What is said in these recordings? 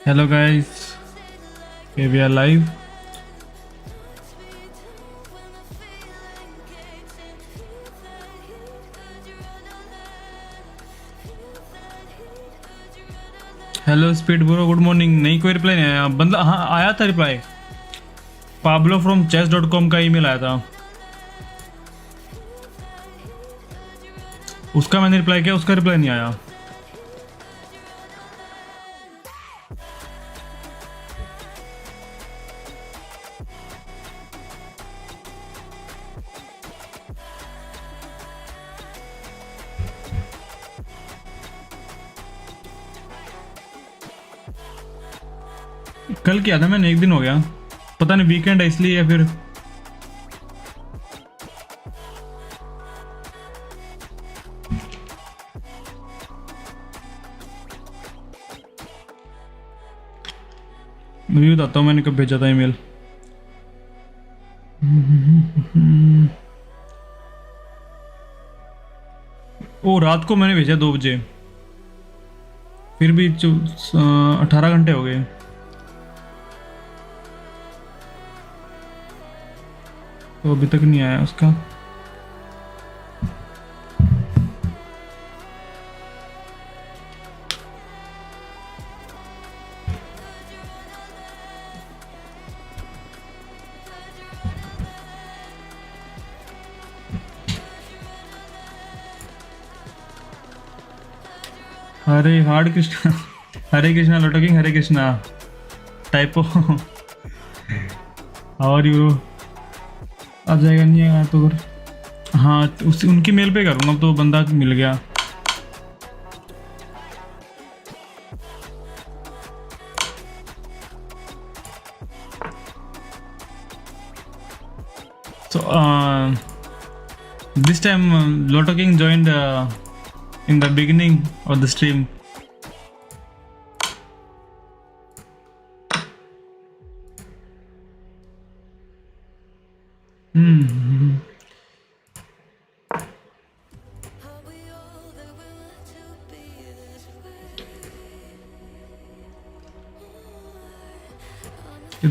Hello guys, okay, we are live. Hello speed bro, good morning. नहीं कोई reply नहीं आया बंदा। हाँ आया था रिप्लाई, पाब्लो फ्रॉम chess.com का ईमेल आया था, उसका मैंने रिप्लाई किया, उसका रिप्लाई नहीं आया। कल किया था मैंने, एक दिन हो गया, पता नहीं वीकेंड है इसलिए या फिर मैं भी बताता हूँ मैंने कब भेजा था ईमेल। ओ रात को मैंने भेजा 2 बजे, फिर भी 18 घंटे हो गए। तो अभी तक नहीं आया उसका। हरे हार्ड कृष्णा, हरे कृष्णा लोटकिंग, हरे कृष्णा टाइपो। और यू आ जाएगा, नहीं आएगा तो फिर हाँ उनकी मेल पे करूँगा, तो बंदा मिल गया। So this time Lotto King joined in the beginning of the stream.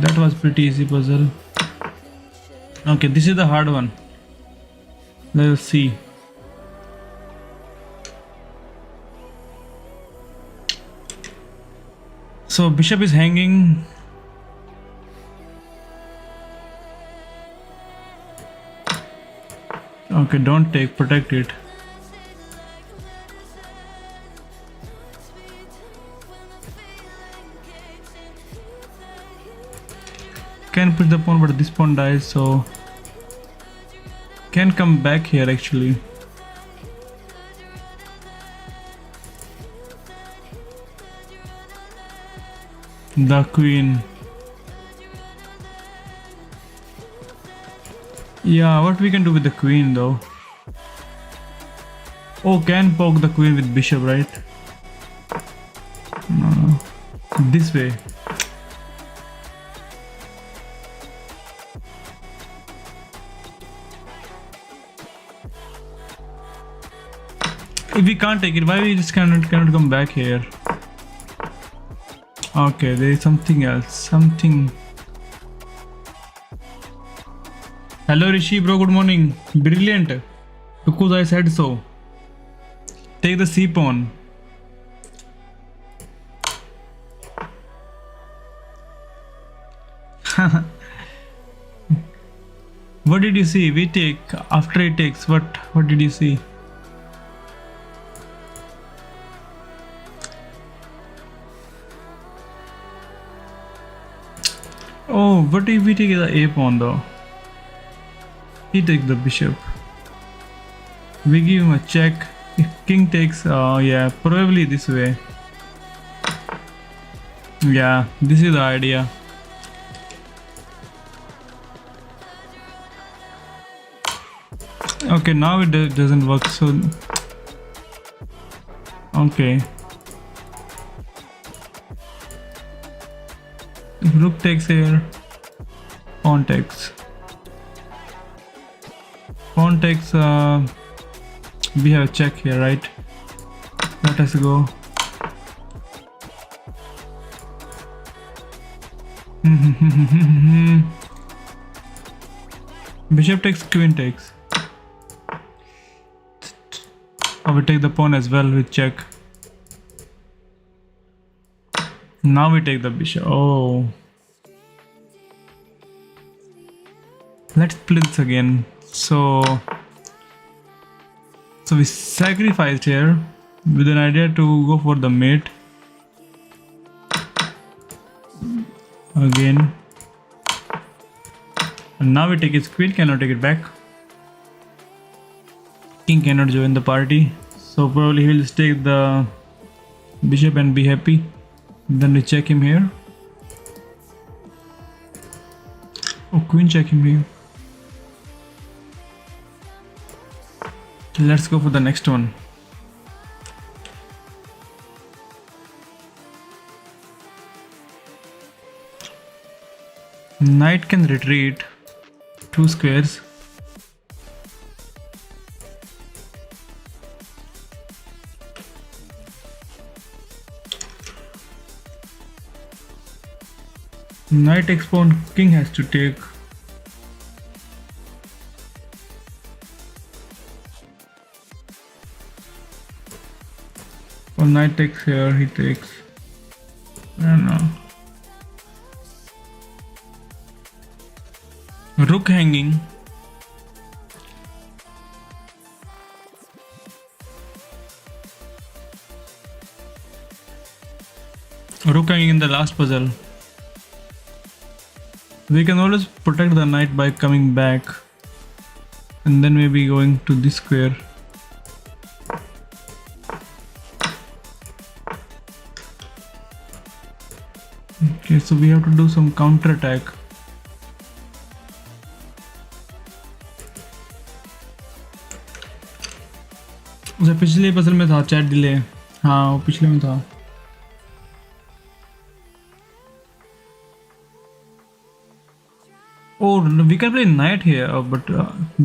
That was pretty easy puzzle. Okay, this is the hard one. Let's see. So bishop is hanging. Okay, don't take, protect it. Can push the pawn, but this pawn dies, so can come back here actually. The queen. Yeah, what we can do with the queen though? Oh, can poke the queen with bishop, right? No. This way. If we can't take it, why we just cannot come back here? Okay, there is something else. Something. Hello Rishi bro, good morning. Brilliant. Because I said so. Take the c pawn. What did you see? We take after it takes. What did you see? Oh, what if we take the a pawn though? He takes the bishop. We give him a check. If king takes, yeah, probably this way. Yeah, this is the idea. Okay, now it doesn't work, so okay. If rook takes here, pawn takes. Pawn takes, we have a check here, right? Let us go. Bishop takes, queen takes. I will take the pawn as well with check. Now we take the bishop. Oh. Let's blitz again. So we sacrificed here with an idea to go for the mate. Again. And now we take his queen, cannot take it back. King cannot join the party. So probably he will take the bishop and be happy. Then we check him here. Oh, queen check him here. Let's go for the next one. Knight can retreat 2 squares. Knight takes pawn, king has to take. Oh, knight takes here, he takes. I don't know. Rook hanging. Rook hanging in the last puzzle. We can always protect the knight by coming back and then maybe going to this square. Okay, so we have to do some counter attack. उसे पिछले puzzle में था chat delay, हाँ वो पिछले में था. Oh, we can play knight here, but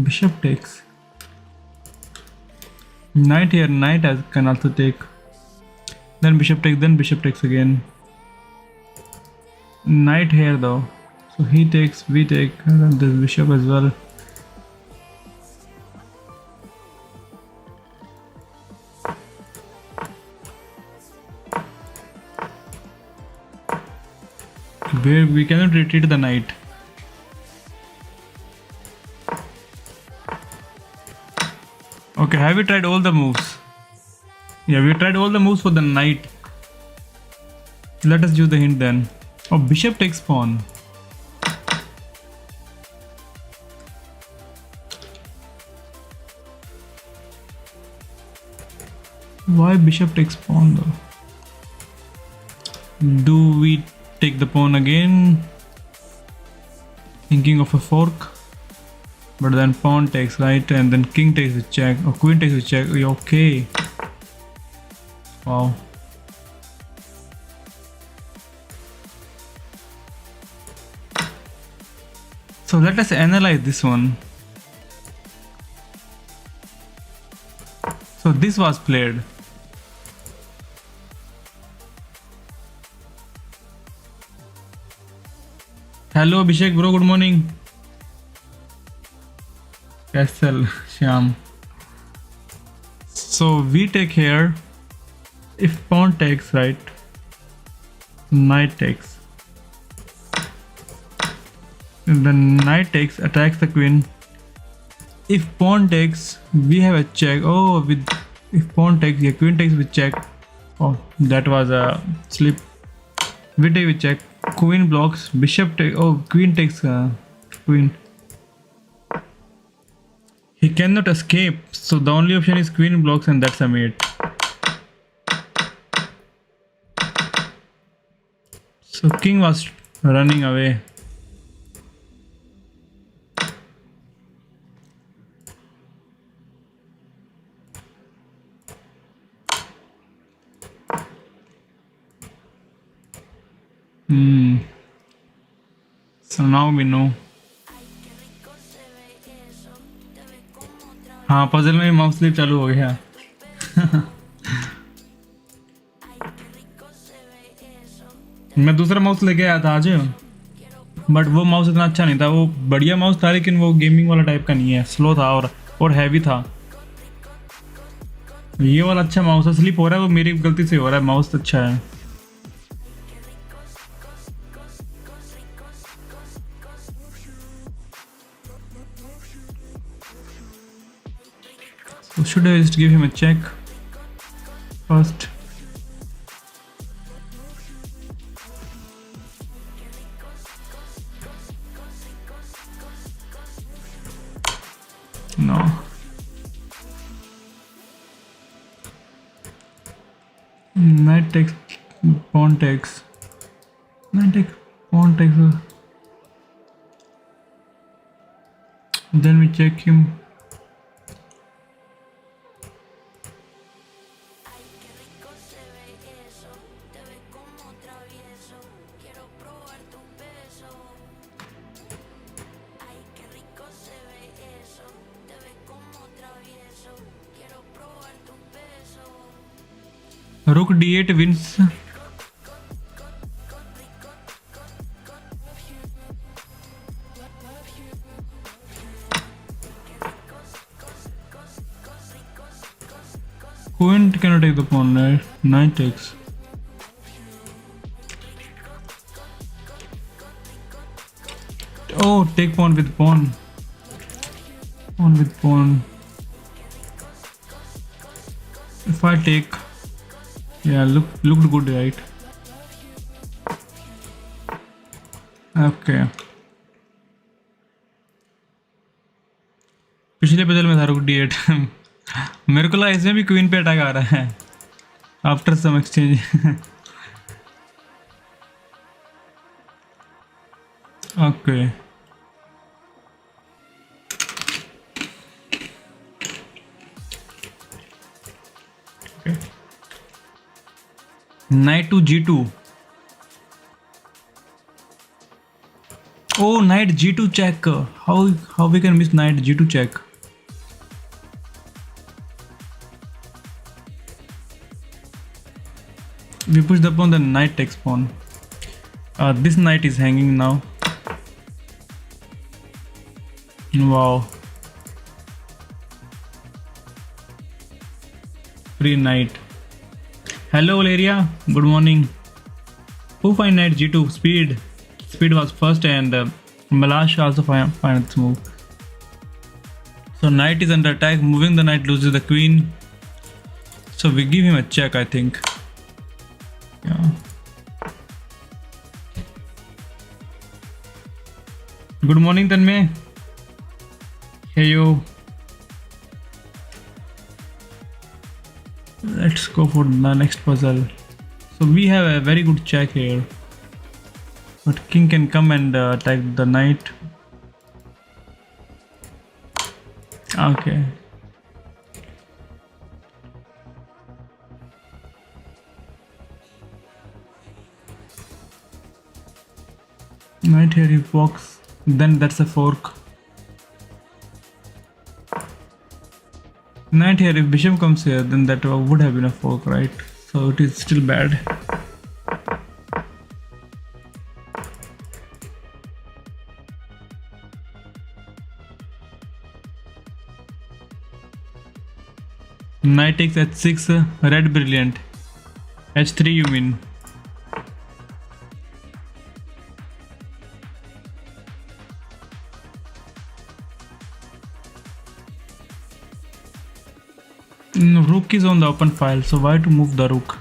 bishop takes. Knight here, knight can also take. Then bishop takes again. Knight here though, so he takes, we take, and then this bishop as well. Where we cannot retreat the knight. Okay, have we tried all the moves? Yeah, we tried all the moves for the knight. Let us use the hint then. Oh, bishop takes pawn. Why bishop takes pawn though? Do we take the pawn again? Thinking of a fork. But then pawn takes, right? And then king takes with check. Or queen takes with check. Okay. Wow. So let us analyze this one. So this was played. Hello Abhishek bro, good morning. Castle Shyam. So we take here. If pawn takes, right? Knight takes. And then knight takes, attacks the queen. If pawn takes, we have a check. Oh, with if pawn takes, yeah, queen takes with check. Oh, that was a slip. We take with check. Queen blocks. Bishop take. Oh, queen takes. Queen. He cannot escape. So the only option is queen blocks, and that's a mate. So king was running away. So now we know. हाँ puzzle में mouse slip चालू हो गया. मैं दूसरा mouse लेके आया था आज. बट वो माउस इतना अच्छा नहीं था, वो बढ़िया माउस था लेकिन वो गेमिंग वाला टाइप का नहीं है, स्लो था और हैवी था। ये वाला अच्छा माउस है, स्लिप हो रहा है, वो मेरी गलती से हो रहा है, माउस अच्छा है। So should I just give him a check first? No. Knight takes, pawn takes. Knight takes, pawn takes. Then we check him. Rook d8 wins. Queen cannot take the pawn, right? Knight takes. Oh, take pawn with pawn. Pawn with pawn. If I take, yeah, looked good, right? Okay. पिछले puzzle में था रुक d8 मेरे को लगा इसमें भी queen पे अटैक आ रहा है after some exchange okay knight to g2. Oh, knight g2 check. How we can miss knight g2 check? We push the pawn, then knight takes pawn. This knight is hanging now. Wow. Free knight. Hello Valeria, good morning. Who find knight g2? Speed was first and Malash also find its move. So knight is under attack, moving the knight loses the queen. So we give him a check, I think. Yeah. Good morning Tanmay. Hey yo. Let's go for the next puzzle. So we have a very good check here. But king can come and attack the knight. Okay. Knight here he walks. Then that's a fork. Knight here, if bishop comes here, then that would have been a fork, right? So it is still bad. Knight takes h6, red brilliant. h3 you mean? No, rook is on the open file, so why to move the rook?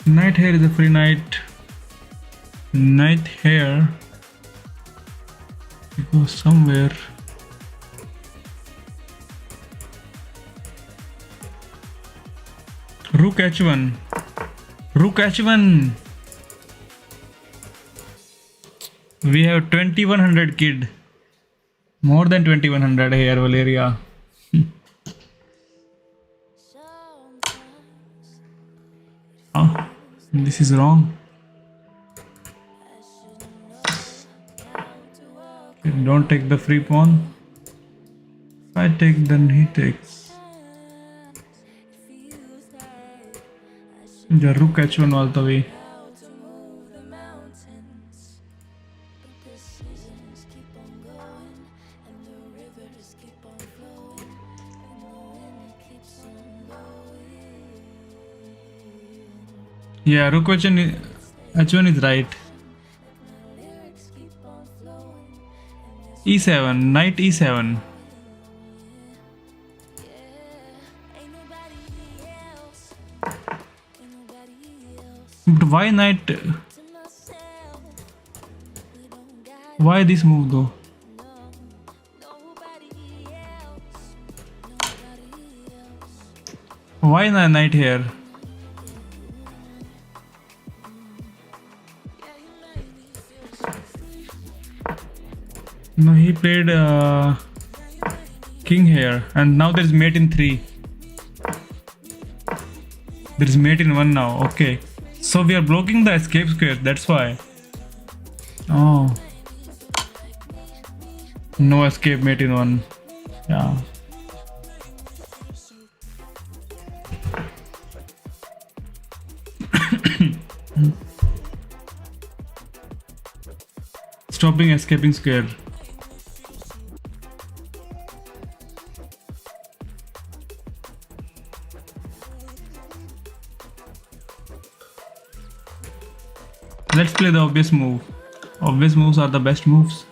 Knight here is a free knight. Knight here. It goes somewhere. Rook h1. Rook h1. We have 2100 kid. More than 2100 here, Valeria. Oh, this is wrong. Okay, don't take the free pawn. If I take, then he takes. The rook h1 all the way. Yeah, rook h1 is right. e7, knight e7. But why knight? Why this move though? Why not knight here? No, he played king here, and now there is mate in 3. There is mate in 1 now. Okay, so we are blocking the escape square. That's why. Oh, no escape, mate in 1. Yeah. Stopping escaping square. Let's play the obvious move. Obvious moves are the best moves.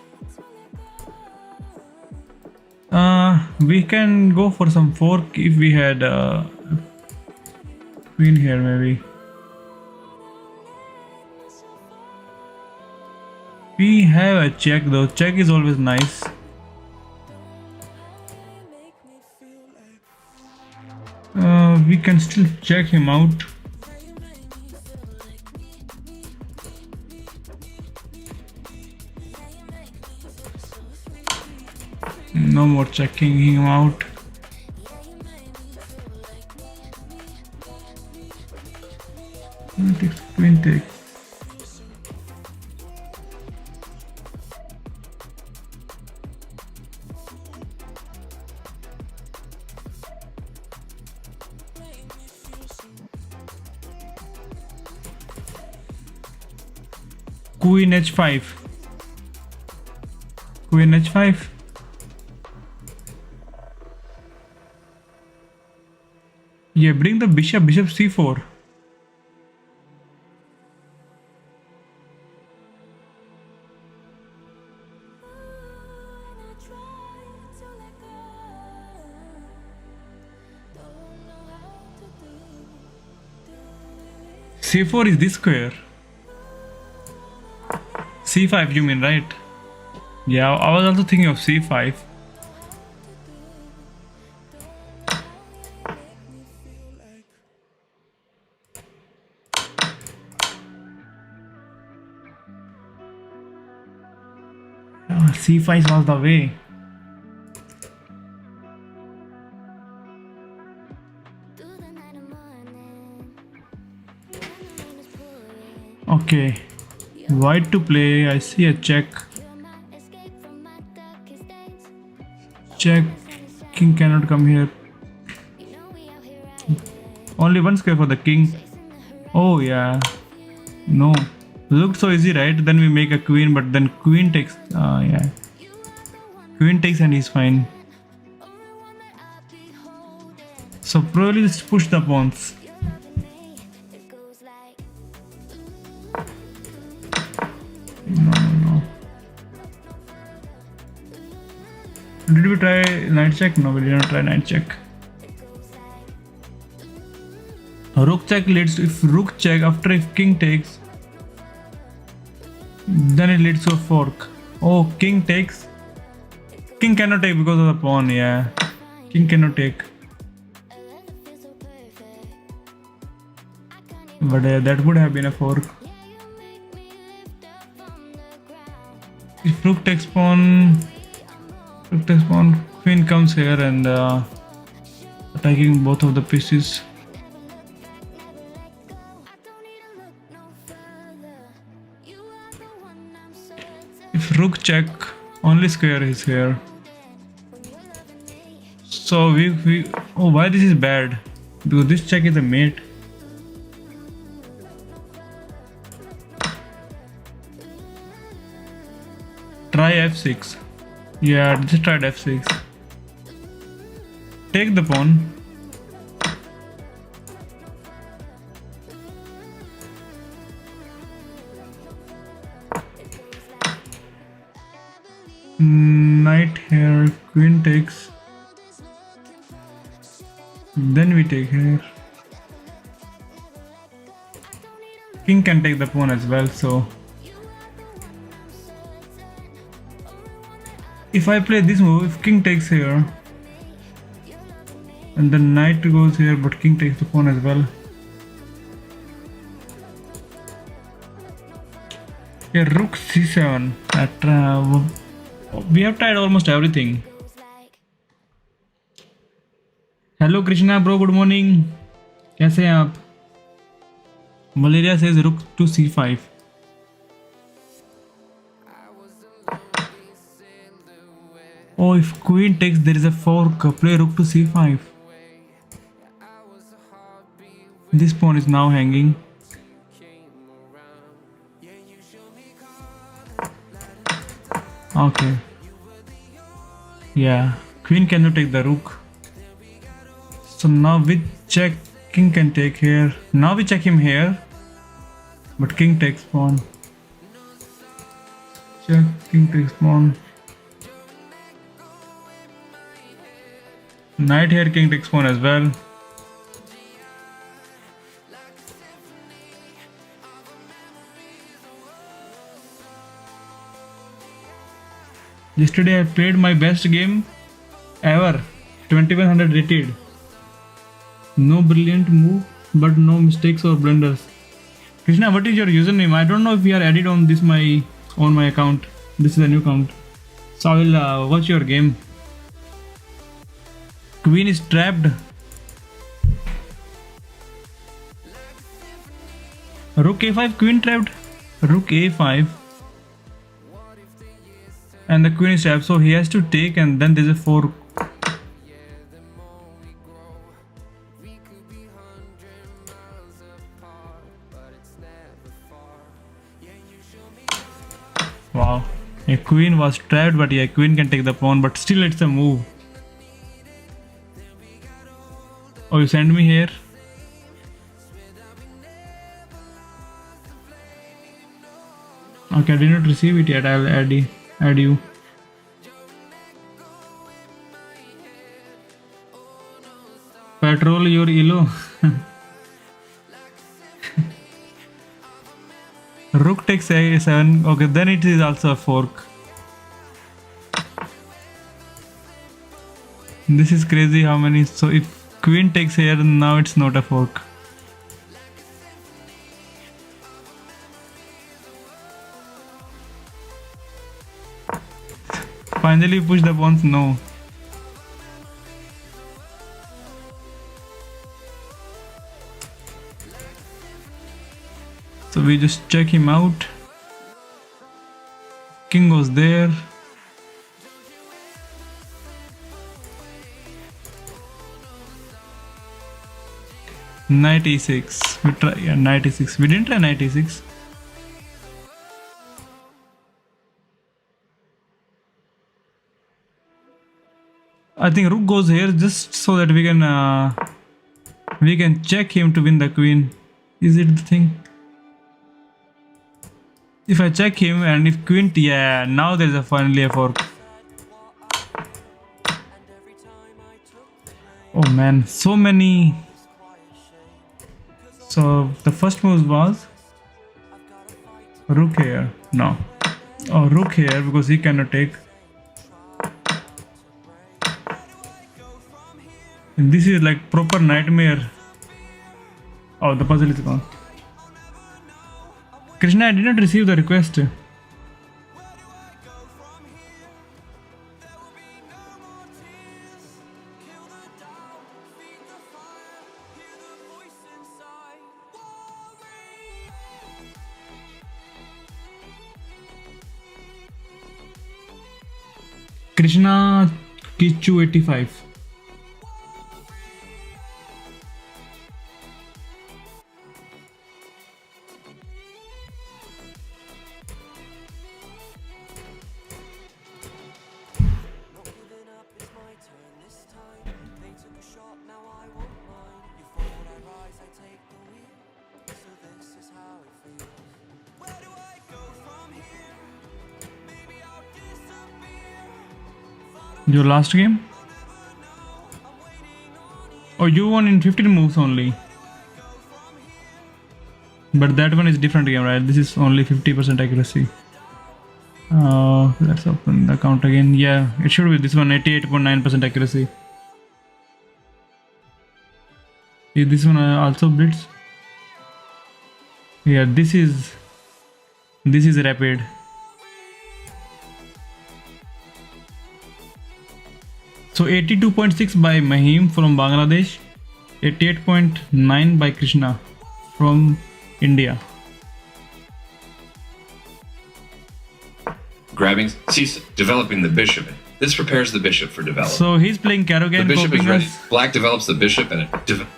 We can go for some fork if we had queen here maybe. We have a check though. Check is always nice. We can still check him out. No more checking him out. Queen takes. Queen h5. Queen h5. Yeah, bring the bishop. Bishop c4. c4 is this square. c5 you mean, right? Yeah, I was also thinking of c5. c5 was the way. Okay, white to play. I see a check. Check. King cannot come here. Only one square for the king. Oh yeah. No. Looked so easy, right? Then we make a queen, but then queen takes. Yeah. Queen takes and he's fine. So probably just push the pawns. No. Did we try knight check? No, we did not try knight check. Rook check leads to, if rook check after if king takes, then it leads to a fork. Oh, king takes. King cannot take because of the pawn, yeah. King cannot take. But that would have been a fork. If rook takes pawn, queen comes here and attacking both of the pieces. If rook check, only square is here. So we oh, why this is bad? Because this check is a mate. Try f6. Yeah, just tried f6. Take the pawn. Knight here, queen takes. Then we take here. King can take the pawn as well, so if I play this move, if king takes here and then knight goes here, but king takes the pawn as well. Yeah, rook c7. We have tried almost everything. Hello Krishna bro, good morning. कैसे हैं आप? Valeria says rook to c5. Oh, if queen takes, there is a fork. Play rook to c5. This pawn is now hanging. Okay. Yeah, queen cannot take the rook. So now we check. King can take here. Now we check him here. But king takes pawn. Check, king takes pawn. Knight here, king takes pawn as well. Yesterday I played my best game ever. 2100 rated. No brilliant move, but no mistakes or blunders. Krishna, what is your username? I don't know if we are added on this on my account. This is a new account. So I will watch your game. Queen is trapped. Rook a5, queen trapped. Rook a5. And the queen is trapped, so he has to take, and then there's a fork. Wow, a queen was trapped, but yeah, queen can take the pawn, but still it's a move. Oh, you send me here? Okay, I did not receive it yet. I'll add you. Patrol your elo. Rook takes a7. Okay, then it is also a fork. This is crazy how many. So if queen takes here, now it's not a fork. Finally push the pawns. No. So we just check him out. King goes there. Knight e6. We try knight e6. We didn't try knight e6. I think rook goes here just so that we can check him to win the queen. Is it the thing? If I check him and if queen, yeah, now there's a finally a fork. Oh man, so many. So the first move was rook here. No. Oh, rook here because he cannot take. And this is like proper nightmare. Oh, the puzzle is gone. Krishna, I did not receive the request. Krishna Kichu 85. Your last game? Oh, you won in 15 moves only. But that one is different game, right? This is only 50% accuracy. Let's open the account again. Yeah, it should be this one, 88.9% accuracy. Is this one also blitz? Yeah, this is rapid. So 82.6 by Mahim from Bangladesh, 88.9 by Krishna from India. Grabbing, cease, developing the bishop. This prepares the bishop for development. So he's playing Karogan. The bishop is ready. Black develops the bishop, and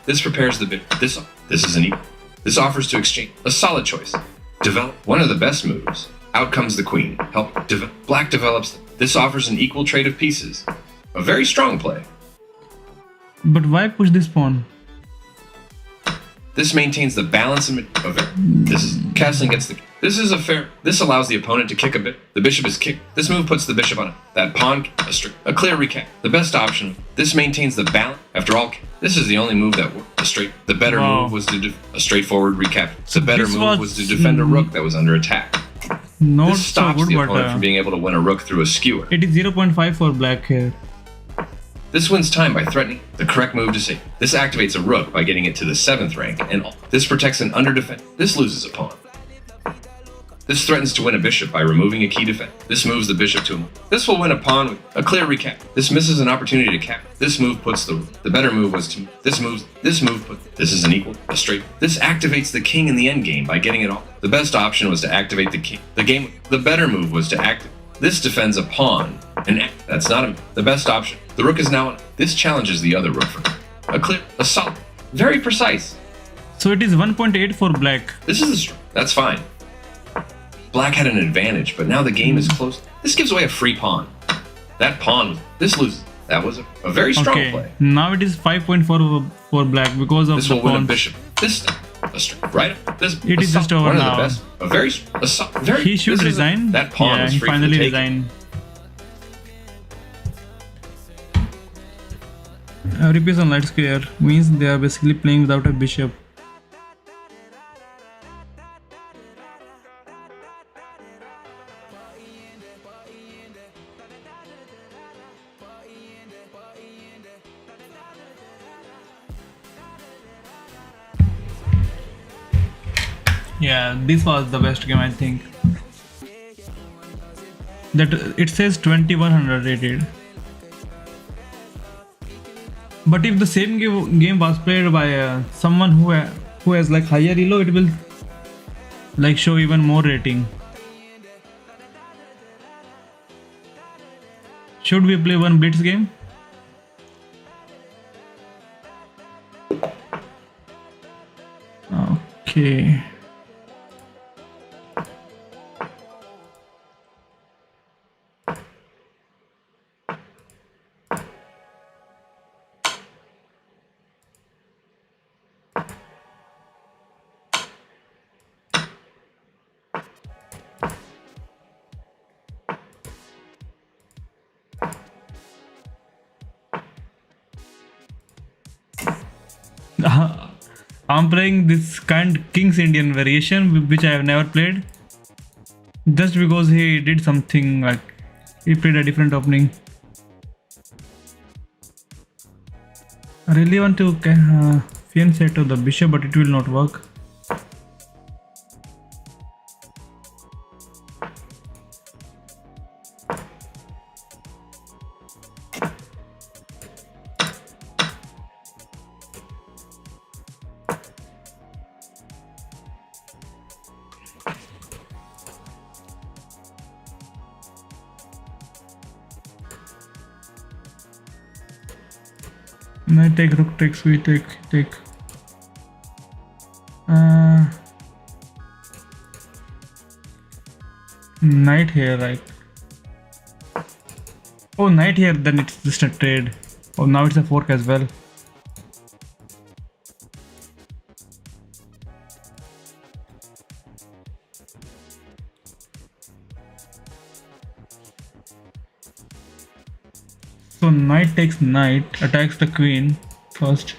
this prepares the bishop. This is an equal. This offers to exchange a solid choice. Develop one of the best moves. Out comes the queen. Help. Black develops. This offers an equal trade of pieces. A very strong play. But why push this pawn? This maintains the balance of it. This is castling gets the. This is a fair. This allows the opponent to kick a bit. The bishop is kicked. This move puts the bishop on it. That pawn, a clear recap. The best option. This maintains the balance. After all, this is the only move that worked. The better move was to a straightforward recap. The better move was to defend a rook that was under attack. Not this stops so good, the opponent from being able to win a rook through a skewer. It is 0.5 for black here. This wins time by threatening the correct move to say. This activates a rook by getting it to the 7th rank, and this protects an under defense. This loses a pawn. This threatens to win a bishop by removing a key defense. This moves the bishop to him. This will win a pawn with a clear recap. This misses an opportunity to cap. This move puts the better move was to this move put this is an equal a straight. This activates the king in the endgame by getting it off. The best option was to activate the king. The better move was to activate. This defends a pawn, and that's not the best option. The rook is now on. This challenges the other rook for a solid, very precise. So it is 1.8 for black. This is that's fine. Black had an advantage, but now the game is close. This gives away a free pawn. That pawn, this loses. That was a very strong play. Now it is 5.4 for black because of this the will pawn. Win a bishop. This right. This it is just over one now. Of the best. Very. He should resign. That pawn is he free finally to take. resigned. Every piece on light square means they are basically playing without a bishop. Yeah, this was the best game, I think. That it says 2100 rated. But if the same game was played by someone who has like higher elo, it will like show even more rating. Should we play one blitz game? Okay. I'm playing this kind King's Indian variation, which I have never played, just because he did something like he played a different opening. I really want to fiancé to the bishop, but it will not work. Knight take, rook takes, we take. Knight here, right? Oh, knight here, then it's just a trade. Oh, now it's a fork as well. So knight takes knight, attacks the queen first.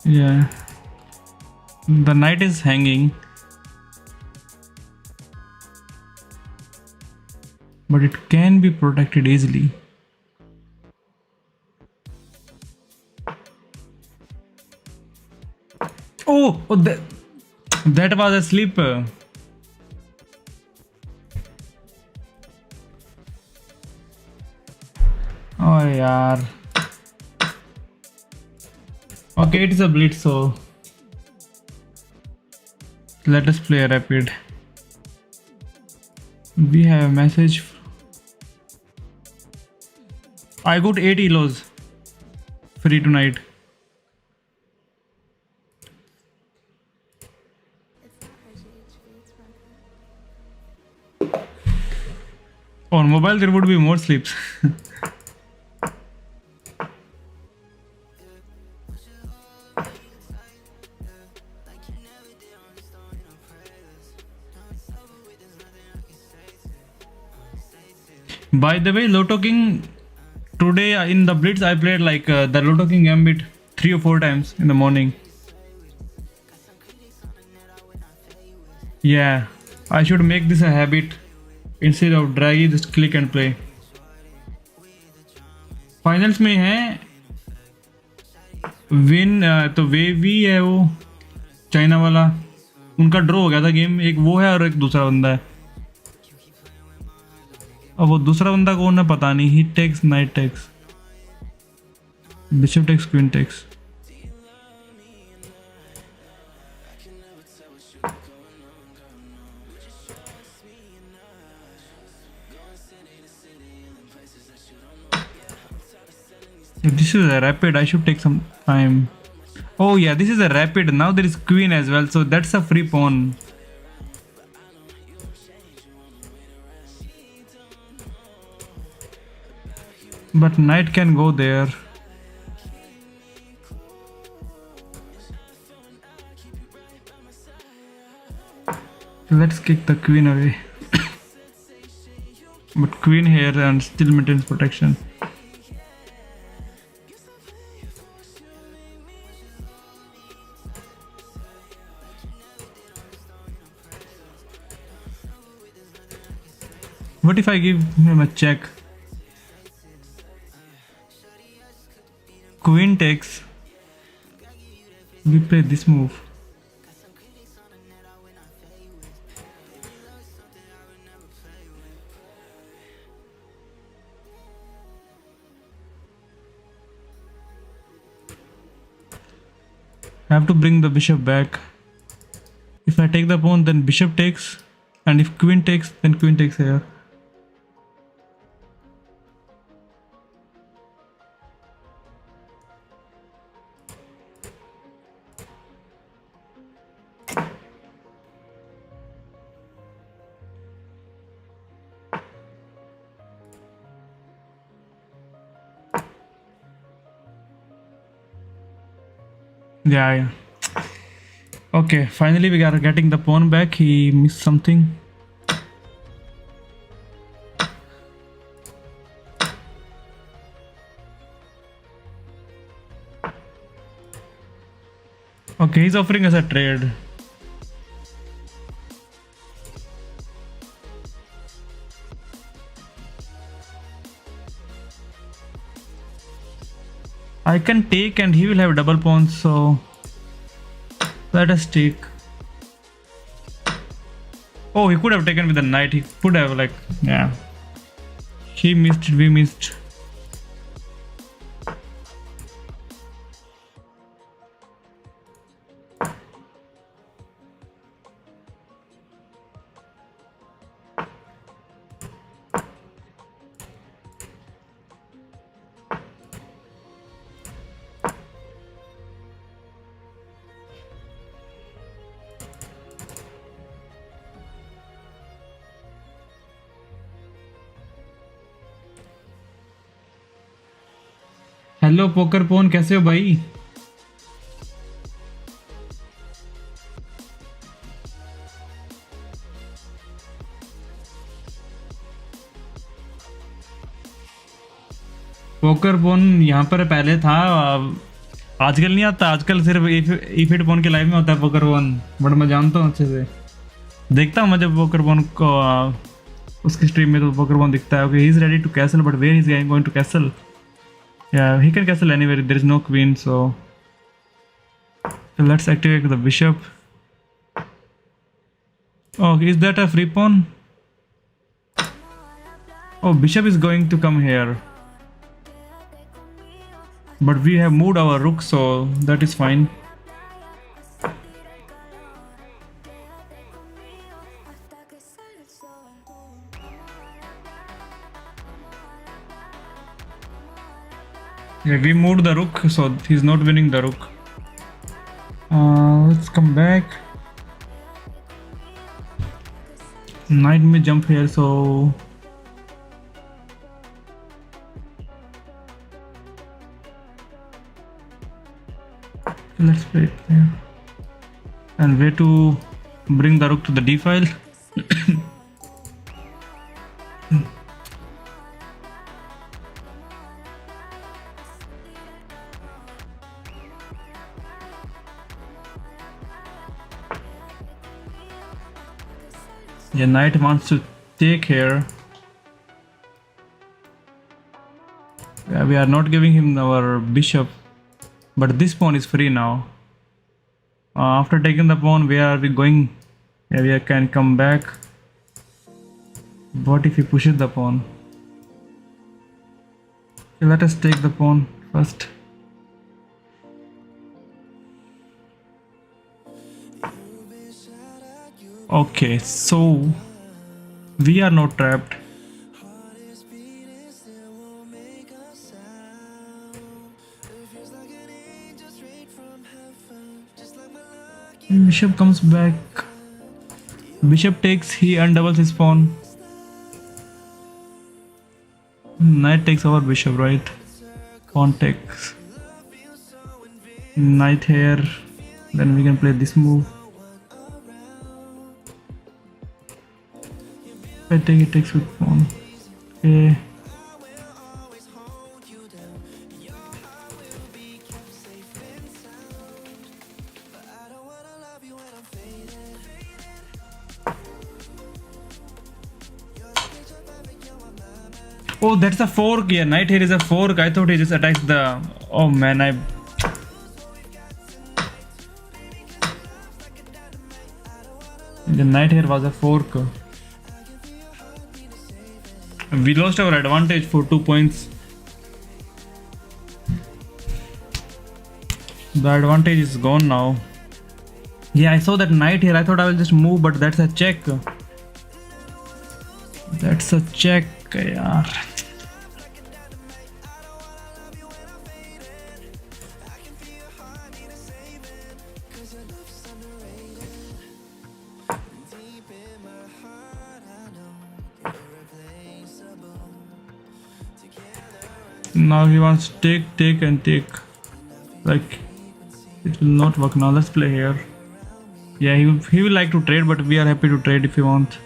Yeah, the knight is hanging, but it can be protected easily. Oh, that was a sleeper. Oh yaar. Okay, it is a blitz, so let us play a rapid. We have a message. I got 8 elos free tonight. On mobile there would be more sleeps. By the way, Lotto King, today in the blitz I played like the Lotto King gambit 3 or 4 times in the morning. Yeah, I should make this a habit. Instead of draggy, just click and play. Finals में है win, तो wavy है वो China वाला, उनका draw हो गया था गेम, एक वो है और एक दूसरा बंदा है। अब वो दूसरा बंदा कौन है पता नहीं। He takes knight takes, bishop takes queen takes. If this is a rapid, I should take some time. Oh yeah, this is a rapid. Now there is queen as well, so that's a free pawn. But knight can go there. Let's kick the queen away. But queen here and still maintains protection. What if I give him a check? Queen takes. We play this move. I have to bring the bishop back. If I take the pawn, then bishop takes, and if queen takes, then queen takes here. Yeah. Okay, finally we are getting the pawn back. He missed something. Okay, he's offering us a trade. I can take and he will have double pawns, so let us take. Oh, he could have taken with the knight. He could have, like, yeah. He missed, we missed. Hello पोकर पोन, कैसे हो भाई? Poker पोन यहाँ पर पहले था, आजकल नहीं आता। आजकल सिर्फ इफिट पोन के लाइव में होता है पोकर पोन, बट मैं जानता हूँ अच्छे से, देखता हूँ मैं जब पोकर पोन को उसकी स्ट्रीम में, तो पोकर पोन दिखता है। Okay, he is ready to castle, but where is going to castle? Yeah, he can castle anywhere. There is no queen, so let's activate the bishop. Oh, is that a free pawn? Oh, bishop is going to come here, but we have moved our rook, so that is fine. Yeah, we moved the rook, so he's not winning the rook. Let's come back. Knight may jump here, so let's play it there. And way to bring the rook to the d file. Yeah, knight wants to take here. Yeah, we are not giving him our bishop, but this pawn is free now. After taking the pawn, where are we going? Yeah, we can come back. What if he pushes the pawn? Okay, let us take the pawn first. Okay, so we are not trapped. Bishop comes back. Bishop takes, he undoubles his pawn. Knight takes over bishop, right? Pawn takes. Knight here. Then we can play this move. I take it takes with pawn. Okay. Oh, that's a fork. Yeah, knight here is a fork. I thought he just attacks the. Oh man, the knight here was a fork. We lost our advantage for 2 points. The advantage is gone now. Yeah, I saw that knight here. I thought I will just move, but that's a check. That's a check, yaar. Now he wants to take and take. Like, it will not work now. Let's play here. Yeah, he will like to trade, but we are happy to trade if you want.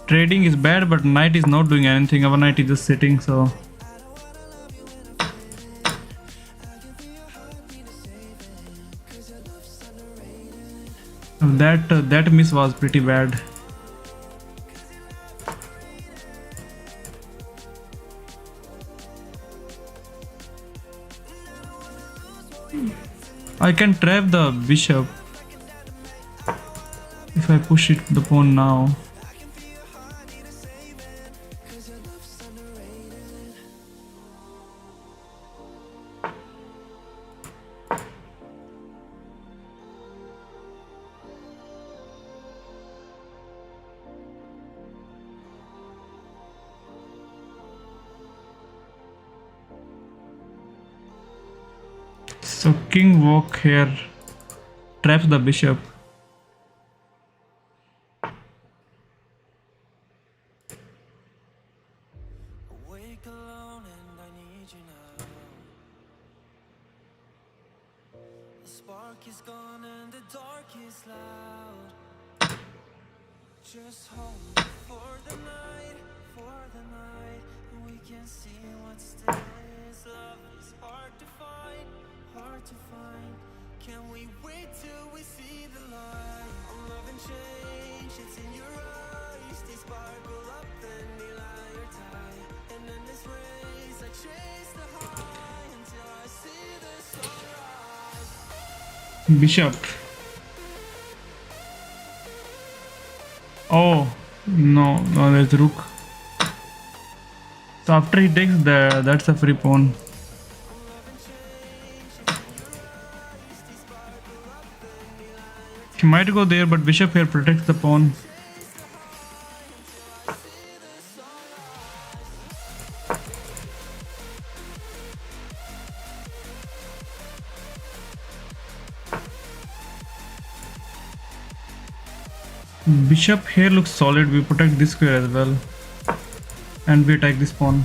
Trading is bad, but knight is not doing anything. Our knight is just sitting, so that miss was pretty bad. I can trap the bishop. If I push it the pawn now, so king walk here traps the bishop. Awake alone and I need you now. The spark is gone and the dark is loud. Just hold me for the night, and we can see what stays. Love is hard to find, hard to find. Can we wait till we see the light? I'm loving change, it's in your eyes. They sparkle up, then they lie tight. And in this race, I chase the high until I see the sunrise. Bishop. Oh no, no, there's rook. So after he takes that's a free pawn. He might go there, but bishop here protects the pawn. Bishop here looks solid. We protect this square as well, and we attack this pawn.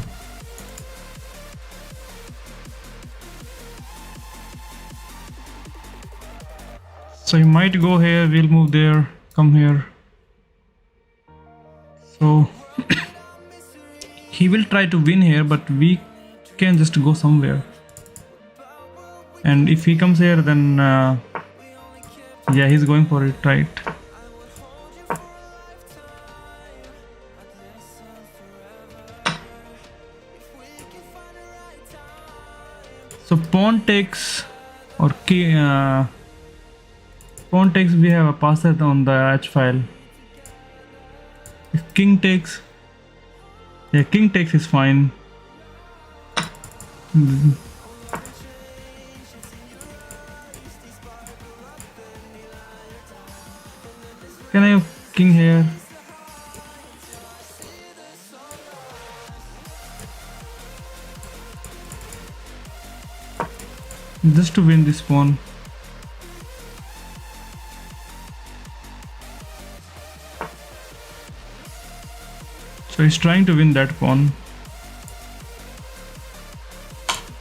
So he might go here, we'll move there, come here. So he will try to win here, but we can just go somewhere. And if he comes here, then yeah, he's going for it, right? So pawn takes, or key, pawn takes, we have a passer on the h file. If king takes, yeah, king takes is fine. Can I have king here? Just to win this pawn. So he's trying to win that pawn,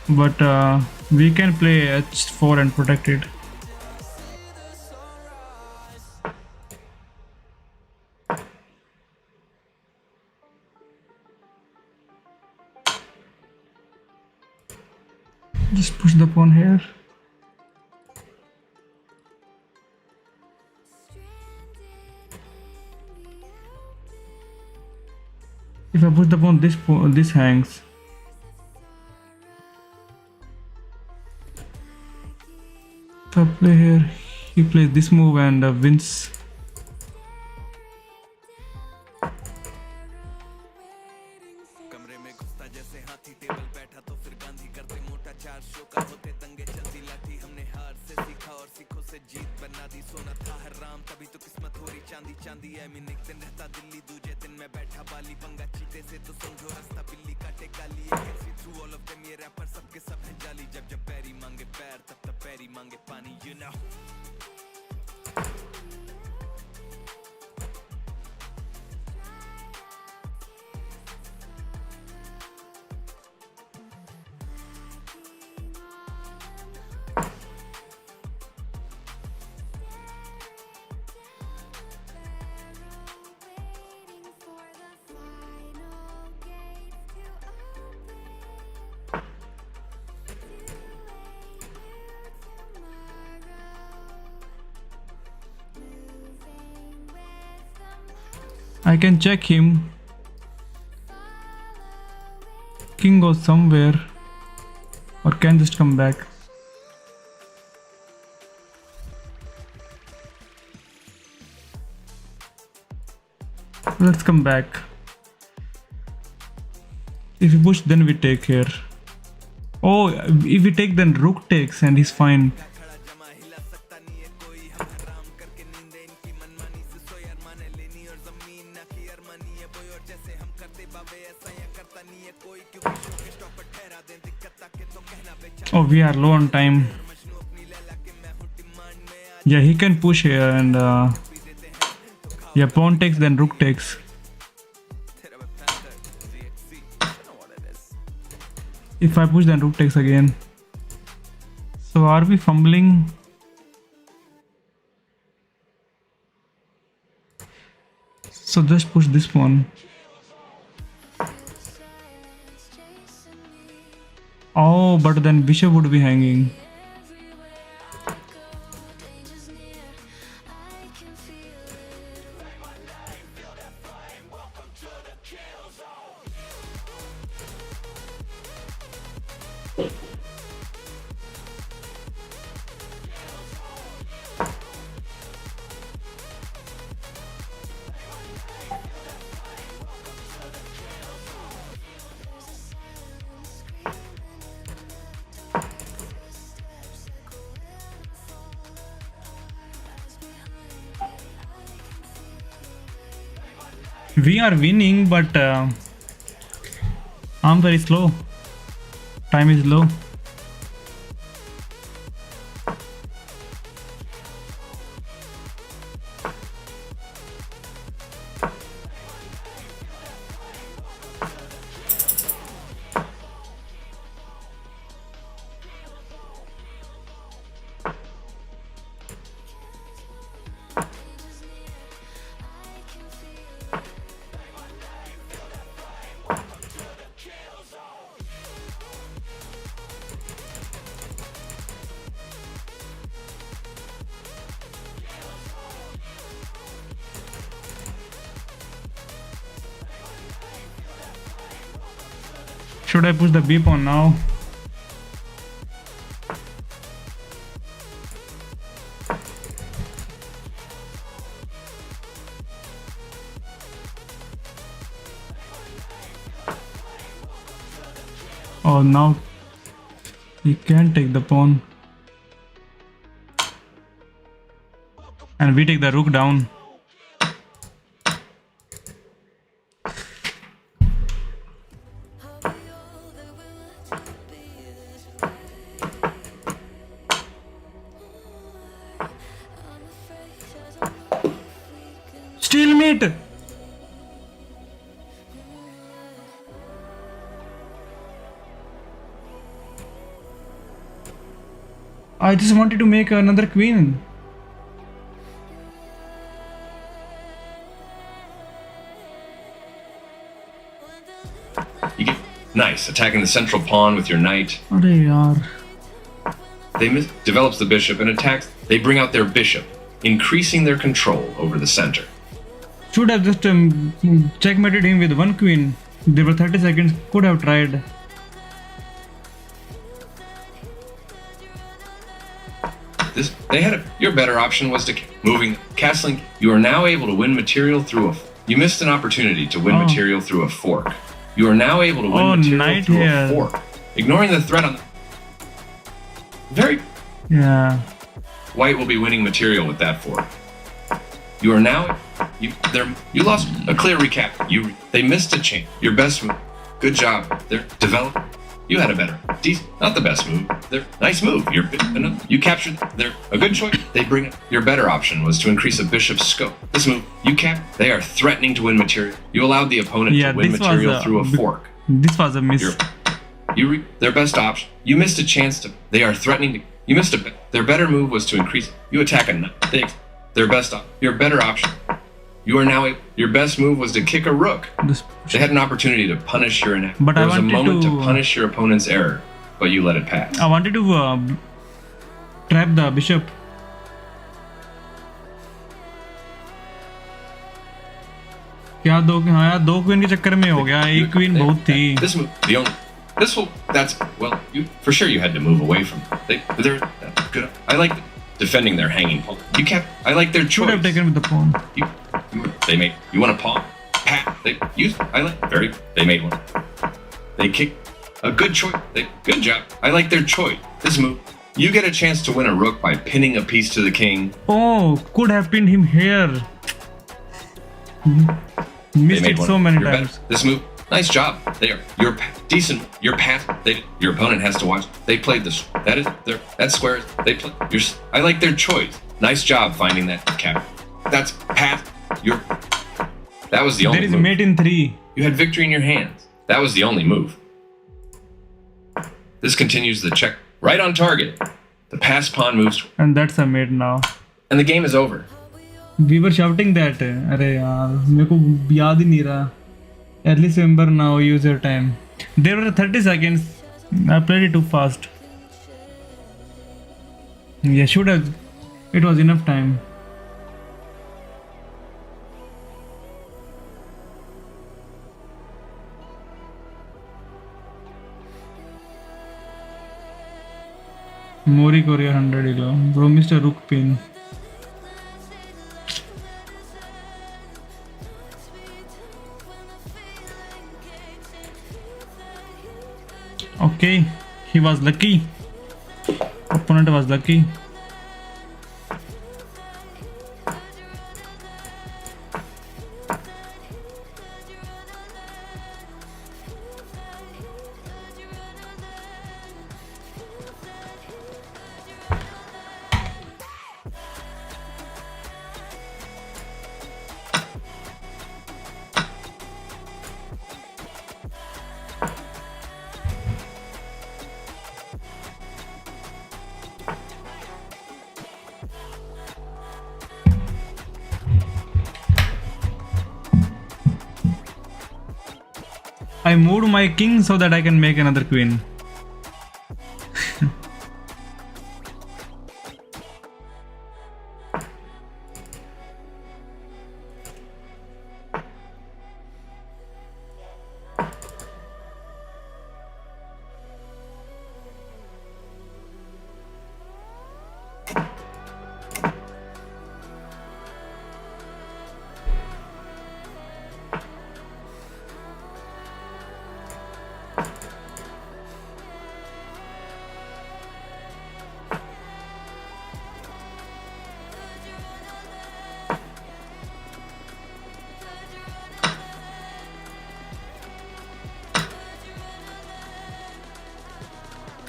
but we can play h4 and protect it. Just push the pawn here. If I push the pawn, this hangs. If I play here, he plays this move and wins. I can check him. King goes somewhere, or can just come back. Let's come back. If we push, then we take here. Oh, if we take, then rook takes and he's fine. Oh, we are low on time. Yeah, he can push here and yeah, pawn takes, then rook takes. If I push, then rook takes again. So are we fumbling? So just push this pawn. Oh, but then bishop would be hanging. We are winning, but I'm very slow. Time is low. Should I push the B pawn now? Oh, now he can take the pawn. And we take the rook down. Stalemate! I just wanted to make another queen. You get nice, attacking the central pawn with your knight. Arey yaar. They develops the bishop and attacks. They bring out their bishop, increasing their control over the center. Should have just checkmated him with one queen. There were 30 seconds. Could have tried. Your better option was to moving castling. You are now able to win material through you missed an opportunity to win material through a fork. You are now able to win material through a fork, ignoring the threat on. Yeah. White will be winning material with that fork. You are now you lost a clear recap. They missed a chance. Your best move. Good job. They're developed. You had a better, not the best move. They're nice move. You captured. They're a good choice. They bring it. Your better option was to increase a bishop's scope. This move, They are threatening to win material. You allowed the opponent to win material through a fork. This was a miss. Their best option. You missed a chance to. They are threatening to. You missed a. Their better move was to increase. You attack a knight. Your better option. You are now. Your best move was to kick a rook. They had an opportunity to punish your inaction. But there was a moment to punish your opponent's error, but you let it pass. I wanted to trap the bishop. क्या दो यार दो queen के चक्कर में हो गया एक क्वीन बहुत थी. This move, for sure you had to move away from them. They're good. I like defending their hanging pawn. I like their choice. Should have taken with the pawn. You want a pawn? They used. I like very. They made one. They kicked a good choice. Good job. I like their choice. This move. You get a chance to win a rook by pinning a piece to the king. Oh, could have pinned him here. They Missed made it one. so many You're times. better. This move. Nice job. You're decent. You're pass. Your opponent has to watch. They played this. That square. They play. I like their choice. Nice job finding that cap. That's pass. That was the only There is move. mate in 3. You had victory in your hands. That was the only move. This continues the check right on target. The pass pawn moves, And that's a mate now. and the game is over. We were shouting that. अरे यार मेरे को याद ही नहीं रहा. At least remember now. Use your time. There were 30 seconds. I played it too fast. Yeah, should have. It was enough time. Mori Korea 100 elo. Bro, Mr. Rook pin. Okay, he was lucky. Opponent was lucky. I moved my king so that I can make another queen.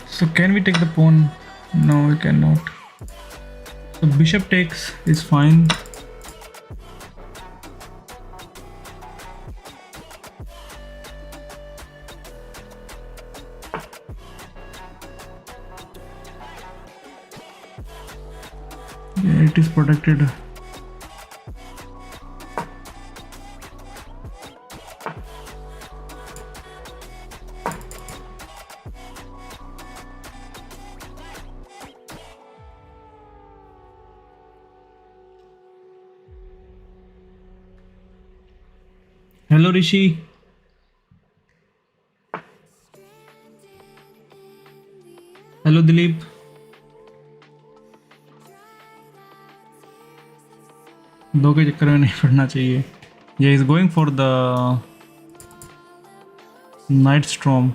So can we take the pawn? No, we cannot. So bishop takes is fine. Yeah, it is protected. Hello Rishi. Hello Dilip. दो के चक्कर में नहीं पड़ना चाहिए. Yeah, he's going for the Night Storm.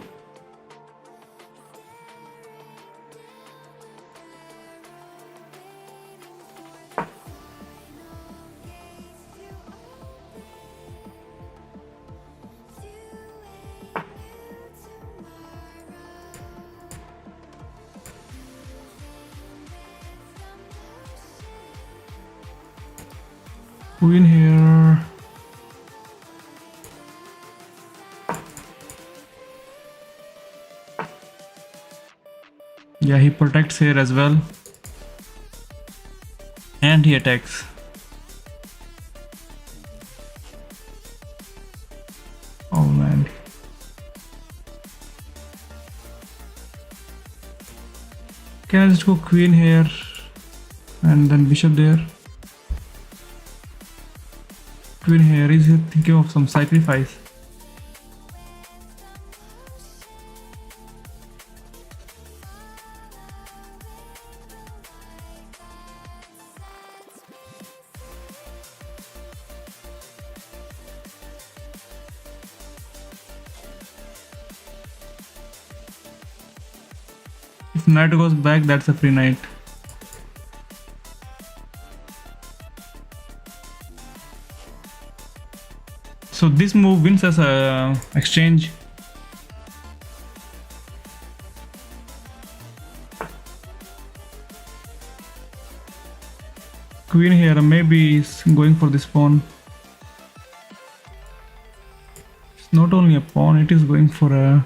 Queen here. Yeah, he protects here as well. And he attacks. Oh man. Can I just go queen here and then bishop there? Queen here, is he thinking of some sacrifice? If knight goes back, that's a free knight. So this move wins us a exchange. Queen here, maybe is going for this pawn. It's not only a pawn, it is going for a...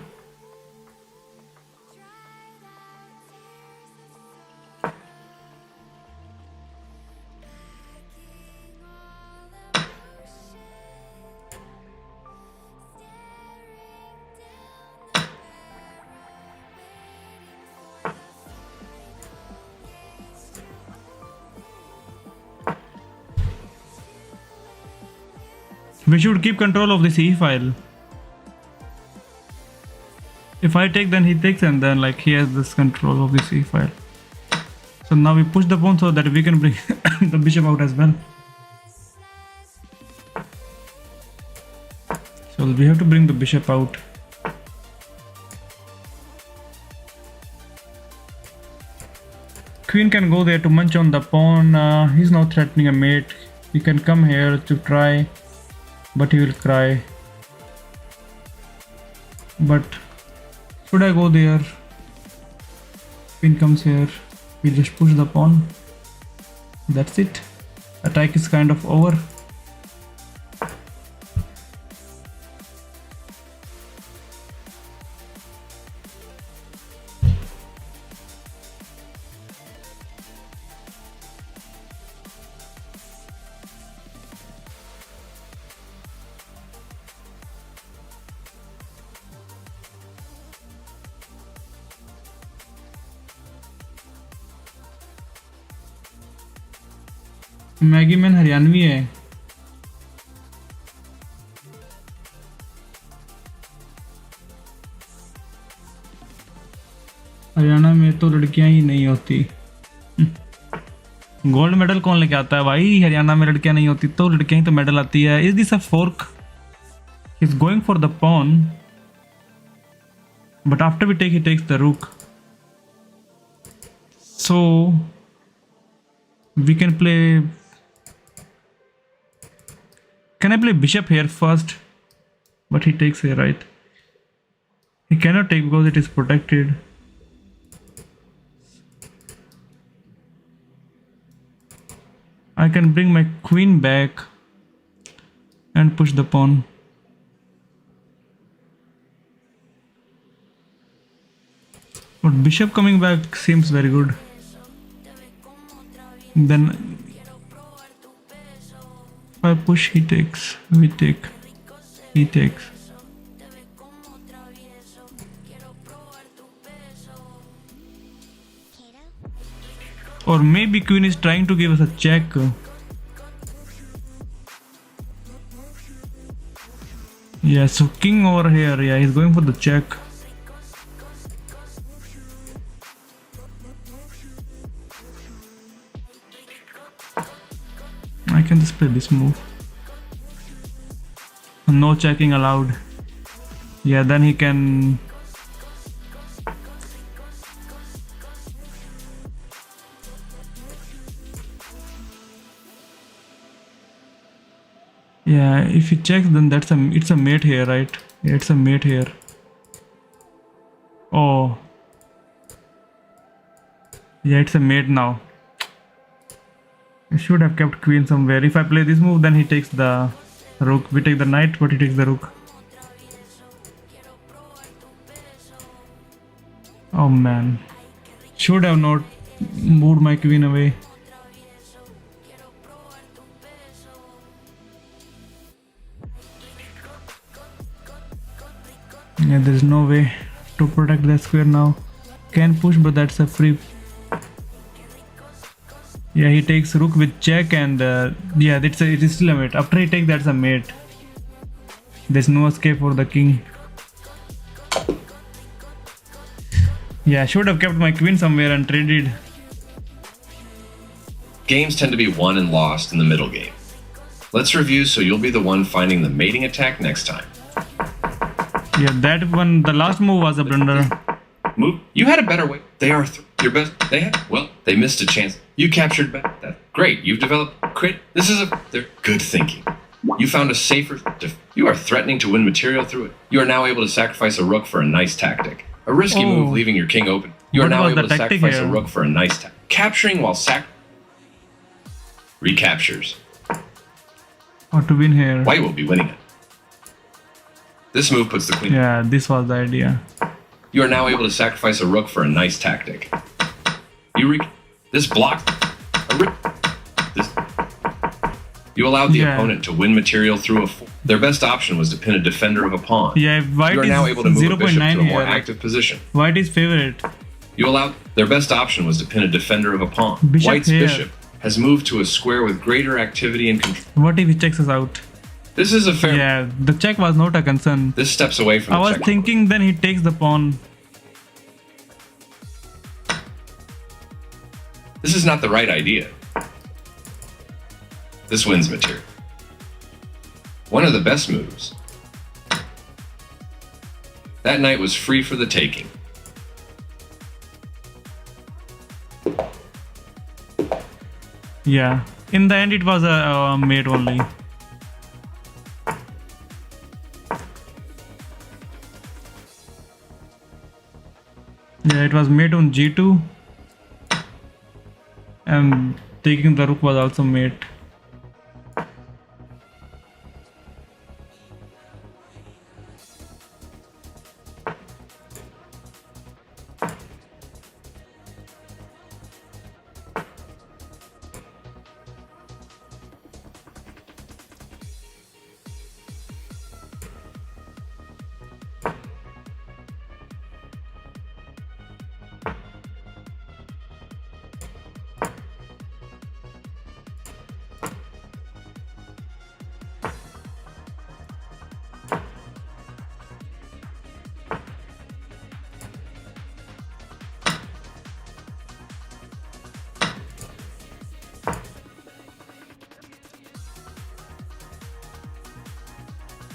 We should keep control of this E file. If I take, then he takes, and then like he has this control of this E file. So now we push the pawn so that we can bring the bishop out as well. So we have to bring the bishop out. Queen can go there to munch on the pawn. He's now threatening a mate. He can come here to try, but he will cry. But should I go there? Queen comes here. We just push the pawn. That's it. Attack is kind of over. Maggi man Haryanvi है। हरियाणा में तो लड़कियां ही नहीं होती। Gold medal कौन लेके आता है भाई? हरियाणा में लड़कियां नहीं होती तो लड़कियां ही तो मेडल आती है। Is this a fork? He is going for the pawn, but after we take he takes the rook, so we can play. Can I play bishop here first? But he takes here, right? He cannot take because it is protected. I can bring my queen back and push the pawn. But bishop coming back seems very good. Then if I push, he takes, we take, he takes. Or maybe queen is trying to give us a check. Yeah, so king over here, yeah, he's going for the check. I can just play this move. No checking allowed. Yeah, then he can... Yeah, if he checks, then it's a mate here, right? Yeah, it's a mate here. Oh. Yeah, it's a mate now. I should have kept queen somewhere. If I play this move, then he takes the rook. We take the knight, but he takes the rook. Oh man. Should have not moved my queen away. Yeah, there is no way to protect that square now. Can push, but that's a free. Yeah, he takes rook with check, and yeah, it is still a mate. After he takes, that's a mate. There's no escape for the king. Yeah, I should have kept my queen somewhere and traded. Games tend to be won and lost in the middle game. Let's review so you'll be the one finding the mating attack next time. Yeah, that one, the last move was a blunder. Move. You had a better way. They are your best. They had. Well, they missed a chance. You captured back. That great. You've developed crit. This is they're good thinking. You found a safer. You are threatening to win material through it. You are now able to sacrifice a rook for a nice tactic. A risky move, leaving your king open. You are What now was able the to tactic sacrifice here? a rook for a nice tactic. Capturing while recaptures. Or to win here. White will be winning it. This move puts the queen. Yeah, this was the idea. You are now able to sacrifice a rook for a nice tactic. This block. This. You allowed the opponent to win material through a. Their best option was to pin a defender of a pawn. Yeah, white you are is now able to move a bishop to a more here. active position. White is favorite. You allowed. Their best option was to pin a defender of a pawn. Bishop White's here. bishop has moved to a square with greater activity and control. What if he checks us out? This is a fair. Yeah, the check was not a concern. This steps away from. I was thinking then he takes the pawn. This is not the right idea. This wins material. One of the best moves. That knight was free for the taking. Yeah, in the end it was a mate only. Yeah, it was mate on g2. And taking the rook was also mate.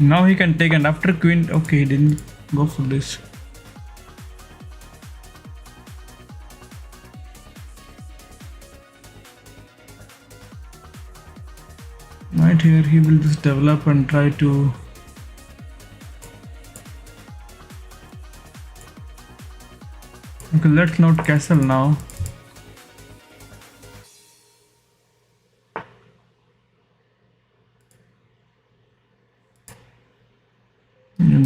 Now he can take, and after queen, okay, he didn't go for this. Right here he will just develop and try to okay, let's not castle now.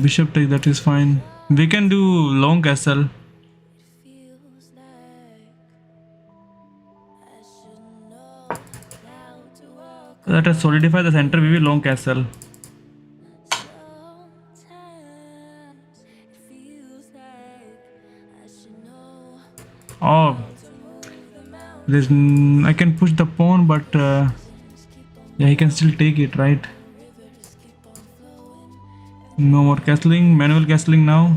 Bishop take, that is fine. We can do long castle. Let us solidify the center. We will long castle. Oh, there's I can push the pawn, but yeah, he can still take it, right? No more castling, manual castling now.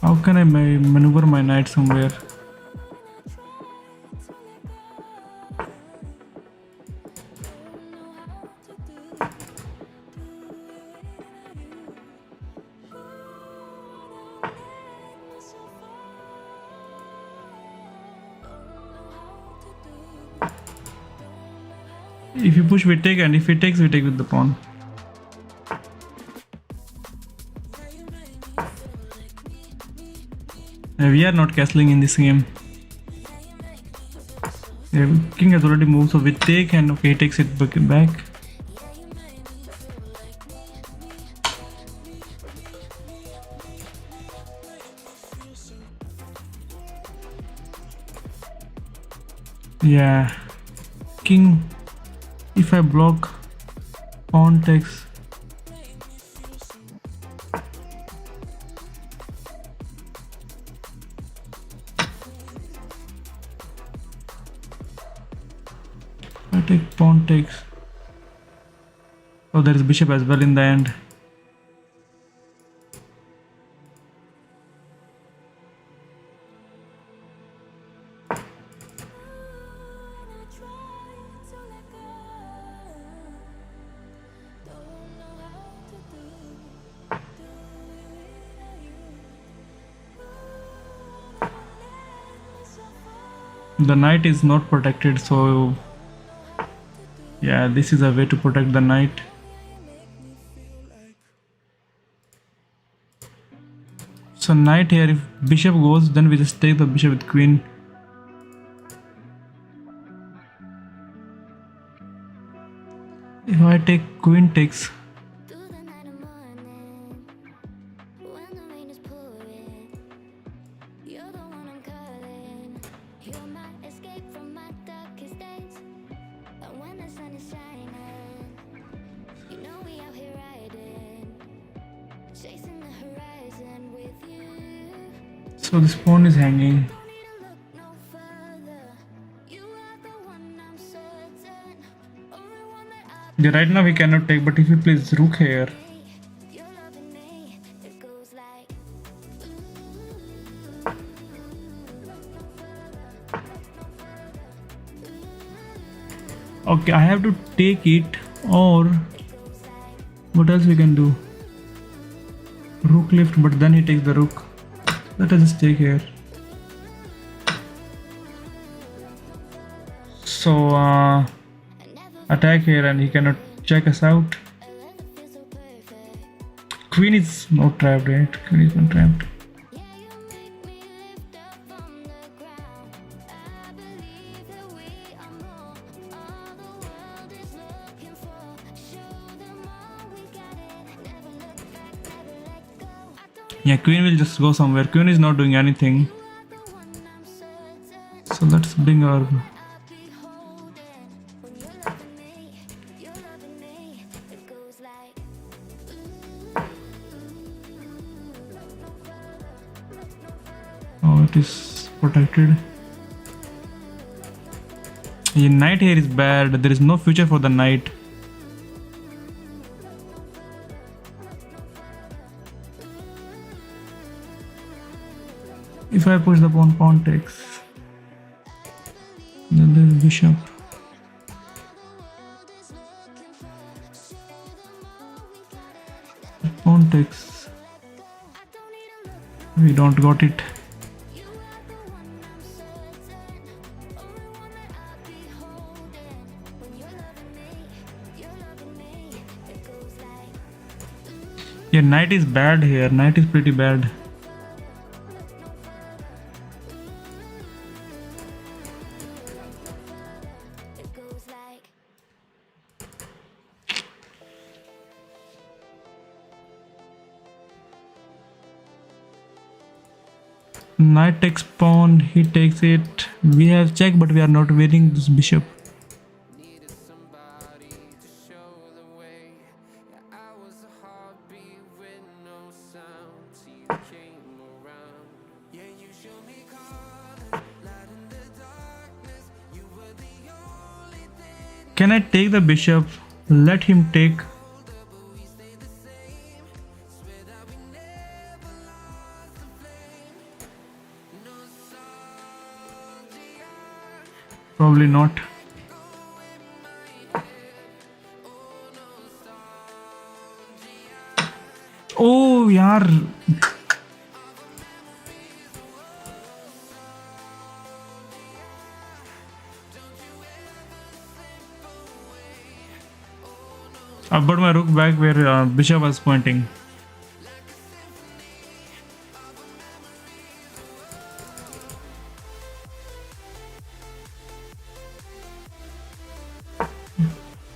How can I maneuver my knight somewhere? If you push, we take, and if he takes, we take with the pawn. We are not castling in this game. King has already moved, so we take, and okay, he takes it back. Yeah, king. If I block, pawn takes. I take, pawn takes. Oh, there is bishop as well in the end. The knight is not protected, so yeah, this is a way to protect the knight. So knight here, if bishop goes, then we just take the bishop with queen. If I take queen takes. So this pawn is hanging. Yeah, right now we cannot take, but if you place rook here. Okay, I have to take it, or what else we can do? Rook lift, but then he takes the rook. Let us just take here. So attack here, and he cannot check us out. Queen is not trapped, right? Queen is not trapped. Yeah, queen will just go somewhere. Queen is not doing anything. So let's bring our... Oh, it is protected. The knight here is bad. There is no future for the knight. If I push the pawn, pawn takes. Then there is bishop. Pawn takes. We don't got it. Yeah, knight is bad here. Knight is pretty bad. Knight takes pawn, he takes it. We have check, but we are not winning this bishop. Can I take the bishop? Let him take. Probably not. Oh, yaar. I brought my rook back where bishop was pointing.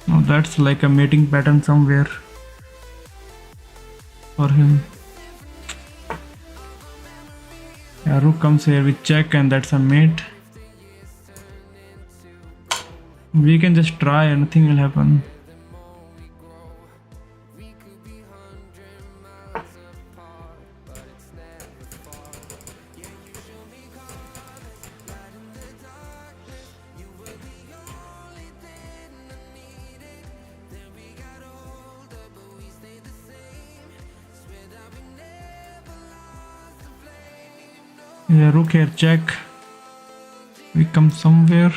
Now that's like a mating pattern somewhere for him. Yeah, rook comes here with check and that's a mate. We can just try and nothing will happen. Yeah, rook here check. We come somewhere.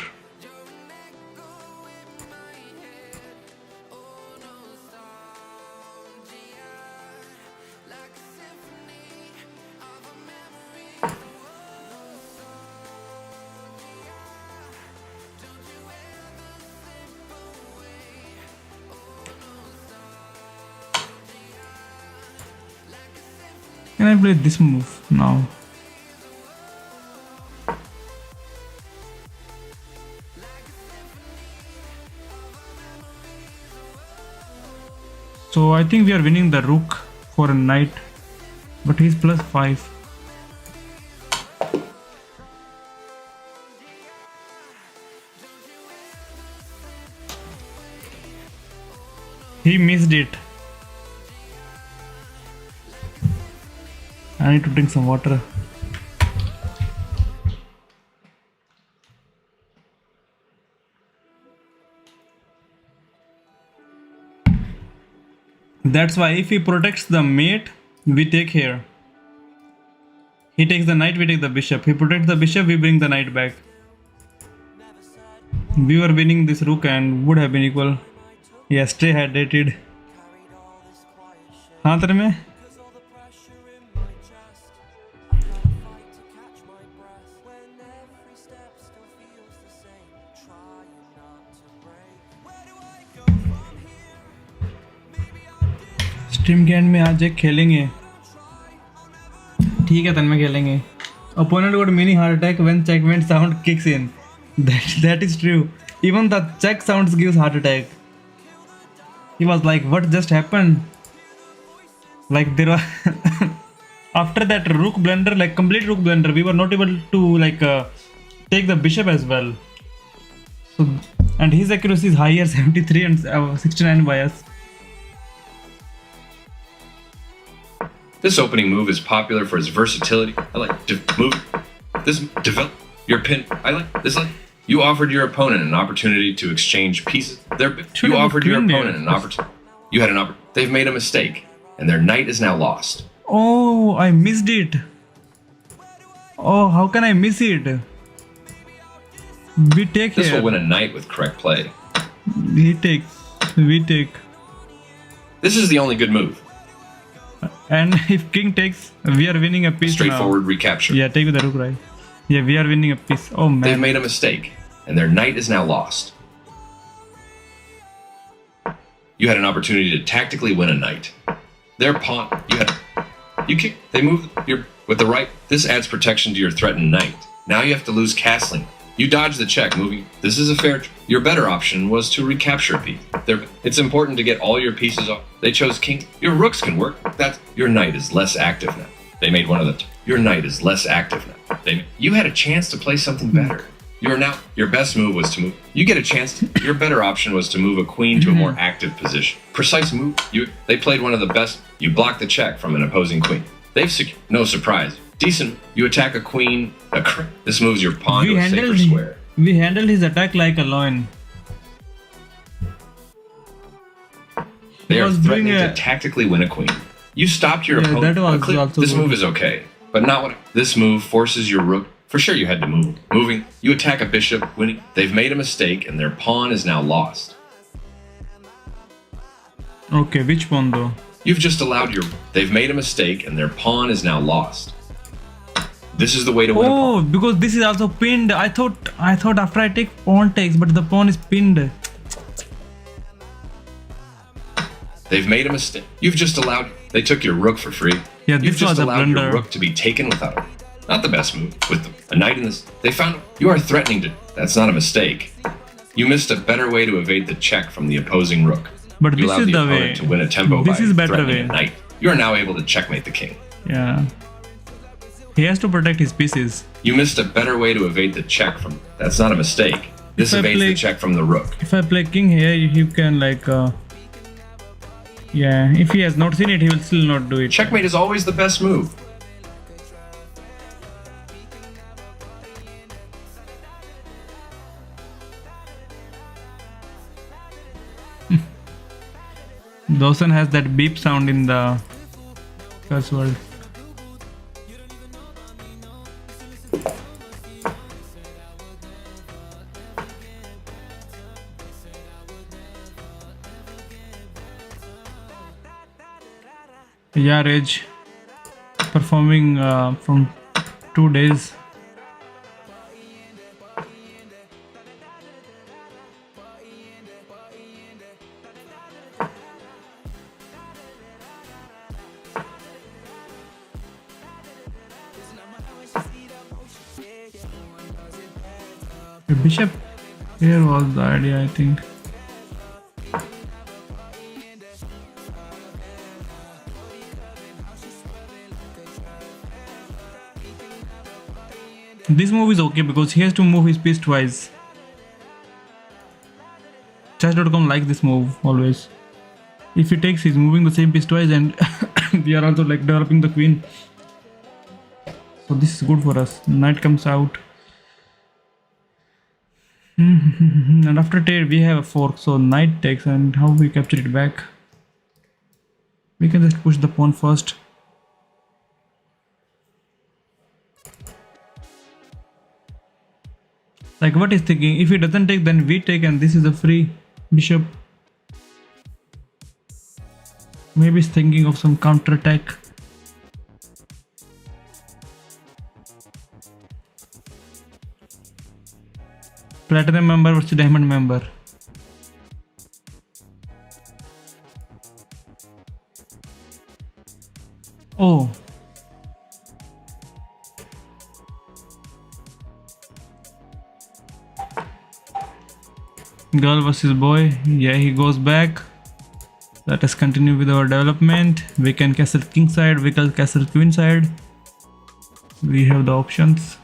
Can I play this move now? So I think we are winning the rook for a knight, but he's +5. He missed it. I need to drink some water. That's why if he protects the mate, we take here. He takes the knight, we take the bishop. He protects the bishop, we bring the knight back. We were winning this rook and would have been equal. Yeah, stay hydrated. हाँ तेरे में stream के and में आज एक खेलेंगे. ठीक है तन में खेलेंगे. Opponent got mini heart attack when checkmate sound kicks in. That is true. Even the check sounds gives heart attack. He was like, what just happened? Like there was after that rook blunder, like complete rook blunder, we were not able to like take the bishop as well. So and his accuracy is higher, 73 and 69 bias. This opening move is popular for its versatility. I like to move this develop your pin. I like this. Like you offered your opponent an opportunity to exchange pieces. You offered your opponent an opportunity. You had an opportunity. They've made a mistake, and their knight is now lost. Oh, I missed it. Oh, how can I miss it? We take This here. will win a knight with correct play. He takes. We take. This is the only good move. And if king takes, we are winning a piece. Straightforward now. recapture. Yeah, take with the rook, right? Yeah, we are winning a piece. Oh man. They've made a mistake, and their knight is now lost. You had an opportunity to tactically win a knight. Their pawn, you kick, they move with the right. This adds protection to your threatened knight. Now you have to lose castling. You dodge the check, moving. This is a fair. Your better option was to recapture a piece. It's important to get all your pieces off. They chose king. Your rooks can work. Your knight is less active now. They made one of the. Your knight is less active now. You had a chance to play something better. Your best move was to move. You get a chance. Your better option was to move a queen to a more active position. Precise move. They played one of the best. You block the check from an opposing queen. No surprise. Decent. You attack a queen. This moves your pawn to a safer square. We handled his attack like a lion. They are threatening to tactically win a queen. You stopped your opponent. This move is okay, but not what. This move forces your rook. For sure, you had to move. Moving, you attack a bishop, winning. They've made a mistake, and their pawn is now lost. Okay, which pawn though? You've just allowed your. They've made a mistake, and their pawn is now lost. This is the way to win. Oh, because this is also pinned. I thought after I take pawn takes, but the pawn is pinned. They've made a mistake. You've just allowed. They took your rook for free. Yeah, You've this just was a allowed your blunder. rook to be taken without a. Not the best move. With a knight in this, they found you are threatening to. That's not a mistake. You missed a better way to evade the check from the opposing rook. But You this allowed is the the opponent way. to win a tempo This by is better threatening way. a knight. You are now able to checkmate the king. Yeah. He has to protect his pieces. You missed a better way to evade the check from. That's not a mistake. This If I evades the play- check from the rook. If I play king here, you can like. Yeah, if he has not seen it, he will still not do it. Checkmate is always the best move. Dawson has that beep sound in the curse word. Yeah, Rage performing from 2 days. The bishop here was the idea, I think. This move is okay because he has to move his piece twice. Chess.com likes this move always. If he takes, he's moving the same piece twice, and we are also like developing the queen. So this is good for us. Knight comes out. And after trade we have a fork, so knight takes, and how we capture it back? We can just push the pawn first. Like what is thinking? If he doesn't take, then we take, and this is a free bishop. Maybe he's thinking of some counter attack. Platinum member versus diamond member. Oh. Girl versus boy. Yeah, he goes back. Let us continue with our development. We can castle king side, we can castle queen side. We have the options.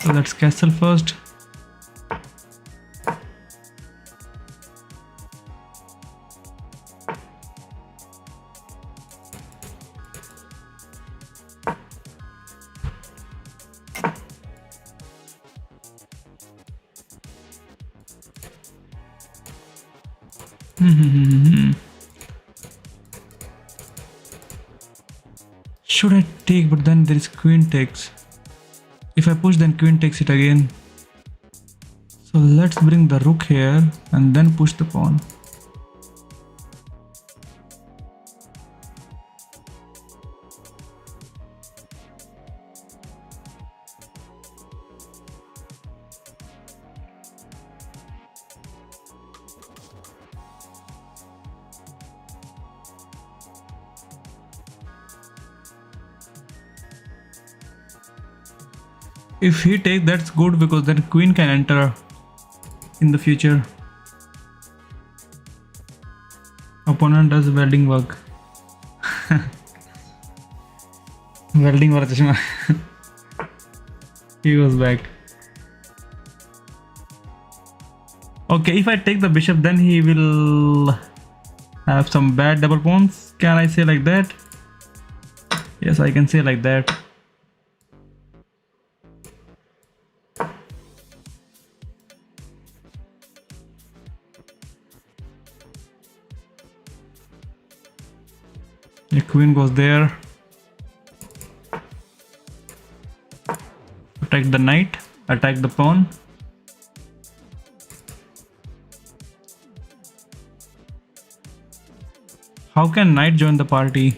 So let's castle first. Should I take? But then there is queen takes. If I push, then queen takes it again. So let's bring the rook here and then push the pawn. If he takes, that's good because then queen can enter in the future. Opponent does welding work. Welding work. He goes back. Okay, if I take the bishop, then he will have some bad double pawns. Can I say like that? Yes, I can say like that. The queen goes there. Attack the knight, attack the pawn. How can knight join the party?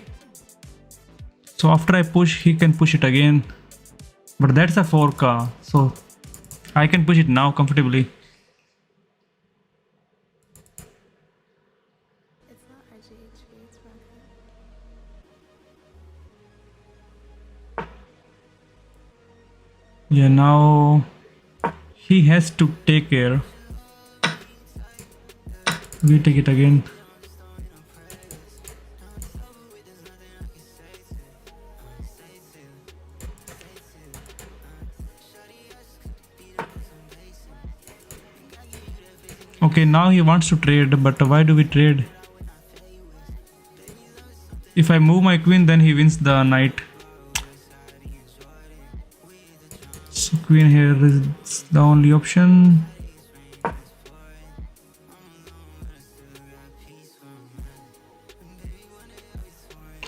So after I push, he can push it again. But that's a 4K, so I can push it now comfortably. now he has to take care. We take it again. Okay, now he wants to trade, but why do we trade? If I move my queen, then he wins the knight. So queen here is the only option.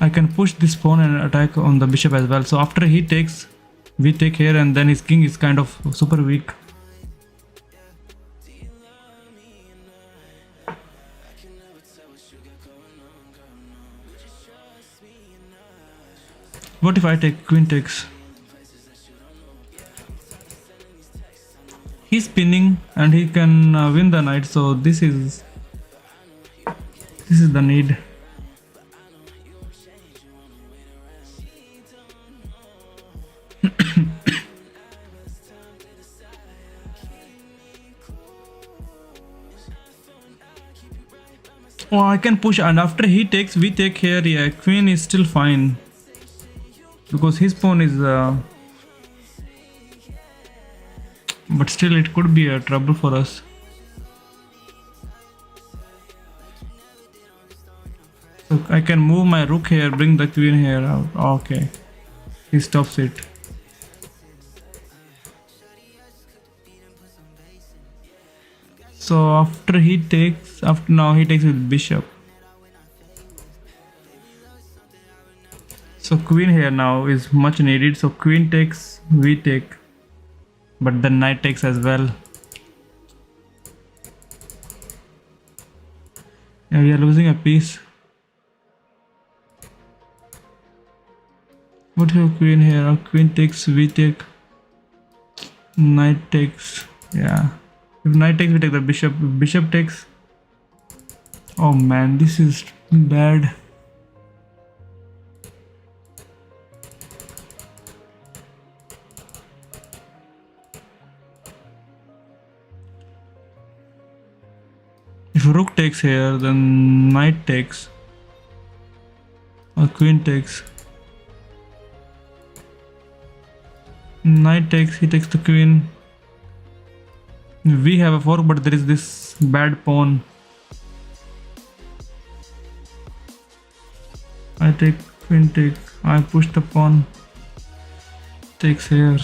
I can push this pawn and attack on the bishop as well. So after he takes, we take here, and then his king is kind of super weak. What if I take queen takes? He's spinning and he can win the knight, so this is the need. Oh, I can push, and after he takes, we take here. Yeah, queen is still fine because his pawn is but still it could be a trouble for us. So I can move my rook here, bring the queen here out. Okay, he stops it. So after he takes, now he takes with bishop. So queen here now is much needed. So queen takes, we take, but then knight takes as well. Yeah, we are losing a piece. What is queen here? Our queen takes, we take, knight takes. Yeah, if knight takes, we take the bishop. If bishop takes, oh man, this is bad. If rook takes here, then knight takes, or queen takes. Knight takes, he takes the queen. We have a fork, but there is this bad pawn. I take, queen take, I push the pawn, takes here.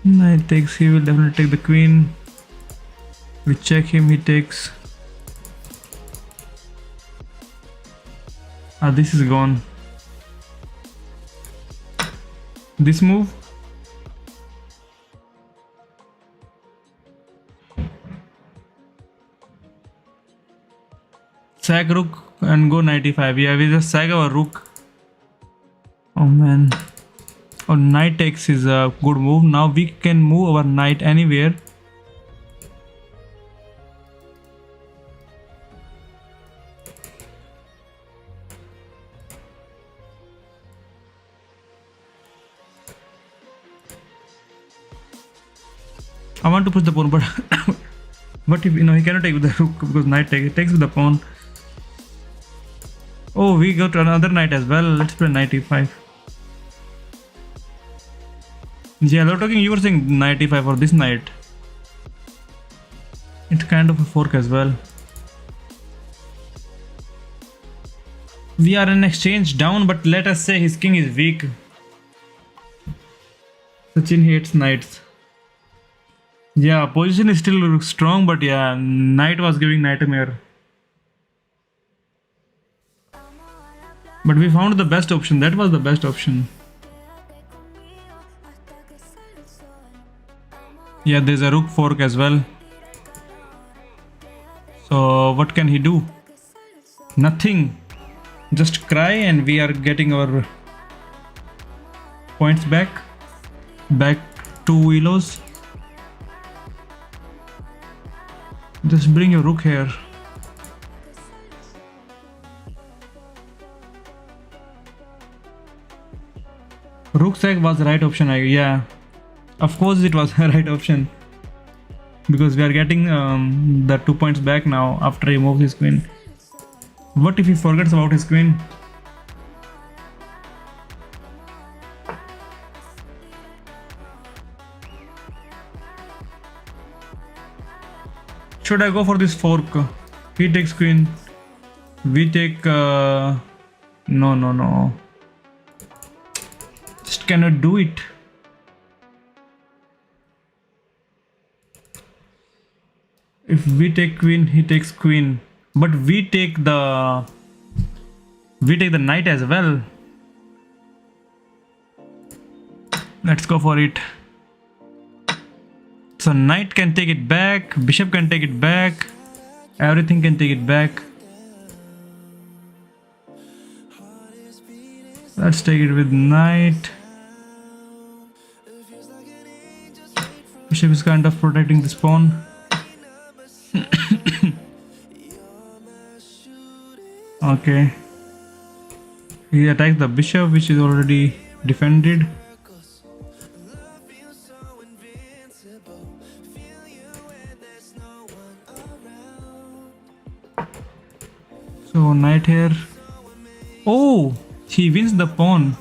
Knight takes, he will definitely take the queen. We check him, he takes. Ah, this is gone. This move. Sag rook and go 95. Yeah, we just sag our rook. Oh man. Oh, knight takes is a good move. Now we can move our knight anywhere. I want to push the pawn, but but if he cannot take with the rook because knight takes with the pawn. Oh, we got another knight as well. Let's play knight e5. Yeah, they're talking. You were saying knight e5 for this knight. It's kind of a fork as well. We are in exchange down, but let us say his king is weak. Sachin hates knights. Yeah, position is still strong, but yeah, knight was giving nightmare. But we found the best option. That was the best option. Yeah, there's a rook fork as well. So what can he do? Nothing. Just cry and we are getting our points back. Back 2 willows. Just bring your rook here. sack was the right option. Yeah, of course it was the right option, because we are getting the 2 points back now after he moves his queen. What if he forgets about his queen? Should I go for this fork? He takes queen. We take... No. Just cannot do it. If we take queen, he takes queen. But we take the knight as well. Let's go for it. So knight can take it back, bishop can take it back, everything can take it back. Let's take it with knight. Bishop is kind of protecting this pawn. Okay. He attacks the bishop, which is already defended. So knight here. Oh, he wins the pawn.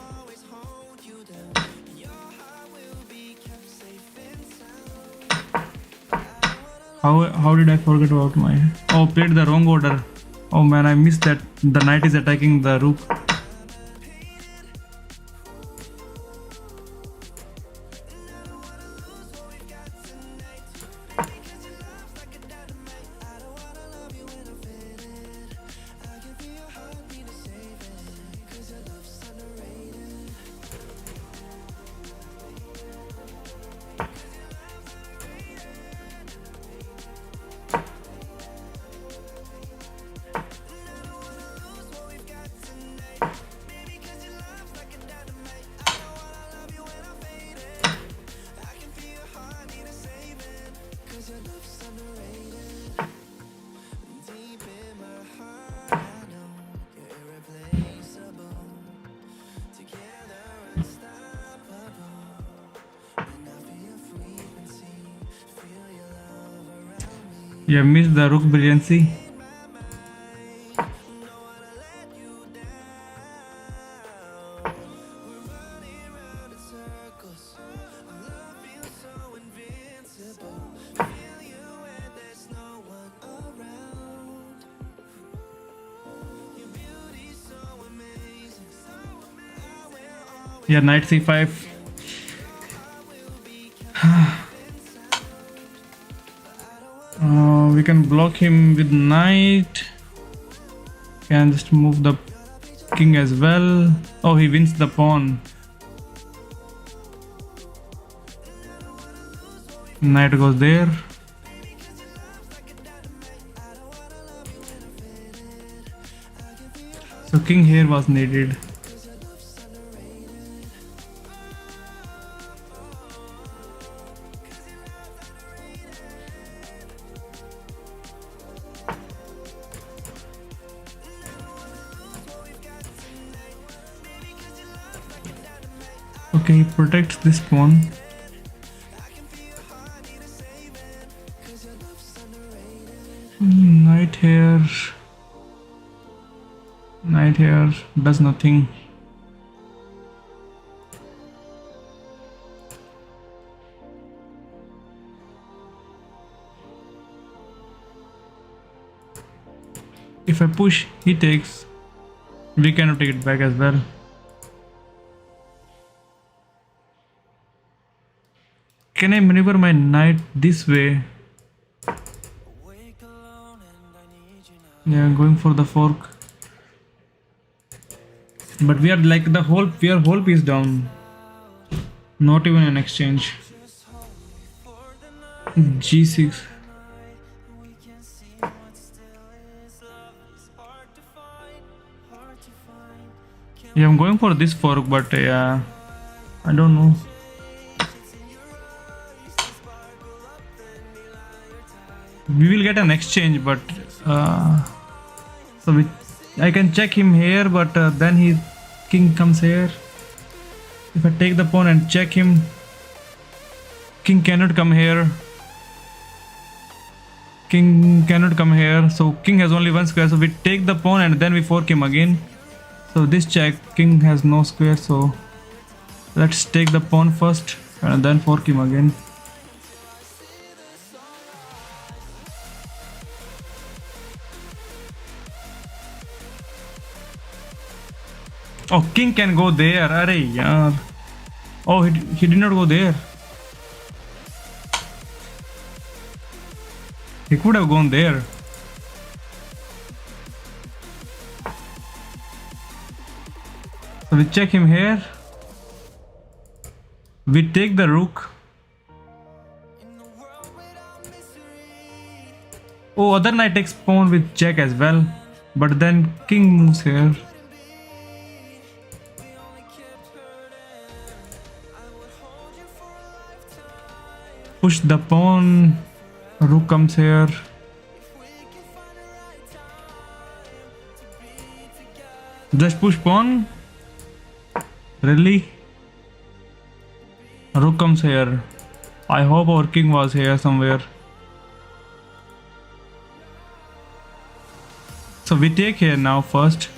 How did I forget about my... Oh, played the wrong order. Oh man, I missed that. The knight is attacking the rook. You have missed the rook brilliancy. Yeah, knight c5. We can block him with knight. Can just move the king as well. Oh, he wins the pawn. Knight goes there. So king here was needed. Okay, he protects this pawn. Knight here. Knight here does nothing. If I push, he takes. We cannot take it back as well. Can I maneuver my knight this way? Yeah, going for the fork. But we are like we are whole piece down. Not even an exchange. G6. Yeah, I'm going for this fork, but yeah, I don't know. We will get an exchange, but I can check him here, but then his king comes here. If I take the pawn and check him, king cannot come here. King cannot come here, so king has only one square, so we take the pawn and then we fork him again. So this check, king has no square, so let's take the pawn first and then fork him again. Oh, king can go there. Arey yaar. Oh, he did not go there. He could have gone there. So we check him here. We take the rook. Oh, other knight takes pawn with check as well. But then king moves here. Push the pawn. Rook comes here. Just push pawn. Really? Rook comes here. I hope our king was here somewhere. So we take here now first.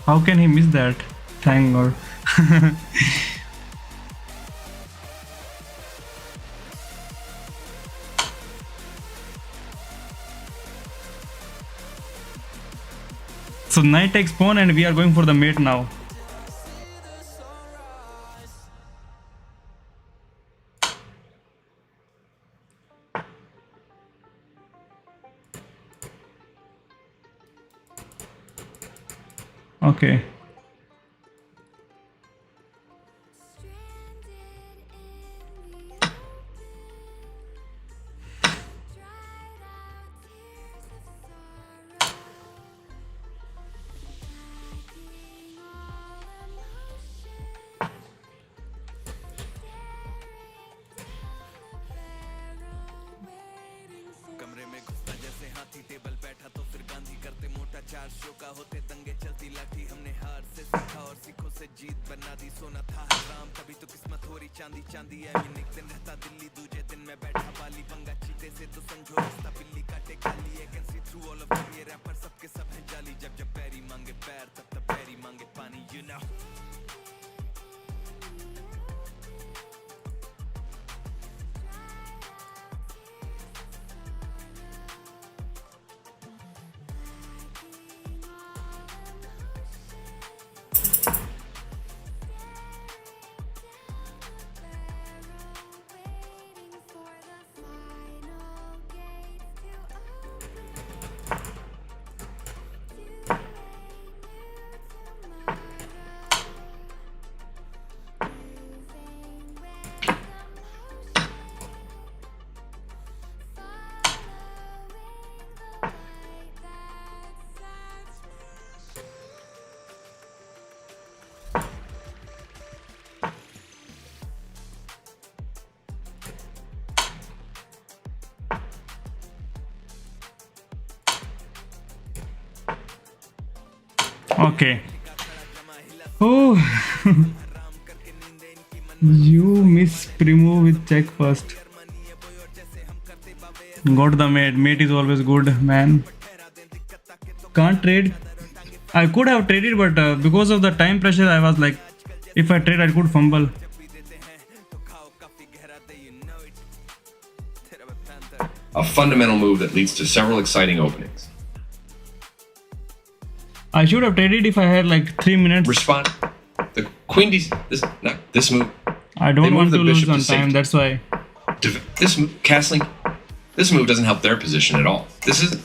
How can he miss that? Thank God. So knight takes pawn and we are going for the mate now. Okay. कमरे में घुसता जैसे हाथी table बैठा तो फिर गांधी करते मोटा चार शो का होते दंगे चलती लाठी हमने हार से सीखा और सीखों से जीत बना दी सोना था हराम तभी तो किस्मत हो रही चांदी चांदी है एक दिन रहता दिल्ली दूजे दिन मैं बैठा बाली पंगा चीते से तो समझो रास्ता बिल्ली काटे खाली है can see through all of them ये रैपर सबके सब हैं जाली जब जब पैरी मांगे पैर तब तब पैरी मांगे पानी you know Okay. Oh, you miss pre-move with check first. Got the mate. Mate is always good, man. Can't trade. I could have traded, but because of the time pressure, I was like, if I trade, I could fumble. A fundamental move that leads to several exciting openings. I should have traded if I had like 3 minutes. Respond. The queen this move. I don't want to lose on time, that's why. This move, castling. This move doesn't help their position at all.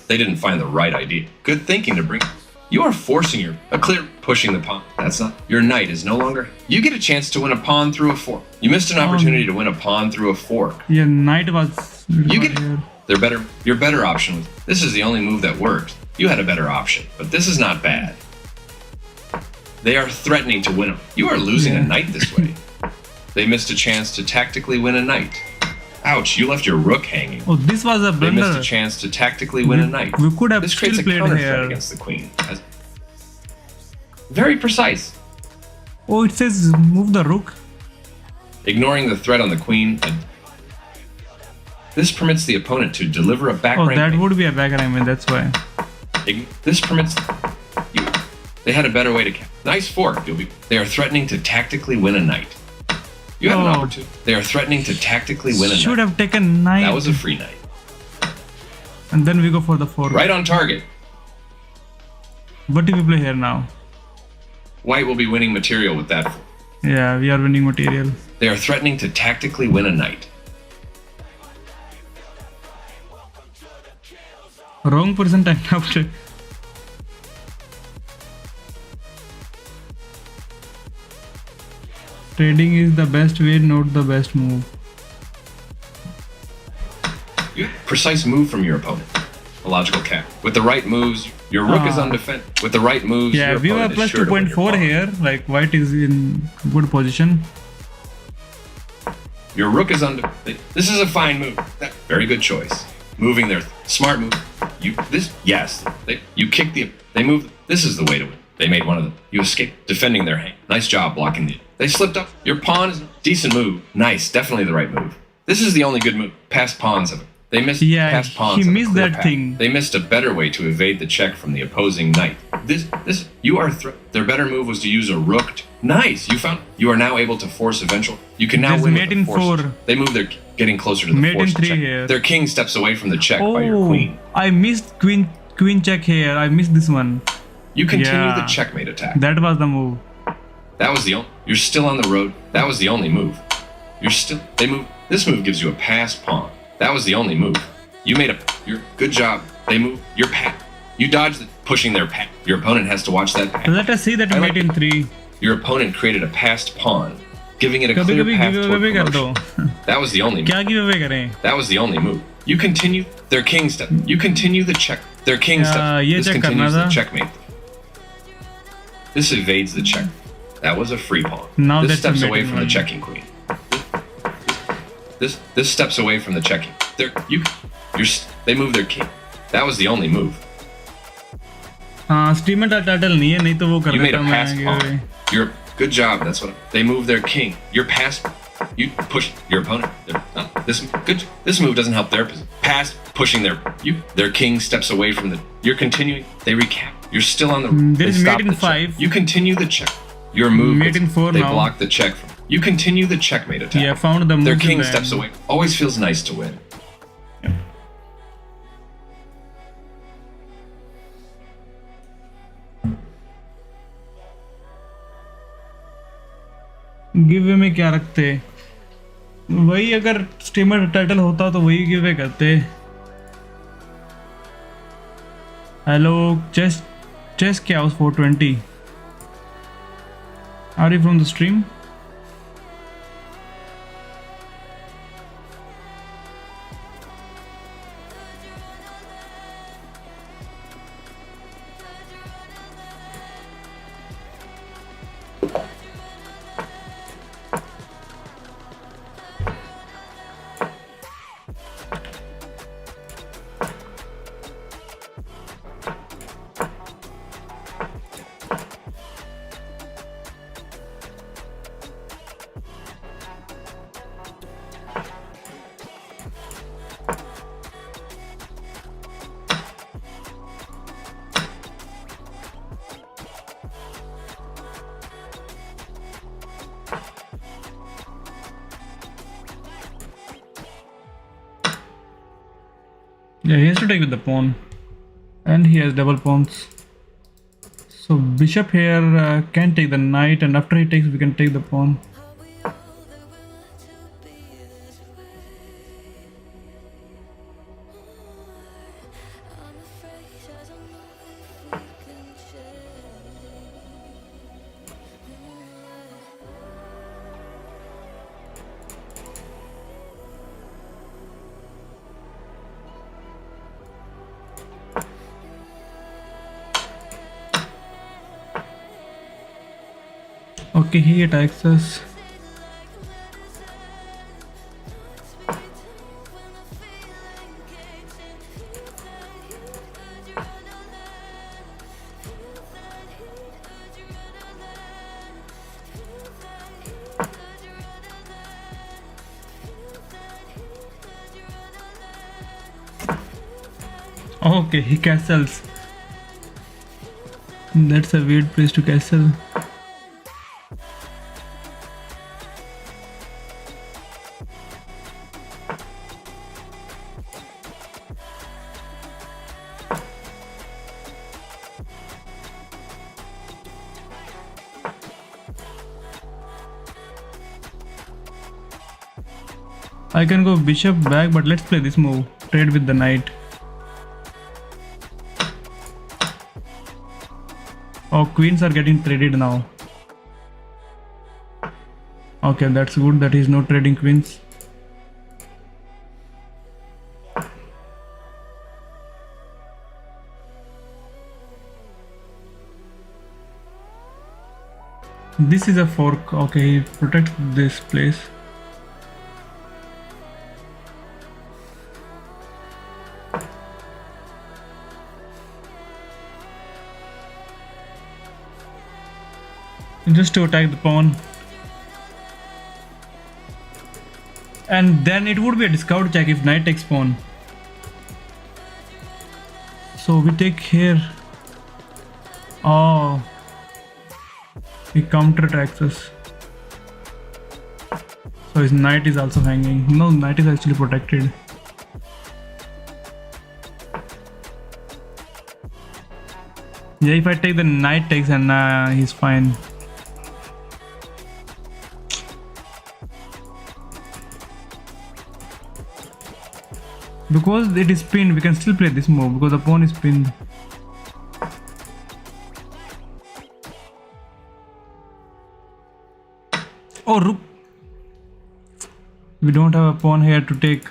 They didn't find the right idea. Good thinking to bring. You are forcing a clear pushing the pawn. That's not. Your knight is no longer. You get a chance to win a pawn through a fork. You missed an opportunity to win a pawn through a fork. Yeah, knight was. You get. They're better. Your better option. This is the only move that worked. You had a better option, but this is not bad. They are threatening to win them. You are losing a knight this way. They missed a chance to tactically win a knight. Ouch, you left your rook hanging. Oh, this was a They missed a blunder. chance to tactically win a knight. We could have This creates a still played counter threat here. against the queen. Very precise. Oh, it says move the rook. Ignoring the threat on the queen. This permits the opponent to deliver a back Oh, rank that mate. would be a back rank, that's why. This permits you. They had a better way to. Nice fork. They are threatening to tactically win a knight. You have an Oh. opportunity. They are threatening to tactically win a Should knight. have taken knight. That was a free knight. And then we go for the fork. Right on target. What if we play here now? White will be winning material with that fork. Yeah, we are winning material. They are threatening to tactically win a knight. Wrong person timed out. Trading is the best way, not the best move. Precise move from your opponent. A logical cap. With the right moves, your rook is undefended. With the right moves, Yeah, your we were opponent plus is sure to win your 2.4 pawn. here. Like white is in good position. Your rook is undefended. This is a fine move. Very good choice. Moving their smart move. You kick the. They move. This is the way to win. They made one of them. You escaped defending their hand. Nice job blocking the. They slipped up. Your pawn is decent move. Nice, definitely the right move. This is the only good move. Passed pawns have. They missed Yeah, passed pawns. he have a missed clear that path. thing. They missed a better way to evade the check from the opposing knight. You are. Their better move was to use a rook. Nice. You are now able to force eventual. You can now There's win mate with in a force. 4. They move their getting closer to the Mate in forced 3 check. here. Their king steps away from the check by your queen. I missed queen check here. I missed this one. You continue Yeah. the checkmate attack. That was the move. That was the only. You're still on the road. That was the only move. You're still. They move. This move gives you a passed pawn. That was the only move. You made a. You're good job. They move. Your pat. You dodged the pushing their pat. Your opponent has to watch that path. Let us see that I mate like in 3. Your opponent created a passed pawn, giving it a कभी clear कभी path give toward away कर दो. promotion. That was the only move. क्या give away करें? That was the only move. You continue their king step. You continue the check. Their king step. ये This check continues करना the था. checkmate. This evades the check. That was a free pawn. Now This that's steps a away mating from the one. checking queen. This steps away from the checking. They move their king. That was the only move. हाँ streamer title नहीं है, नहीं तो वो कर You made देता a pass मैं pawn. giveaway. You're good job. That's what they move their king. Your pass. You push your opponent. This move doesn't help their position. Pass pushing their king steps away from the. You're continuing. They recap. You're still on the. There They is stop mate in the check. 5. You continue the check. Your move. Mate in 4 They now. block the check. You continue the checkmate attack. Yeah, found the Their moves king in the steps end. away. Always feels nice to win. Give में क्या रखते? वही अगर streamer title होता तो वही give करते. Hello chess क्या house 420. Are you from the stream? Yeah, he has to take with the pawn, and he has double pawns. So bishop here can take the knight, and after he takes, we can take the pawn. Okay, he attacks us. Okay, he castles. That's a weird place to castle. I can go bishop back, but let's play this move. Trade with the knight. Oh, queens are getting traded now. Okay, that's good that he's not trading queens. This is a fork. Okay, he protects this place. Just to attack the pawn. And then it would be a discount check if knight takes pawn. So we take here. Oh. He counterattacks us. So his knight is also hanging. No, knight is actually protected. Yeah, if I take the knight takes and he's fine. Because it is pinned, we can still play this move because the pawn is pinned. Oh, rook. We don't have a pawn here to take.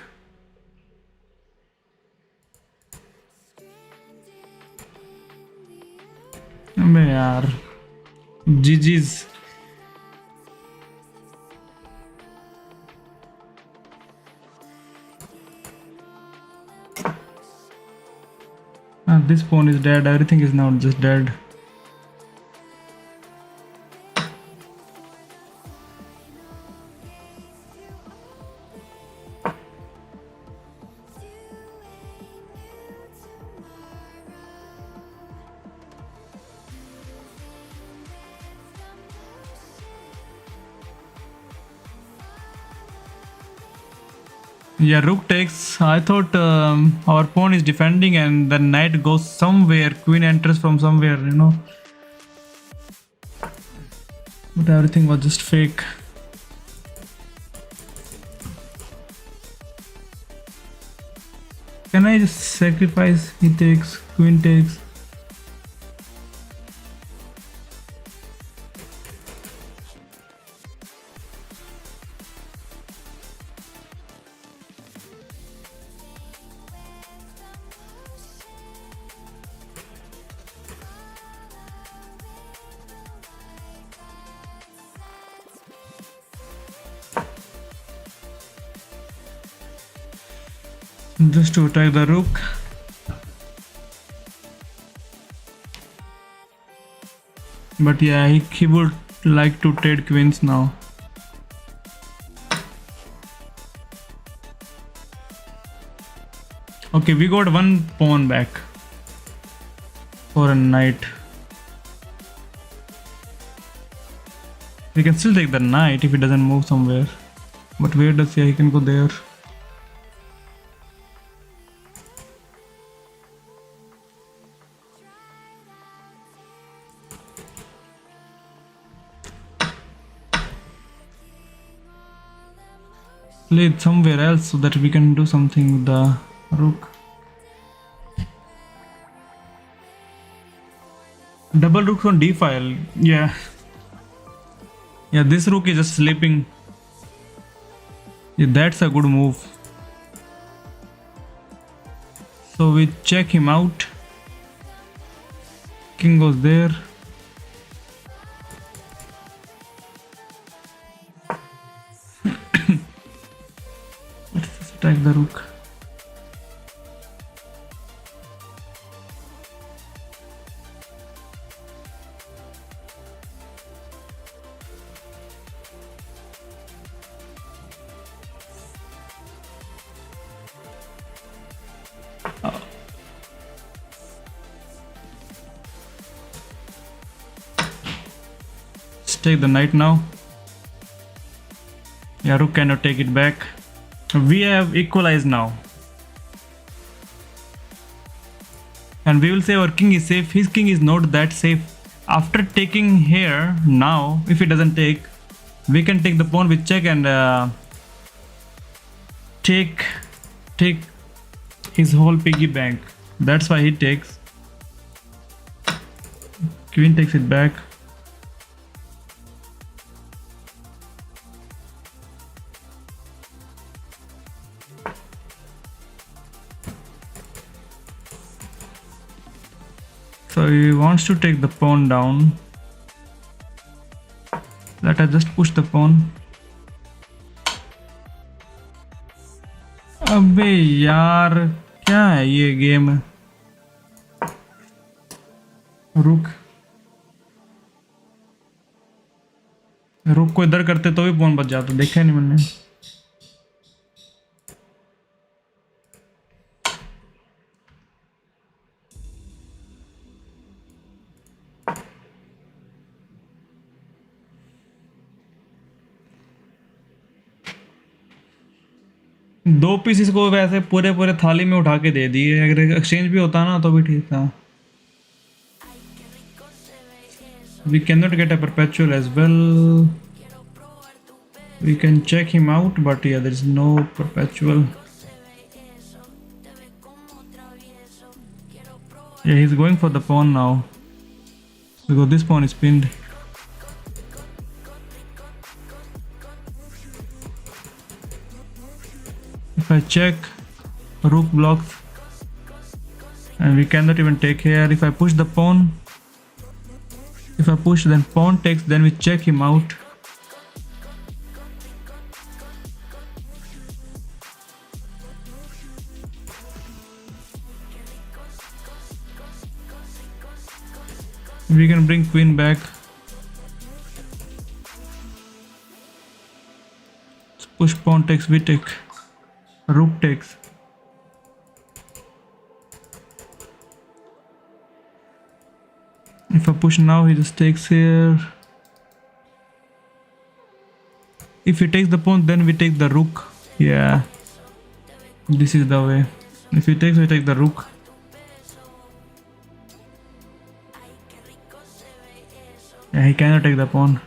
अबे यार, GG's. This pawn is dead. Everything is now just dead. Yeah, rook takes. I thought our pawn is defending and the knight goes somewhere. Queen enters from somewhere, you know. But everything was just fake. Can I just sacrifice? He takes, queen takes. Just to attack the rook. But yeah, he would like to trade queens now. Okay, we got one pawn back for a knight. We can still take the knight if he doesn't move somewhere. But where does he can go there? Play it somewhere else so that we can do something with the rook. Double rooks on d file. Yeah, this rook is just sleeping. Yeah, that's a good move. So we check him out. King goes there. Let's attack the rook. take the knight now. Yeah, rook cannot take it back. We have equalized now. And we will say our king is safe. His king is not that safe. After taking here, now, if he doesn't take, we can take the pawn with check and take his whole piggy bank. That's why he takes. Queen takes it back. So he wants to take the pawn down. Let us just push the pawn. अबे यार क्या है ये game? रुक को इधर करते तो भी पॉन बच जाता, देखा नहीं मैंने। दो पीसेस को वैसे पूरे पूरे थाली में उठा के दे दिए। अगर एक्सचेंज भी होता ना तो भी ठीक था। We cannot get a perpetual as well. We can check him out, but yeah, there is no perpetual. Yeah, he's going for the pawn now because this pawn is pinned. If I check, rook blocks and we cannot even take here. If I push the pawn, if I push, then pawn takes, then we check him out. We can bring queen back. Let's push, pawn takes, we take. Rook takes. If I push now, he just takes here. If he takes the pawn, then we take the rook. Yeah, this is the way. If he takes, we take the rook. Yeah, he cannot take the pawn.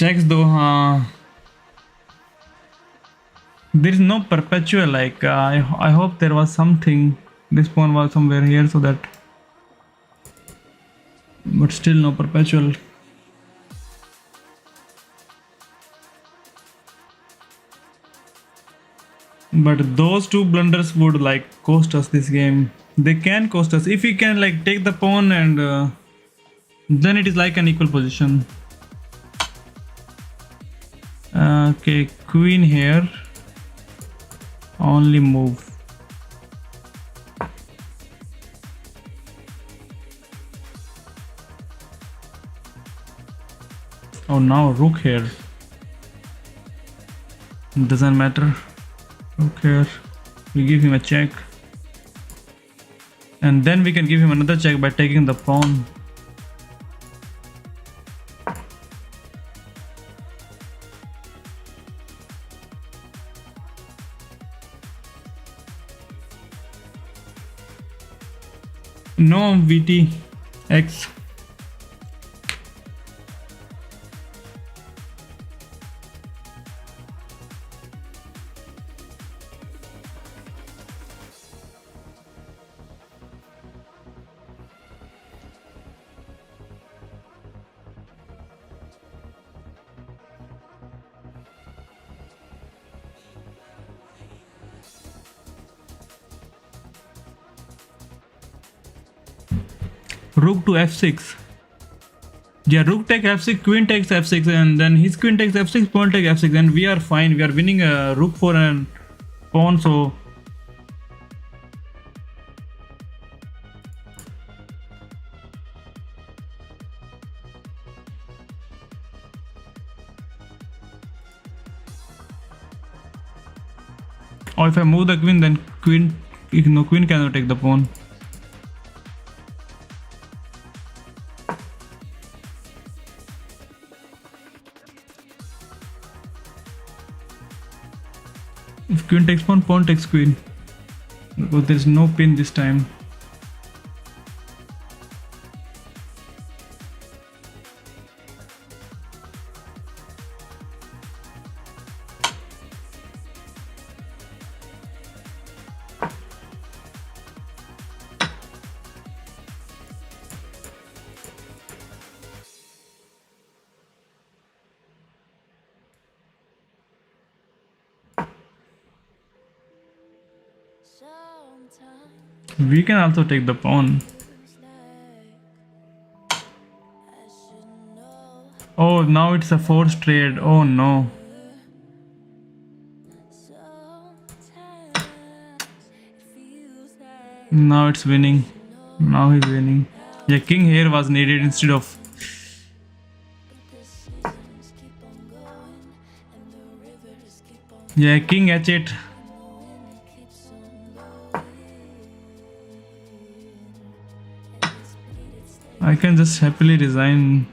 Checks though, there is no perpetual. Like I hope there was something. This pawn was somewhere here, so that, but still no perpetual. But those two blunders would like cost us this game. They can cost us if we can like take the pawn and then it is like an equal position. Okay, queen here. Only move. Oh, now rook here. Doesn't matter. Rook here. We give him a check. And then we can give him another check by taking the pawn. No VT X. rook to f6. Yeah, rook take f6, queen takes f6, and then his queen takes f6, pawn takes f6, and we are fine. We are winning a rook for a pawn, so or if I move the queen, then queen cannot take the pawn. If queen takes pawn, pawn takes queen. Because there is no pin this time. We can also take the pawn. Oh, now it's a forced trade. Oh no. Now it's winning. Now he's winning. Yeah, king here was needed instead of. Yeah, king h8. I can just happily resign.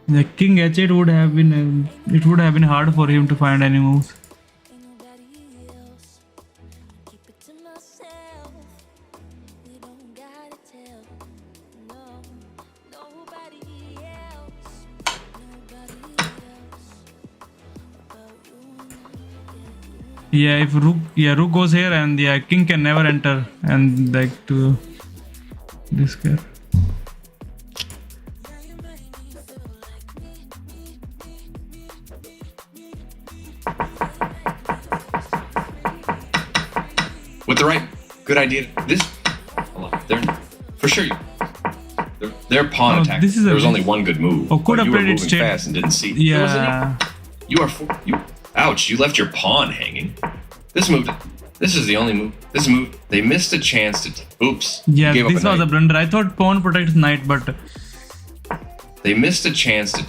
The king h8 would have been it would have been hard for him to find any moves. Yeah, if rook goes here, and yeah, king can never enter, and like to this guy. With the right, good idea. This, they're for sure. Their pawn attack. There was only one good move. Oh, could have you were played it moving straight. fast and didn't see. Yeah. You are you. Ouch! You left your pawn hanging. This move. This is the only move. This move. They missed a chance to. Oops. Yeah, gave up this was a blunder. I thought pawn protects knight, but they missed a chance to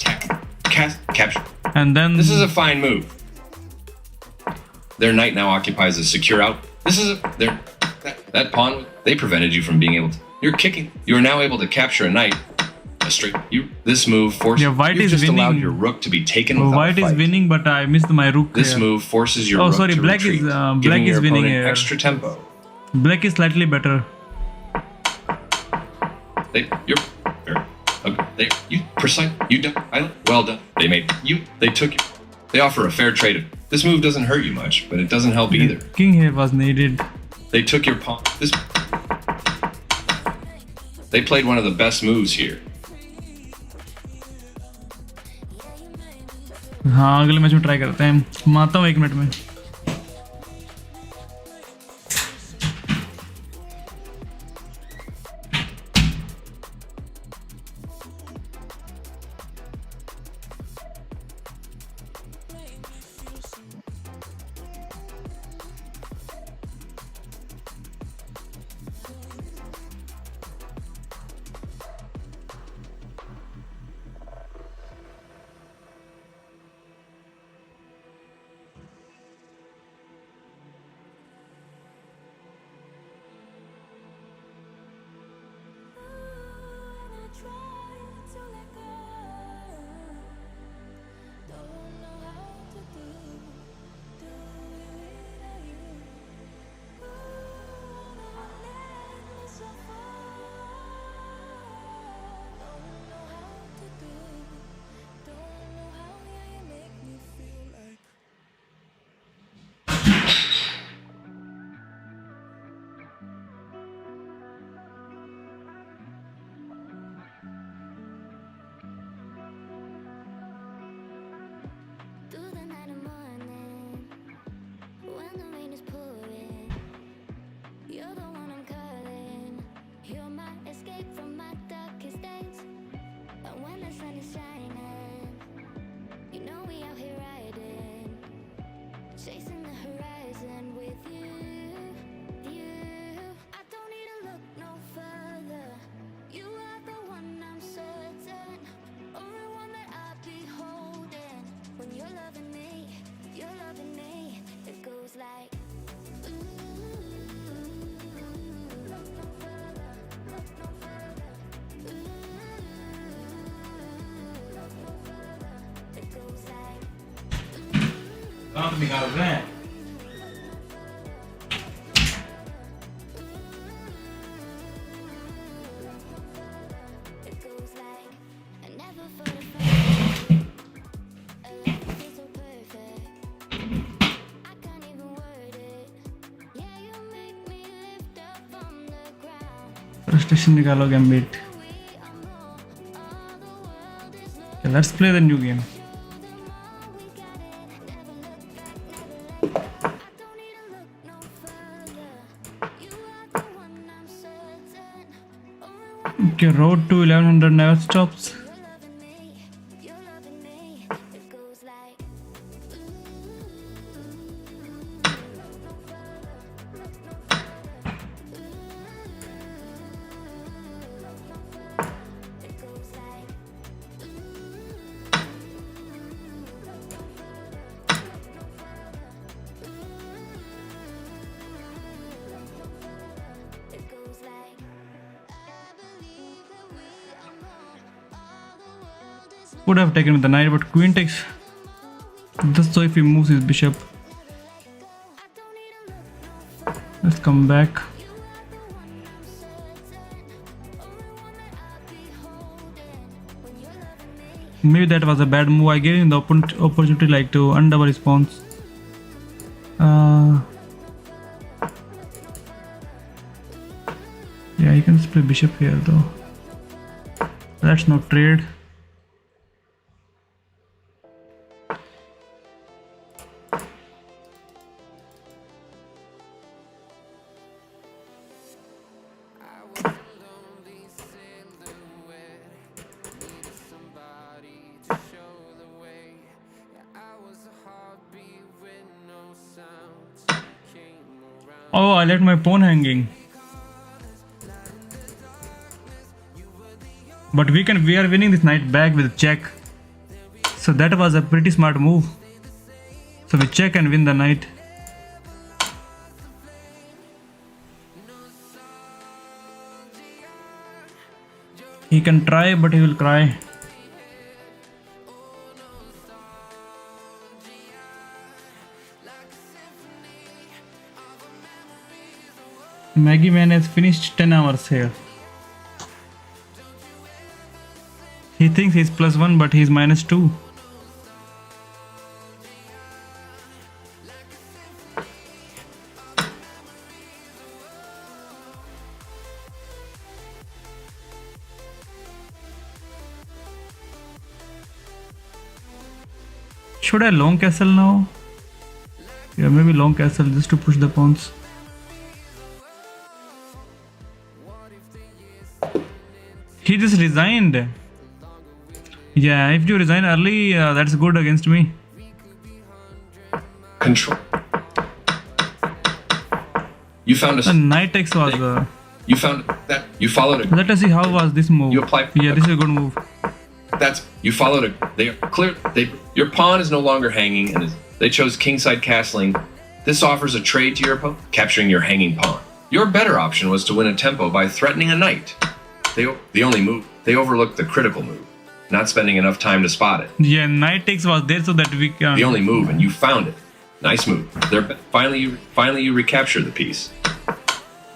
capture. And then This is a fine move. Their knight now occupies a secure out. This is that pawn. They prevented you from being able to. You're kicking. You are now able to capture a knight. This move forces. Yeah, white you is just winning. allowed your rook to be taken without white a fight. is winning, but I missed my rook. This here. move forces your Oh, rook sorry, to black retreat, is black giving is your winning opponent here. extra tempo. Black is slightly better. Well done. They made you. They took you. They offer a fair trade. This move doesn't hurt you much, but it doesn't help either. King here was needed. They took your pawn. They played one of the best moves here. हाँ, अगले match में try करते हैं. मारता हूँ 1 minute में. दांत निकाल रहे हैं। Frustration निकालो gambit. Okay, let's play the new game. Okay, road to 1100 never stops. Would have taken with the knight, but queen takes. Just so if he moves his bishop. Let's come back. Maybe that was a bad move. I gave him the opportunity like to undouble his pawns. Yeah, he can just play bishop here though. That's no trade. Oh, I left my pawn hanging. But we are winning this knight back with check. So that was a pretty smart move. So we check and win the knight. He can try, but he will cry. Maggie Man has finished 10 hours here. He thinks he's +1 but he's -2. Should I long castle now? Yeah, maybe long castle just to push the pawns. He just resigned. Yeah, if you resign early, that's good against me. Control. You found a. The knight takes was. You found that. You followed a. Let us see how was this move. You apply. Yeah, this is a good move. That's. You followed a. They are clear. Your pawn is no longer hanging, and they chose kingside castling. This offers a trade to your opponent, capturing your hanging pawn. Your better option was to win a tempo by threatening a knight. The only move. They overlooked the critical move, not spending enough time to spot it. Yeah, knight takes was there so that we can. The only move, and you found it. Nice move. Finally you recapture the piece.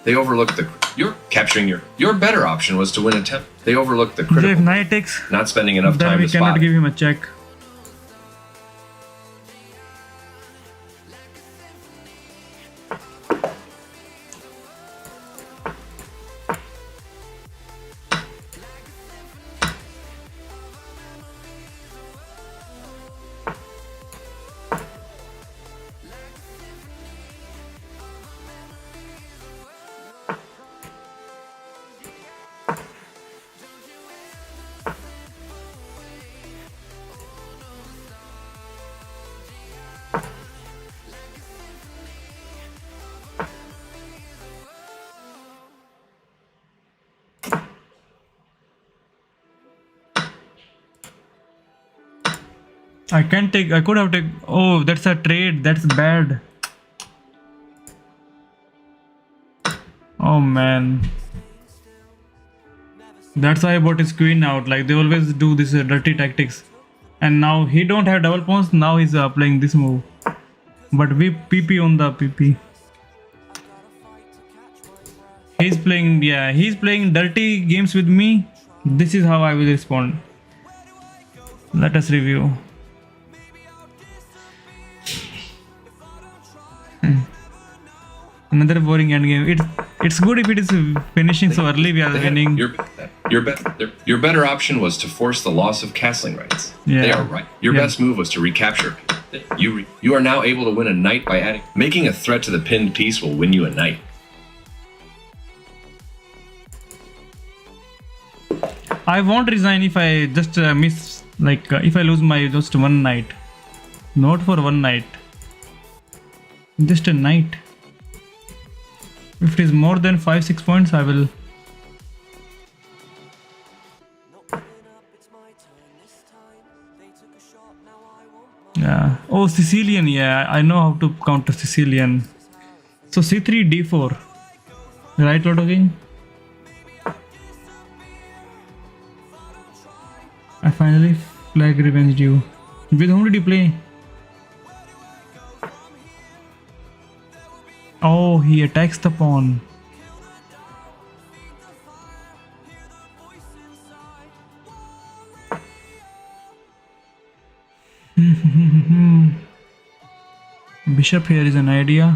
They overlooked the. You're capturing your better option was to win a tempo. They overlooked the critical. If knight takes, not spending enough then time we to spot cannot it. give him a check. I can't take. I could have taken. Oh, that's a trade. That's bad. Oh man. That's why I bought his queen out. Like they always do this dirty tactics. And now he don't have double pawns. Now he's playing this move. but we PP on the PP. He's playing, yeah, he's playing dirty games with me. This is how I will respond. Let us review. Another boring endgame. It's good if it is finishing so early. We are winning. Your better option was to force the loss of castling rights. Yeah. They are right. Your Yeah. best move was to recapture. You are now able to win a knight by making a threat to the pinned piece will win you a knight. I won't resign if I just miss, like if I lose my just one knight. Not for one night. Just a night. If it is more than 5-6 points, I will. Yeah. Oh, Sicilian. Yeah, I know how to counter Sicilian. So C3 D4. Right, Lord again. I finally flag revenge you. With whom did you play? Oh, he attacks the pawn. Bishop here is an idea.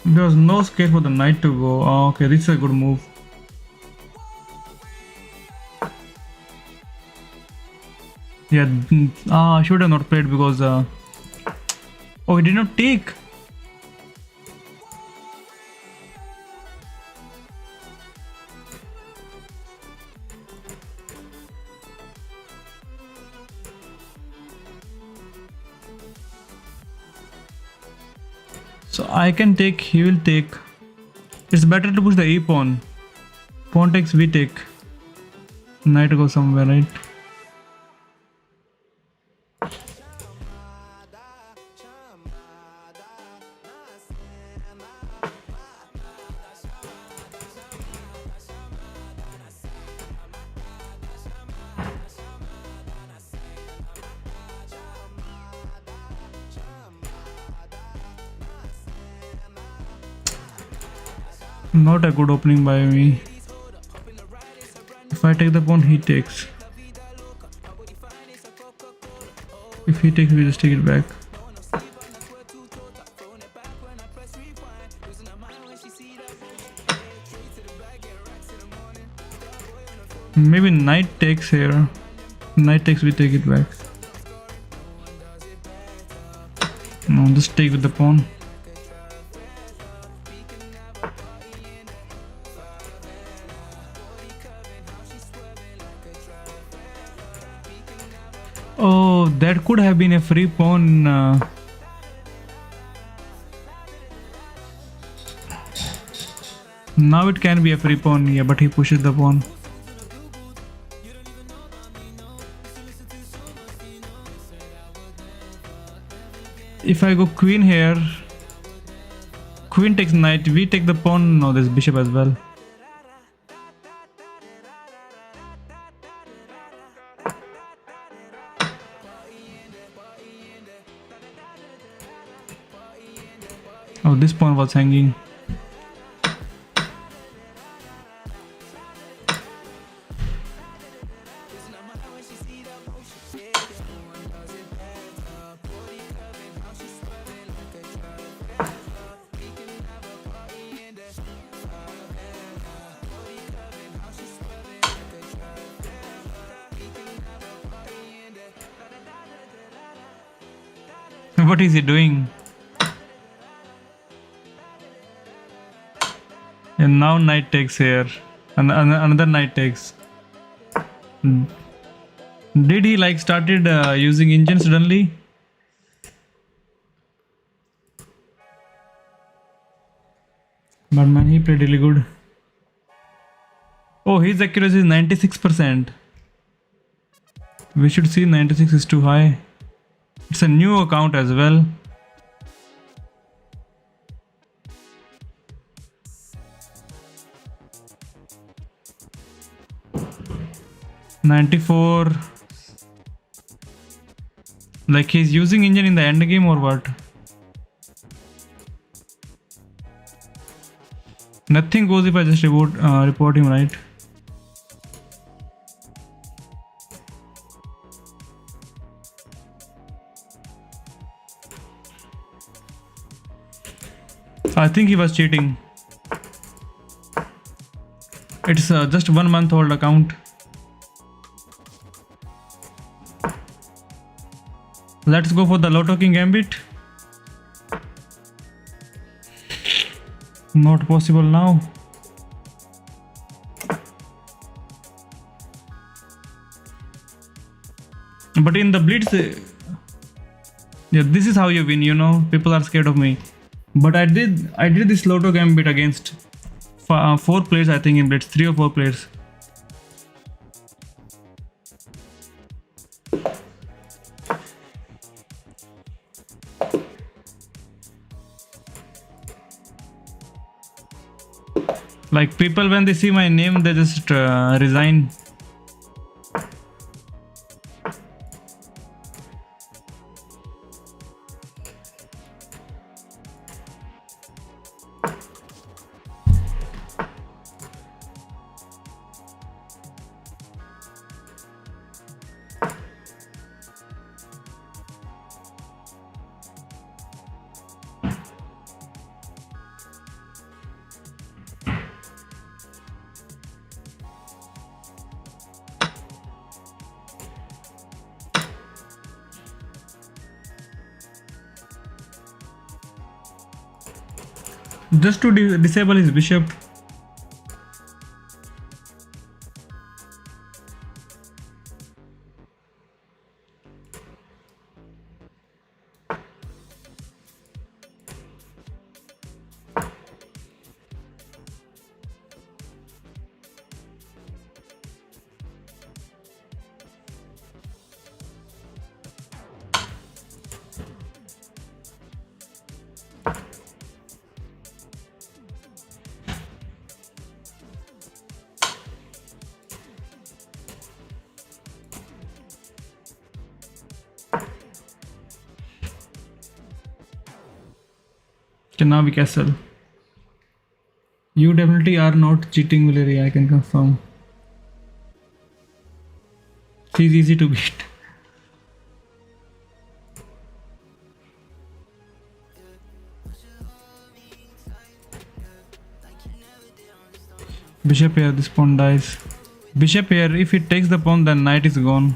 There was no scared for the knight to go. Oh, okay, this is a good move. Yeah, I should have not played because oh, he did not take. So I can take, he will take. It's better to push the E pawn. Pawn takes, we take. Knight goes somewhere, right? Not a good opening by me. If I take the pawn, he takes. If he takes, we just take it back. Maybe knight takes here. Knight takes, we take it back. No, just take with the pawn. Oh, that could have been a free pawn. Now it can be a free pawn, yeah, but he pushes the pawn. If I go queen here, queen takes knight, we take the pawn. No, there's bishop as well. Oh, this pawn was hanging. What is he doing? And now knight takes here. And another knight takes. Did he like started using engine suddenly? But man, he played really good. Oh, his accuracy is 96%. We should see 96 is too high. It's a new account as well. 94. Like he's using engine in the end game or what? Nothing goes if I just report him, right? I think he was cheating. It's just 1 month old account. Let's go for the Lotto King Gambit. Not possible now. But in the blitz, yeah, this is how you win, you know. People are scared of me. But I did this Lotto Gambit against 4 players, I think, in blitz, 3 or 4 players. Like people, when they see my name, they just resign. Just to disable his bishop. Okay, now we castle. You definitely are not cheating, Valeria, I can confirm. She's easy to beat. Bishop here, this pawn dies. Bishop here, if it takes the pawn, then knight is gone.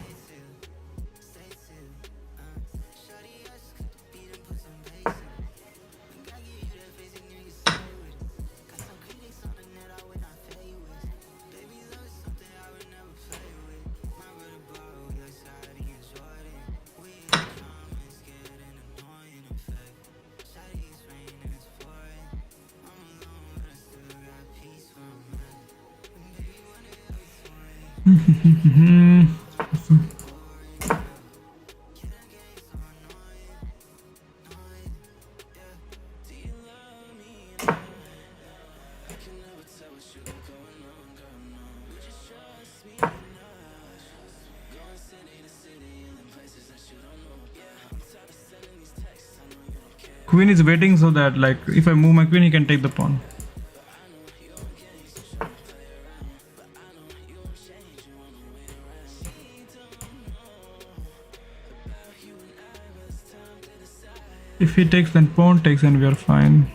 Queen is waiting so that, like, if I move my queen, he can take the pawn. If he takes, then pawn takes, and we are fine.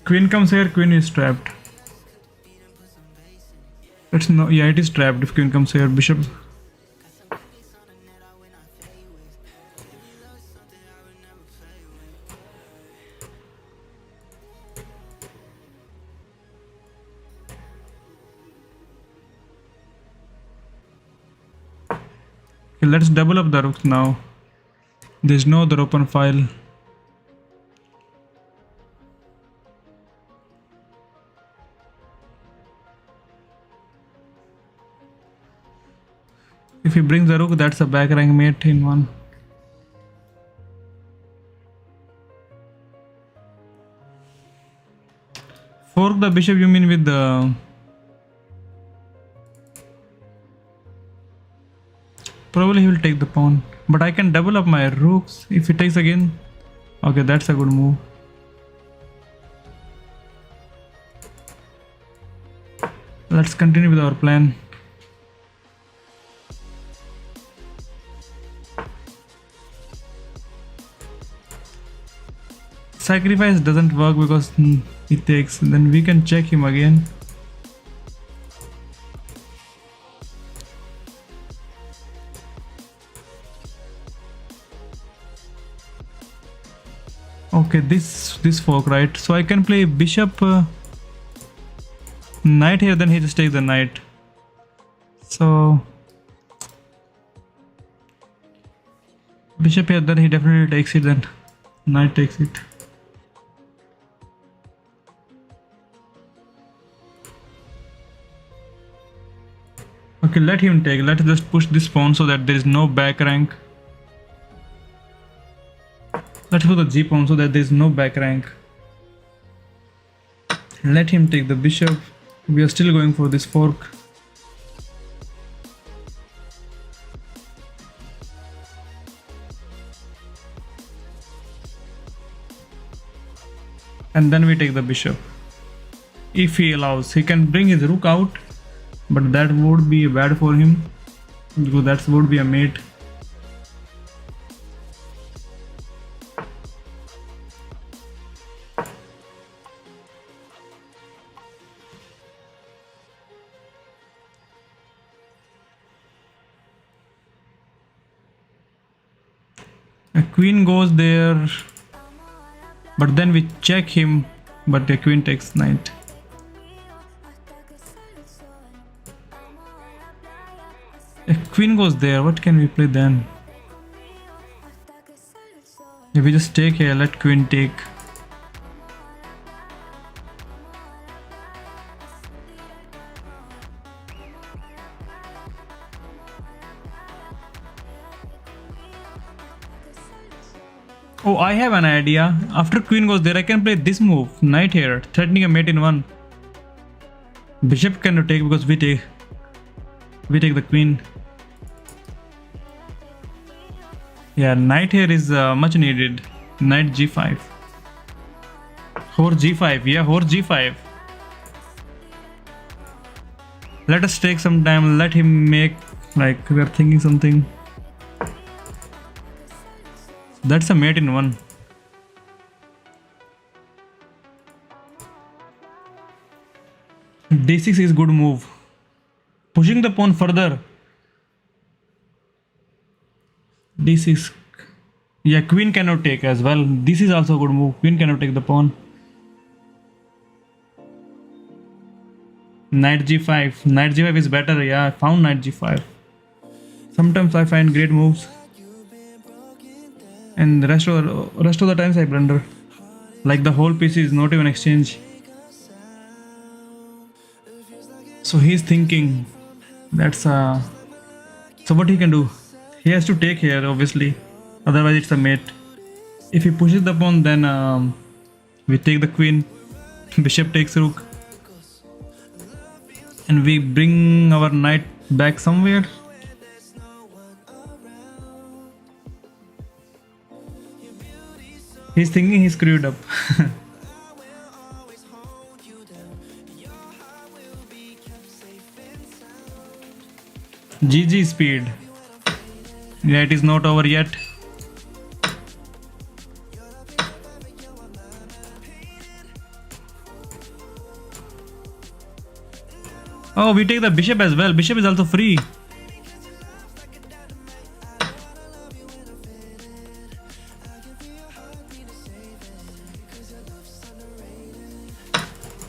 Queen comes here, queen is trapped. It's no, yeah, it is trapped if queen comes here. Bishop. Okay, let's double up the rooks now. There's no other open file. If he brings the rook, that's a back rank mate in one. Fork the bishop, you mean with the... Probably he will take the pawn. But I can double up my rooks if he takes again. Okay, that's a good move. Let's continue with our plan. Sacrifice doesn't work because he takes. Then we can check him again. Okay, this fork, right? So I can play bishop knight here, then he just takes the knight. So bishop here, then he definitely takes it, then knight takes it. Okay, let him take. Let's just push this pawn so that there is no back rank. Let's put the g pawn so that there is no back rank. Let him take the bishop. We are still going for this fork. And then we take the bishop. If he allows, he can bring his rook out, but that would be bad for him because that would be a mate. A queen goes there, but then we check him, but the queen takes knight. A queen goes there, what can we play then? If we just take here, let queen take. Oh, I have an idea. After queen goes there, I can play this move. Knight here, threatening a mate in one. Bishop cannot take because we take the queen. Yeah, knight here is much needed. Knight g5. Horse g5. Yeah, horse g5. Let us take some time. Let him make, like, we are thinking something. That's a mate in one. d6 is good move. Pushing the pawn further. d6. Yeah, queen cannot take as well. This is also a good move. Queen cannot take the pawn. Knight g5. Knight g5 is better. Yeah, I found knight g5. Sometimes I find great moves, and the rest of the times I blunder. Like the whole piece is not even exchange. So he's thinking that's so what he can do? He has to take here, obviously. Otherwise it's a mate. If he pushes the pawn, then we take the queen. Bishop takes rook, and we bring our knight back somewhere. He's thinking he's screwed up. GG speed. Yeah, it is not over yet. Oh, we take the bishop as well. Bishop is also free.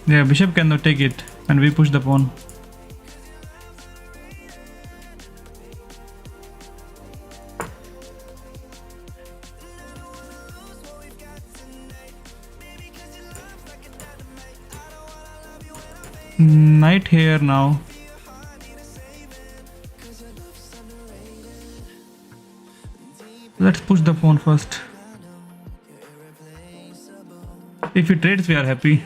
Yeah, bishop cannot take it, and we push the pawn. Knight here now. Let's push the pawn first. If he trades, we are happy.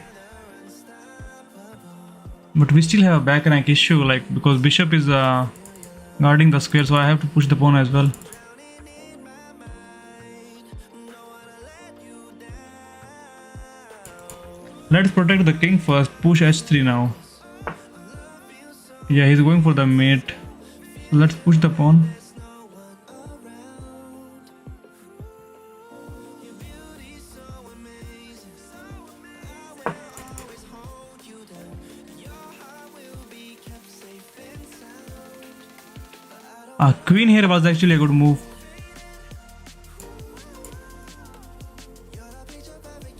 But we still have a back rank issue, like because bishop is guarding the square, so I have to push the pawn as well. Let's protect the king first. Push h3 now. Yeah, he's going for the mate. Let's push the pawn. Queen here was actually a good move.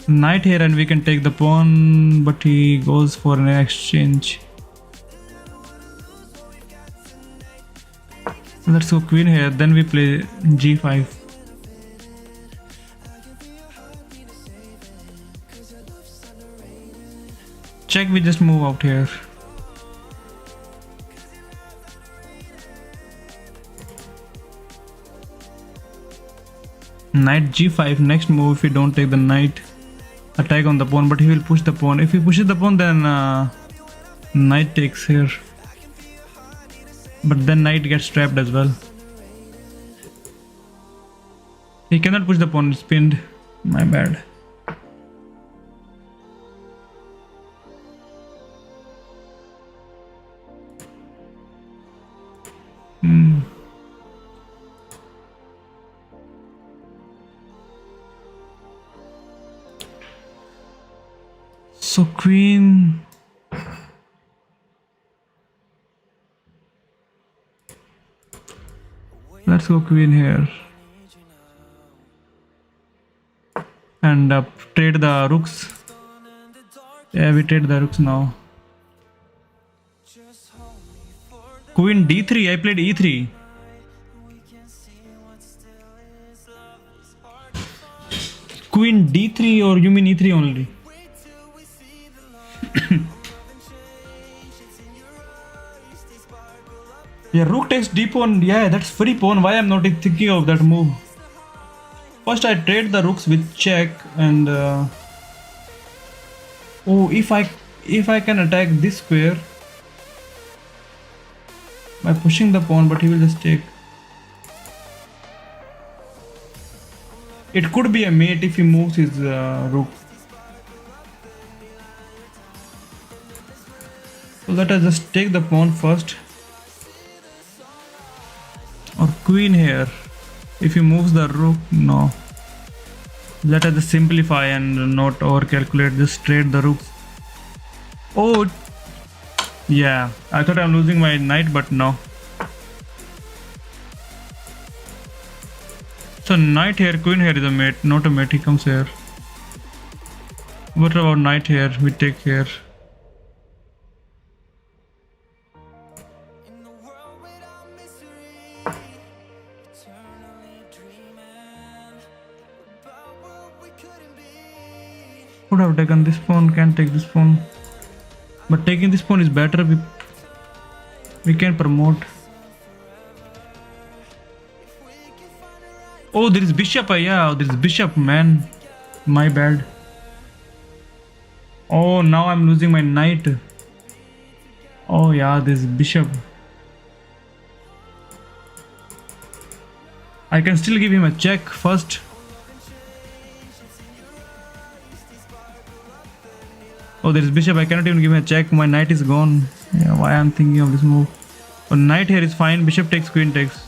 Knight here and we can take the pawn, but he goes for an exchange. Let's go queen here, then we play g5. Check, we just move out here. Knight g5, next move. If we don't take the knight, attack on the pawn, but he will push the pawn. If he pushes the pawn, then knight takes here, but then knight gets trapped as well. He cannot push the pawn, it's pinned. My bad. So queen. Let's go queen here. And trade the rooks. Yeah, we trade the rooks now. Queen d3, I played e3. Queen d3, or you mean e3 only? Yeah, rook takes d pawn. Yeah, that's free pawn. Why I'm not thinking of that move? First I trade the rooks with check, and oh, if I can attack this square by pushing the pawn, but he will just take. It could be a mate if he moves his rook. So let us just take the pawn first. Or queen here. If he moves the rook, no. Let us just simplify and not over calculate. Just trade the rooks. Oh, yeah. I thought I'm losing my knight, but no. So knight here, queen here is a mate, not a mate. He comes here. What about knight here? We take here. Could have taken this pawn, can't take this pawn. But taking this pawn is better. We can promote. Oh, there is bishop. Yeah, there is bishop, man. My bad. Oh, now I'm losing my knight. Oh yeah, this bishop. I can still give him a check first. Oh, there is bishop. I cannot even give him a check. My knight is gone. Yeah, why I'm thinking of this move. Oh, knight here is fine. Bishop takes, queen takes.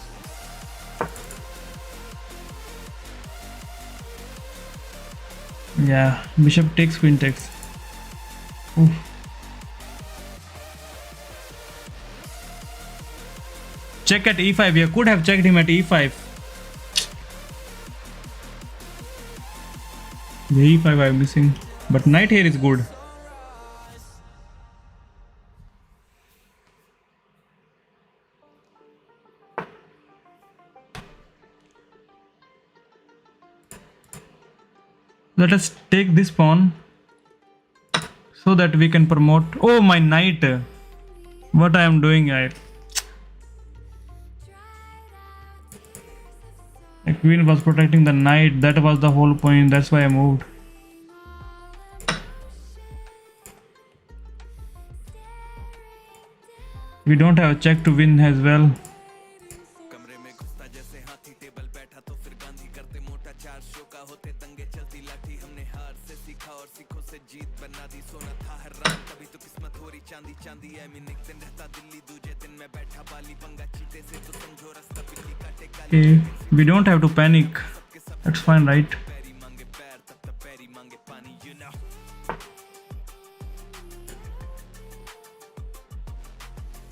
Yeah, bishop takes, queen takes. Oof. Check at e5. You could have checked him at e5. The e5 I'm missing. But knight here is good. Let us take this pawn so that we can promote. Oh, my knight. What I am doing, The queen was protecting the knight. That was the whole point. That's why I moved. We don't have a check to win as well. Okay, we don't have to panic. That's fine, right?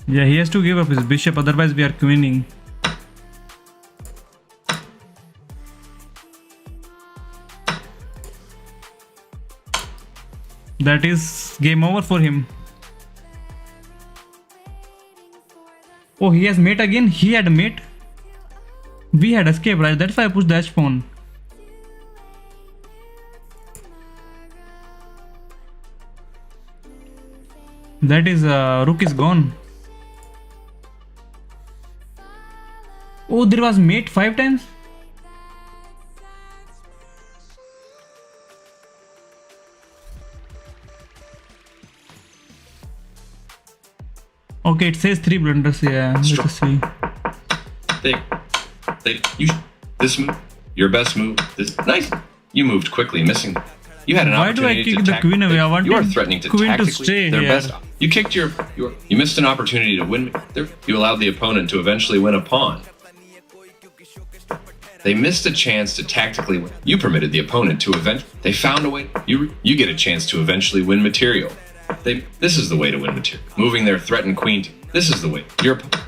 Yeah, he has to give up his bishop, otherwise we are queening. That is game over for him. Oh, he has mate again? He had mate? We had escape, right? That's why I pushed the h pawn. That is, rook is gone. Oh, there was mate 5 times? Okay, it says 3 blunders. Yeah, let us see. This move, your best move. This nice. You moved quickly, missing. You had an Why do I opportunity kick to the queen away? I wanted you are threatening to queen to tactically stay their here. best. You kicked you missed an opportunity to win. You allowed the opponent to eventually win a pawn. They missed a chance to tactically win. You permitted the opponent to They found a way. You get a chance to eventually win material. This is the way to win material. Moving their threatened queen. This is the way.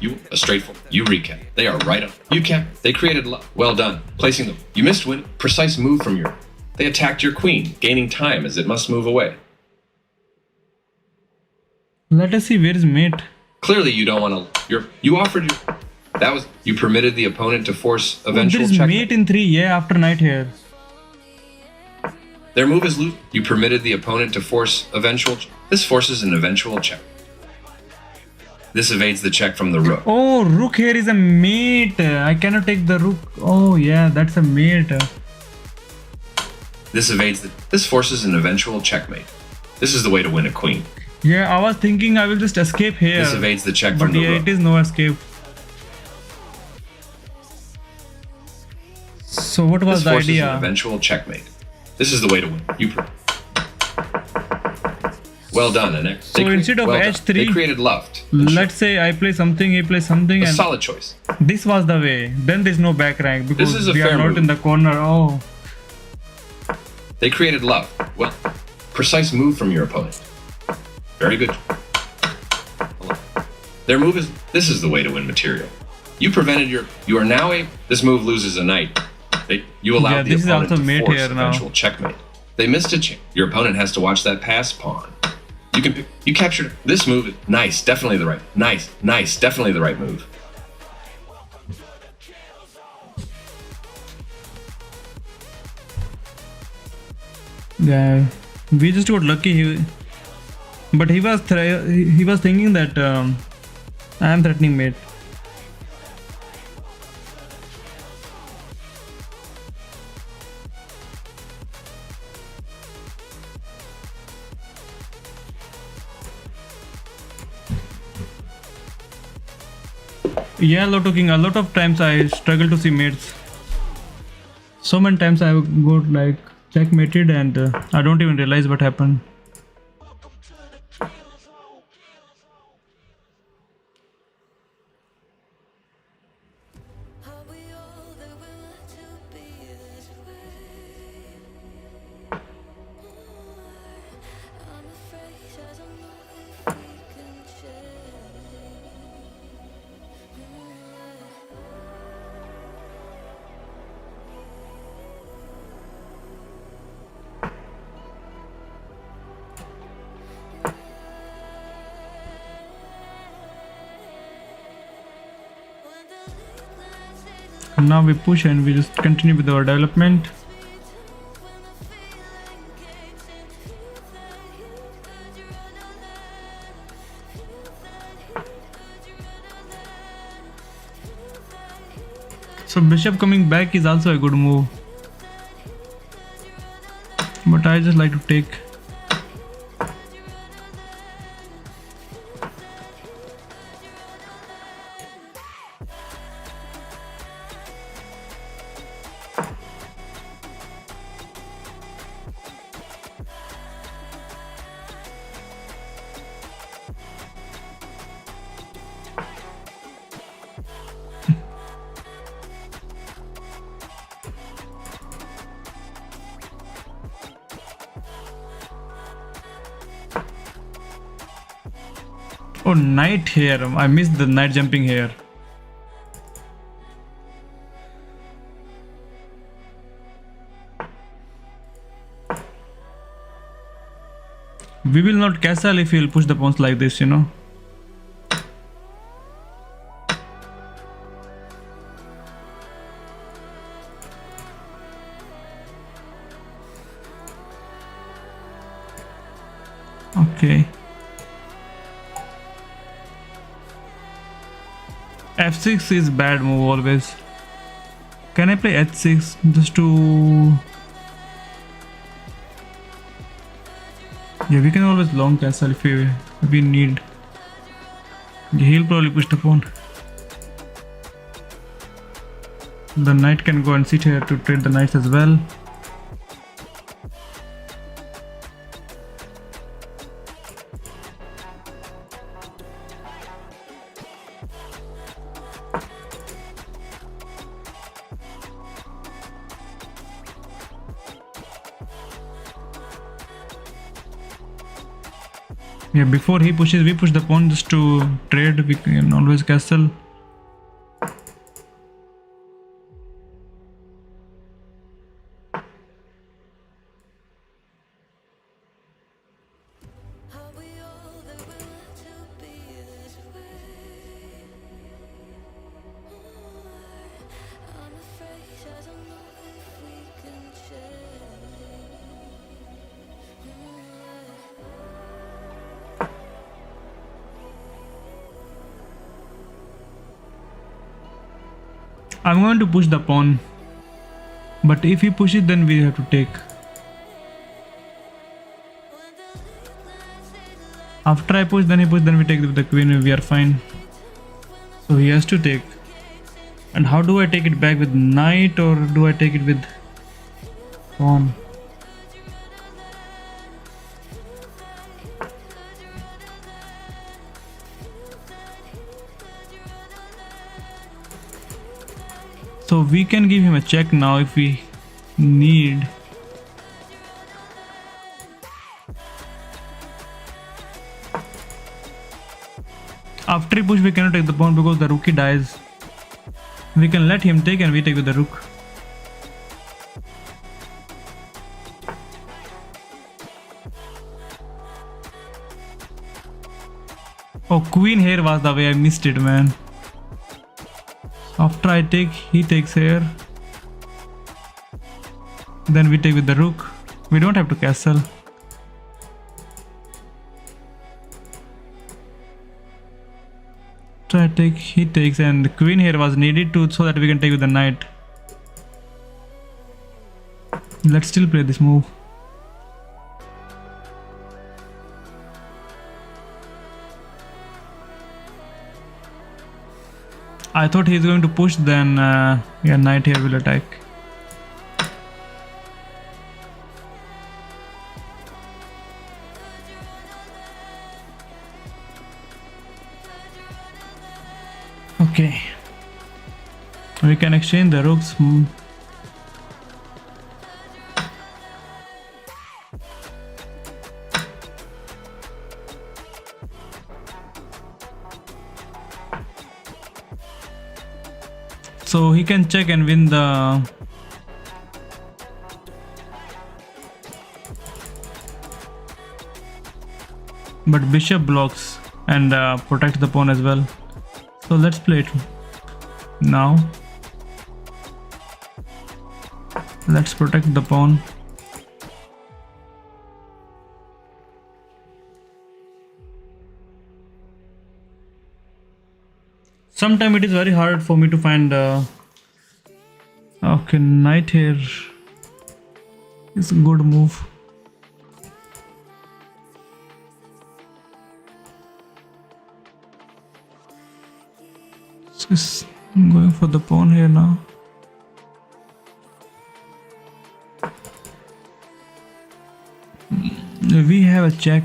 You a straightforward. You recap. They are right up. You kept. They created love. Well done. Placing them. You missed win. Precise move from your. They attacked your queen, gaining time as it must move away. Let us see where is mate. Clearly, you don't want to. You offered your. That was you permitted the opponent to force eventual There is checkmate. mate in 3. Yeah, after knight here. Their move is loose. You permitted the opponent to force eventual. This forces an eventual check. This evades the check from the rook. Oh, rook here is a mate. I cannot take the rook. Oh yeah, that's a mate. This forces an eventual checkmate. This is the way to win a queen. Yeah, I was thinking I will just escape here. This evades the check But from the yeah, rook. it is no escape. So what was This the forces an idea? eventual checkmate. This is the way to win. Well done, Anek. So instead of h3, they created left. Let's say I play something, he plays something, A and solid choice. this was the way. Then there's no back rank because This is a we are fair not move. in the corner. Oh, They created love. Well, precise move from your opponent. Very good. Their move is. This is the way to win material. You prevented your. You are now a. This move loses a knight. You allowed Yeah, the this is opponent also to mate force here now. eventual checkmate. They missed a chance. Your opponent has to watch that pass pawn. You can. You captured this move. Nice, definitely the right. Nice, definitely the right move. yeah. We just got lucky. But he was thinking that I am threatening mate. Yeah, Lotto King, a lot of times I struggle to see mates. So many times I got like checkmated and I don't even realize what happened. Are we all that we're meant to be this way? I'm afraid I don't know if we can change. Now we push and we just continue with our development. So bishop coming back is also a good move. But I just like to take. Oh, knight here. I missed the knight jumping here. We will not castle if he'll push the pawns like this, you know. Okay. F6 is bad move always. Can I play H6 just to... Yeah, we can always long castle if we need. Yeah, he'll probably push the pawn. The knight can go and sit here to trade the knights as well. Yeah, before he pushes, we push the pawn just to trade. We can always castle. Are we all that were to be this way? I'm afraid I don't know if we can change. I'm going to push the pawn, but if he pushes, then we have to take. After I push, then he push, then we take with the queen. We are fine. So he has to take. And how do I take it back, with knight or do I take it with pawn? So we can give him a check now if we need. After he push, we cannot take the pawn because the rookie dies. We can let him take and we take with the rook. Oh, queen here was the way. I missed it, man. After I take, he takes here. Then we take with the rook. We don't have to castle. So I take, he takes, and the queen here was needed to so that we can take with the knight. Let's still play this move. I thought he's going to push, then yeah, knight here will attack. Okay, we can exchange the rooks. So he can check and win the... But bishop blocks and protects the pawn as well. So let's play it now. Let's protect the pawn. Sometimes it is very hard for me to find Okay, knight here is a good move. Just going for the pawn here now. We have a check.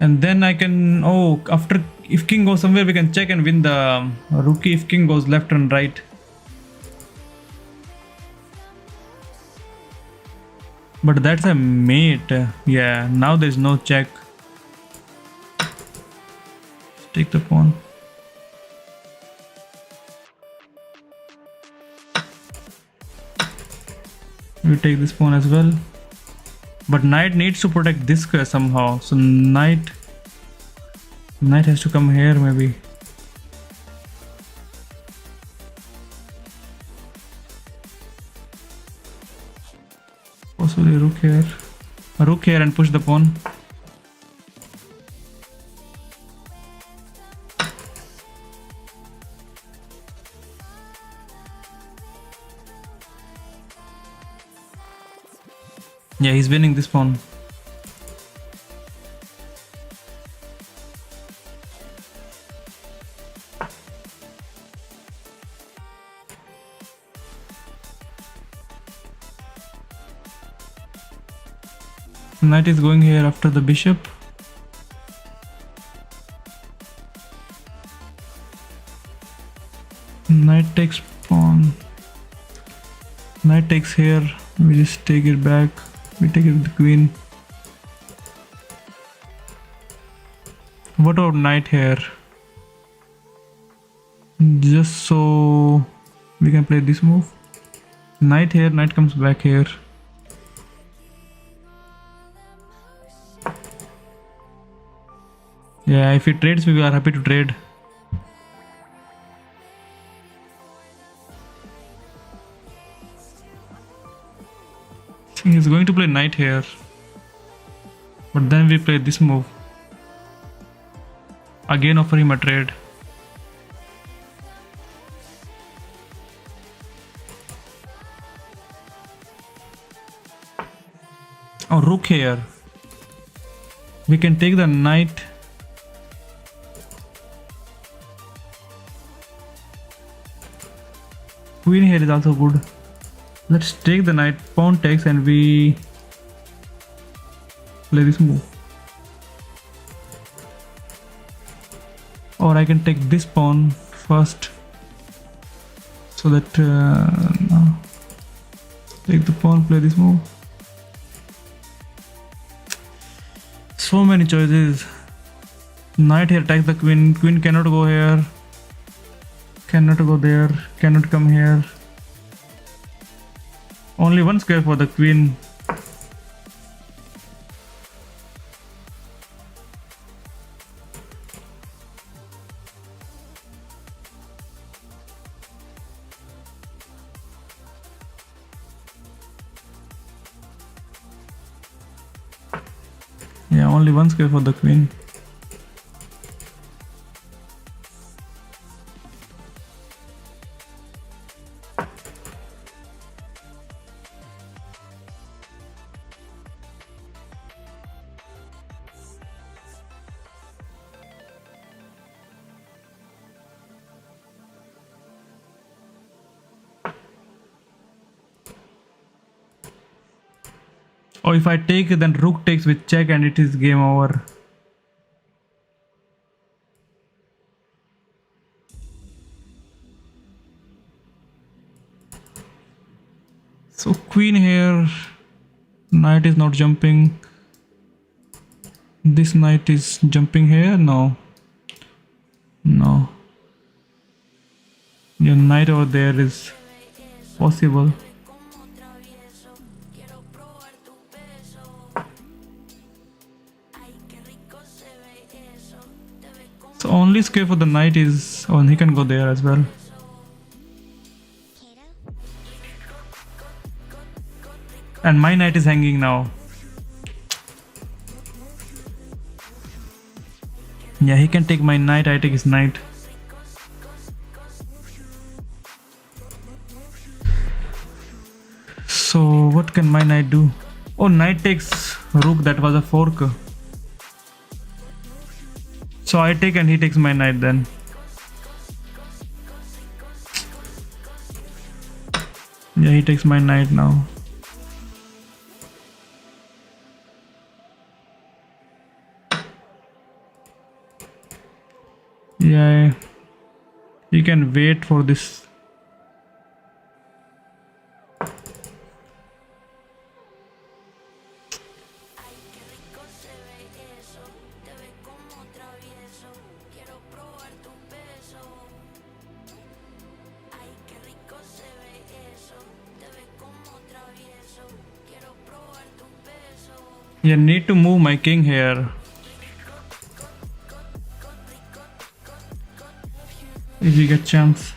And then I can, oh, after, if king goes somewhere, we can check and win the rookie if king goes left and right. But that's a mate. Yeah, now there's no check. Take the pawn. We take this pawn as well. But knight needs to protect this square somehow. So knight has to come here maybe. Possibly rook here. Rook here and push the pawn. Yeah, he's winning this pawn. Knight is going here after the bishop. Knight takes pawn. Knight takes here. We just take it back. We take it with the queen. What about knight here? Just so we can play this move. Knight here, knight comes back here. Yeah, if he trades, we are happy to trade. He's going to play knight here. But then we play this move. Again offer him a trade. Oh, rook here. We can take the knight. Queen here is also good. Let's take the knight, pawn takes, and we play this move. Or I can take this pawn first, so that no. Take the pawn, play this move. So many choices. Knight here attacks the queen. Queen cannot go here. Cannot go there. Cannot come here. Only one square for the queen. Yeah, only one square for the queen. Or if I take, then rook takes with check and it is game over. So queen here, knight is not jumping. This knight is jumping here, no. No. Your knight over there is possible. So only square for the knight is, oh, he can go there as well. And my knight is hanging now. Yeah, he can take my knight, I take his knight. can my knight do? Oh, knight takes rook. That was a fork. So I take and he takes my knight then. Yeah, he takes my knight now. Yeah, you can wait for this. You need to move my king here. If you get chance.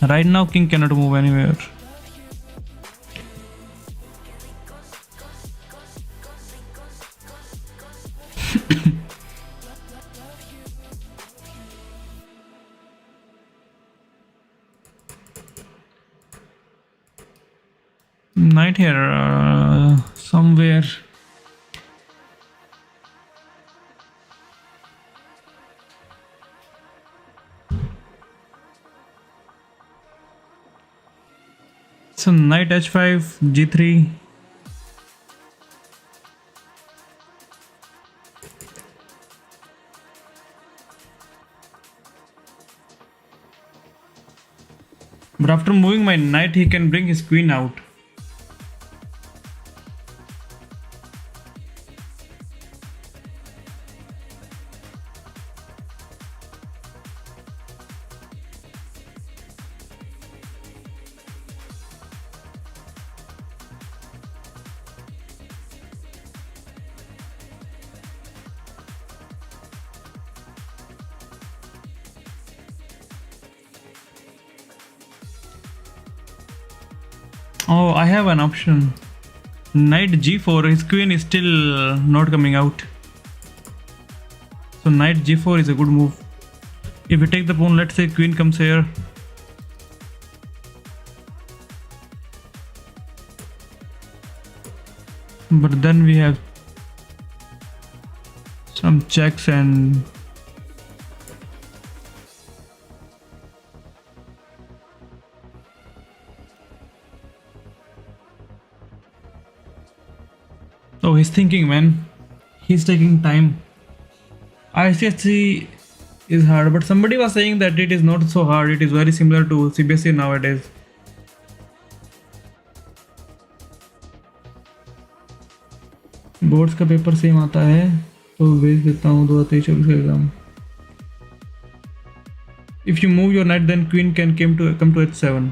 Right now king cannot move anywhere. Knight here somewhere. So knight h5, g3. But after moving my knight, he can bring his queen out. Oh, I have an option. Knight g4, his queen is still not coming out. So knight g4 is a good move. If we take the pawn, let's say queen comes here. But then we have some checks and oh, he's thinking, man. He's taking time. ICSC is hard, but somebody was saying that it is not so hard. It is very similar to CBSE nowadays. Boards का paper same आता है तो भेज देता हूँ 2023-24 का exam. If you move your knight, then queen can come to h7.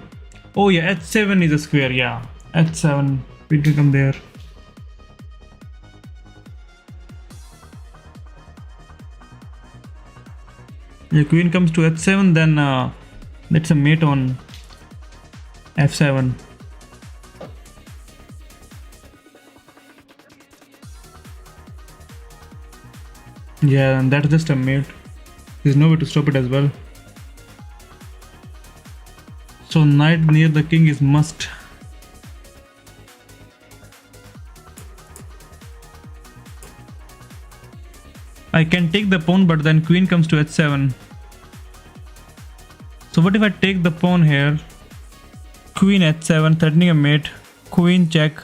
Oh yeah, h7 is a square. Yeah, h7. Queen can come there. The queen comes to h7, then that's a mate on f7. Yeah, and that's just a mate. There's no way to stop it as well. So knight near the king is must. I can take the pawn, but then queen comes to h7. So what if I take the pawn here? Queen h7, threatening a mate. Queen check.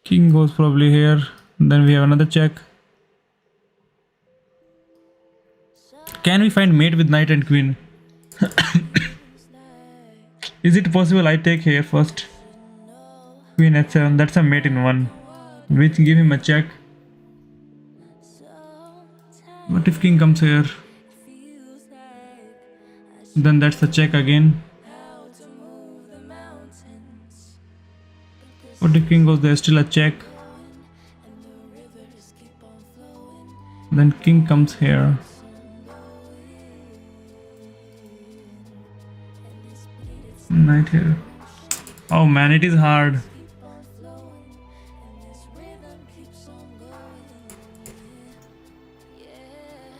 King goes probably here. Then we have another check. Can we find mate with knight and queen? Is it possible I take here first? Queen h7, that's a mate in one. Which give him a check. What if king comes here? Then that's a check again. What if king goes there? Still a check. Then king comes here. Knight here. Oh man, it is hard.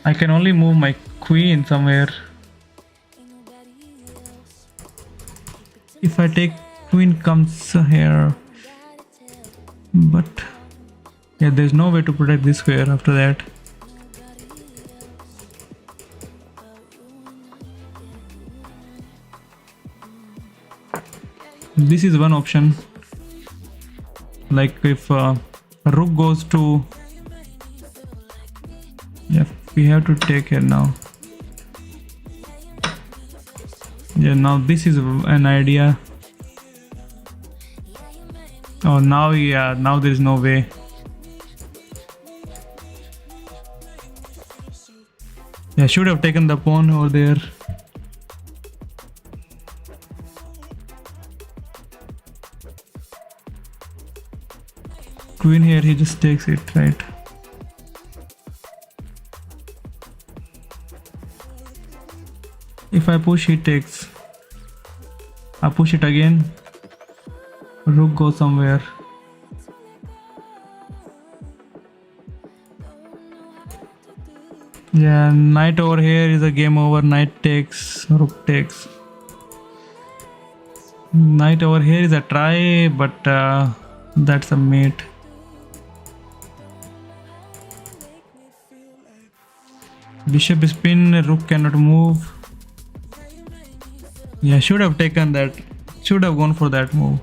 I can only move my queen somewhere. If I take queen comes here, but yeah, there's no way to protect this square after that. This is one option. Like if rook goes to, yeah, we have to take here now. Yeah, now this is an idea. Oh, now yeah, now there is no way. Yeah, should have taken the pawn over there. Queen here, he just takes it, right? If I push, he takes. I push it again. Rook goes somewhere. Yeah, knight over here is a game over. Knight takes, rook takes. Knight over here is a try, but that's a mate. Bishop spin, rook cannot move. Yeah, should have taken that. Should have gone for that move.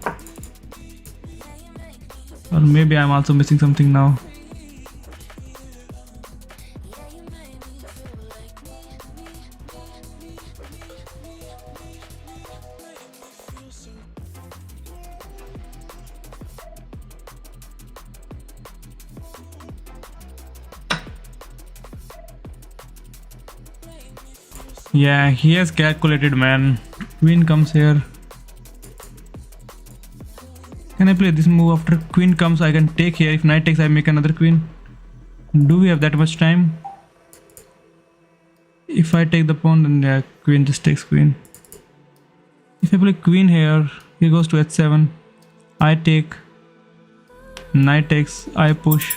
Or maybe I'm also missing something now. Yeah, he has calculated, man. Queen comes here. Can I play this move after queen comes? I can take here. If knight takes, I make another queen. Do we have that much time? If I take the pawn, then yeah, queen just takes queen. If I play queen here, he goes to h7. I take. Knight takes. I push.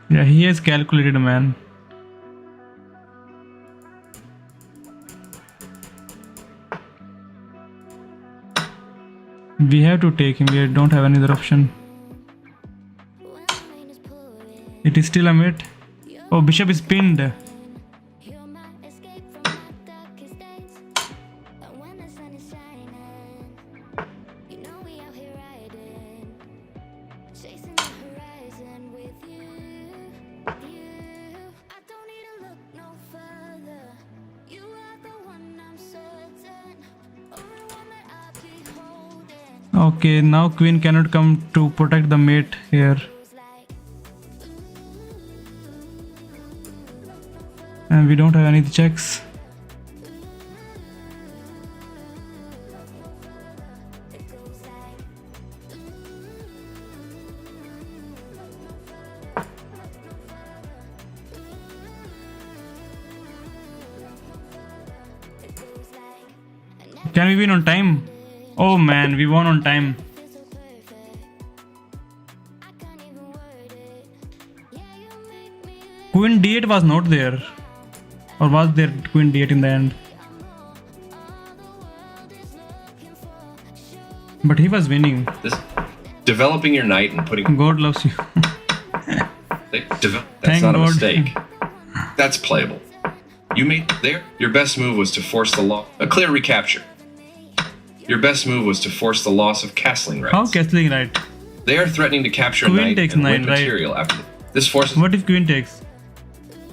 Yeah, he has calculated, man. We have to take him. We don't have any other option. It is still a mate. Oh, bishop is pinned. Okay, now queen cannot come to protect the mate here. And we don't have any checks. Can we win on time? Oh man, we won on time. Queen d8 was not there. Or was there queen d8 in the end? But he was winning. This developing your knight and putting God loves you. that's Thank not a God. mistake. That's playable. You made there. Your best move was to force the loss. A clear recapture. Your best move was to force the loss of castling rights. How castling right? They are threatening to capture Queen a knight takes and knight, win right? material after this forces. What if queen takes?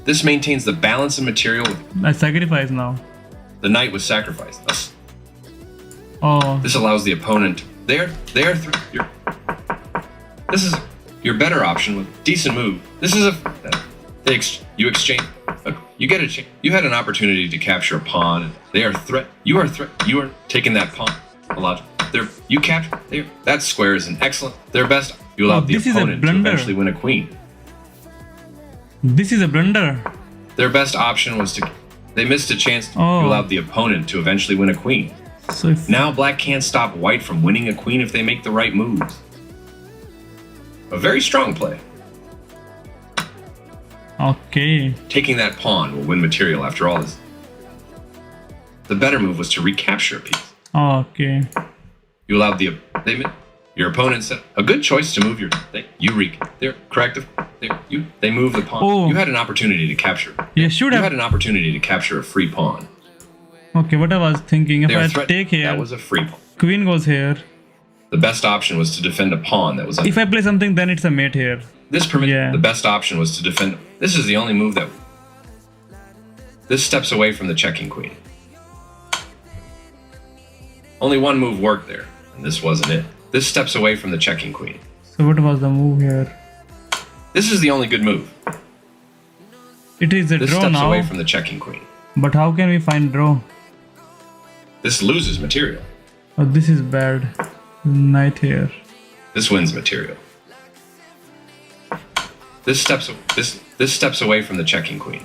This maintains the balance of material. I sacrifice now. The knight was sacrificed. Thus, Oh, this allows the opponent. This is your better option with decent move. This is you exchange. You get a you had an opportunity to capture a pawn. And they are You are taking that pawn. A lot. You capture. That square is an excellent. Their best. You allow the this is a opponent to blunder. eventually win a queen. This is a blunder. Their best option was to. They missed a chance. Oh. You allowed the opponent to eventually win a queen. So if Now black can't stop white from winning a queen if they make the right moves. A very strong play. okay. Taking that pawn will win material after all this. The better move was to recapture a piece. Okay. You allowed your opponent said a good choice to move your. They move the pawn. Oh. You had an opportunity to capture. You should have. had an opportunity to capture a free pawn. Okay, what I was thinking, if They are I threat- take here, That was a free pawn. queen goes here. The best option was to defend a pawn that was. If I play something, then it's a mate here. This permit. Yeah. The best option was to defend. This is the only move that. This steps away from the checking queen. Only one move worked there, and this wasn't it. This steps away from the checking queen. So what was the move here? This is the only good move. It is a This draw steps now. away from the checking queen. But how can we find draw? This loses material. Oh, this is bad. Knight here. This wins material. This steps away from the checking queen.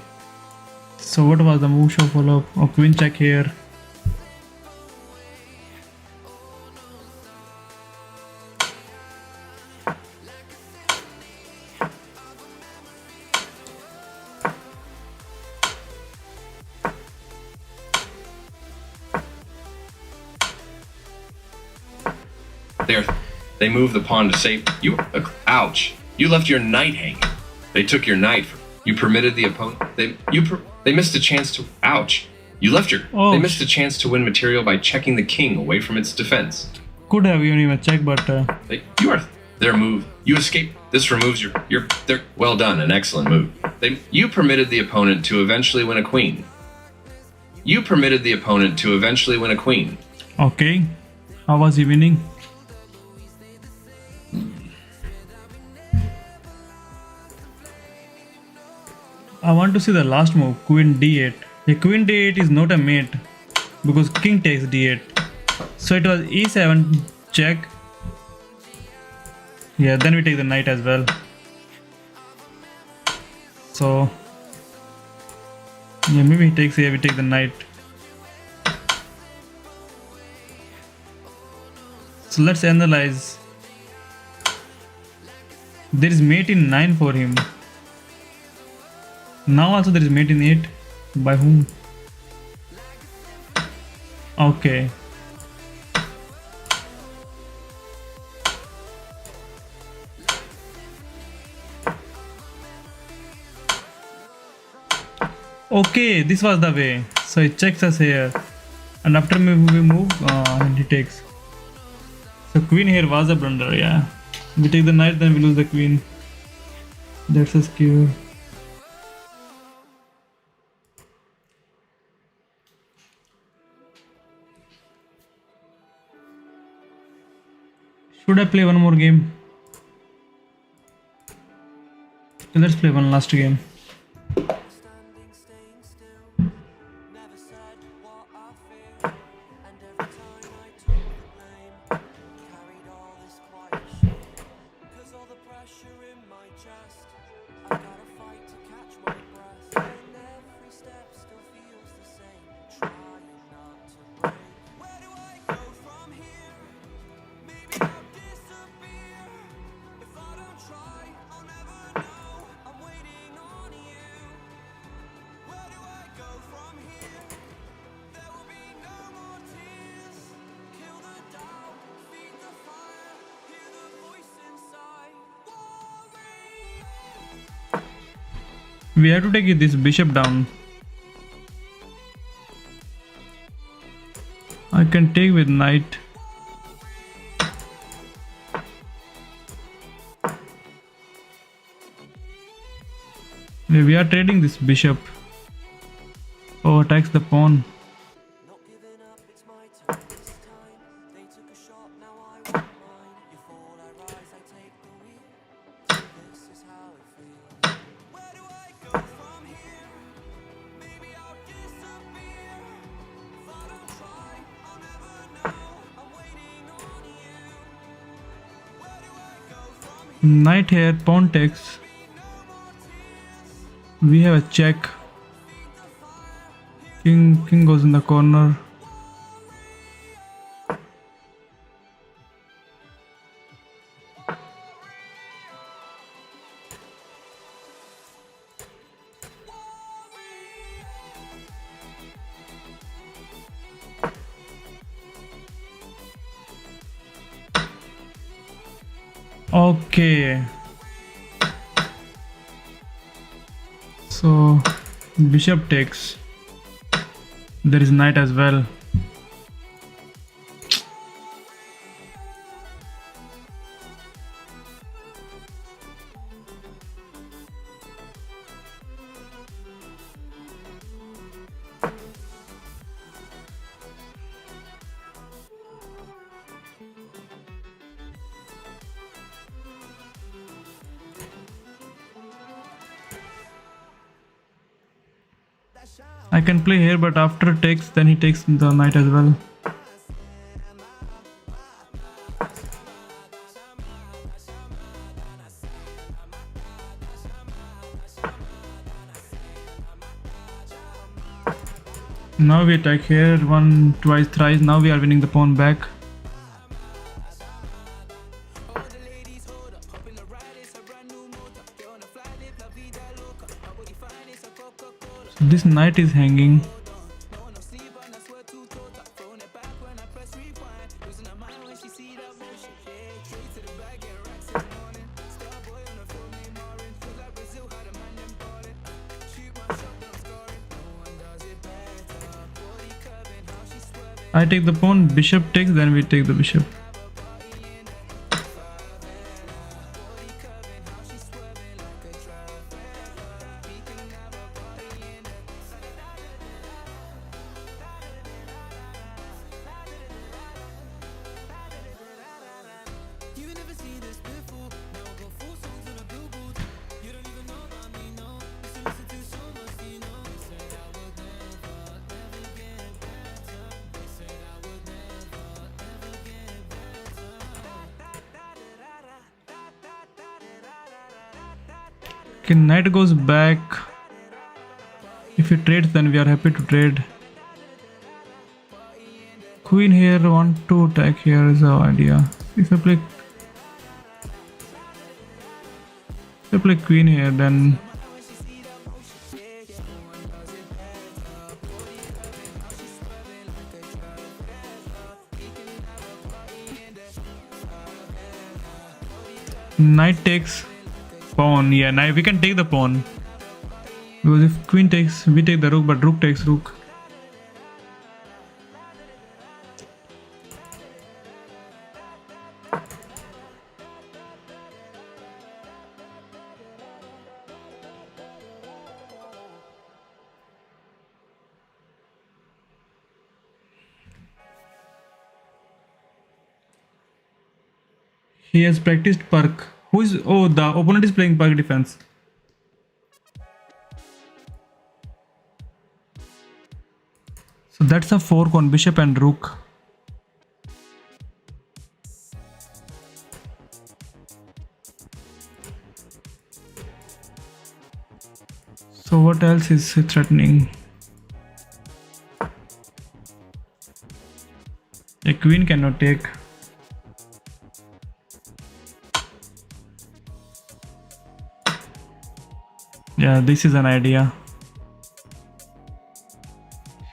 So what was the move show follow up? Oh, queen check here. They move the pawn to save you. Ouch! You left your knight hanging. They took your knight. You permitted the opponent. They missed a chance to. Ouch! You left your. Oh. They missed a chance to win material by checking the king away from its defense. Could have even check, but You are their move. You escape. This removes your. They're well done. An excellent move. You permitted the opponent to eventually win a queen. You permitted the opponent to eventually win a queen. okay. How was he winning? I want to see the last move, queen d8. A queen d8 is not a mate because king takes d8. So it was e7 check. Yeah, then we take the knight as well. So yeah, maybe he takes here, we take the knight. So let's analyze. There is mate in 9 for him. Now also there is mate in 8. By whom? Okay. Okay, this was the way. So he checks us here. And after we move, he takes. So queen here was a blunder, yeah. We take the knight, then we lose the queen. That's a skewer. Should I play one more game? Okay, let's play one last game. Standing, staying still, never said what I feel, and every time I took the blame, carried all this quiet shame, 'cause all the pressure in my chest, I gotta fight to catch my breath, and every step still feels the same, trying not to break. Where do I go from here? Maybe I'll disappear. If I don't try, I'll never know. I'm waiting on you. Where do I go from here? There will be no more tears. Kill the doubt, feed the fire, hear the voice inside. Warrior. We have to take this bishop down. I can take with knight. We are trading this bishop. Oh, attacks the pawn. Not giving up, it's my turn this time. They took a shot, now I want mine. You fall, I rise, I take the wheel. This is how it feels. Where do I go from here? Maybe I'll disappear. If I don't try, I'll never know. I'm waiting on Knight here, pawn takes. We have a check. King goes in the corner. Okay. So bishop takes. There is knight as well. I can play here, but after takes, then he takes the knight as well. Now we attack here, one, twice, thrice. Now we are winning the pawn back. So this knight is hanging. I take the pawn, bishop takes, then we take the bishop. Okay, knight goes back. If he trades, then we are happy to trade. Queen here, want to attack here is our idea. If I play queen here, then knight takes pawn. Yeah, now we can take the pawn, because if queen takes, we take the rook, but rook takes rook. He has practiced Perk. Who is? Oh, the opponent is playing Perk defense. So that's a fork on bishop and rook. So what else is he threatening? A queen cannot take. Yeah, this is an idea.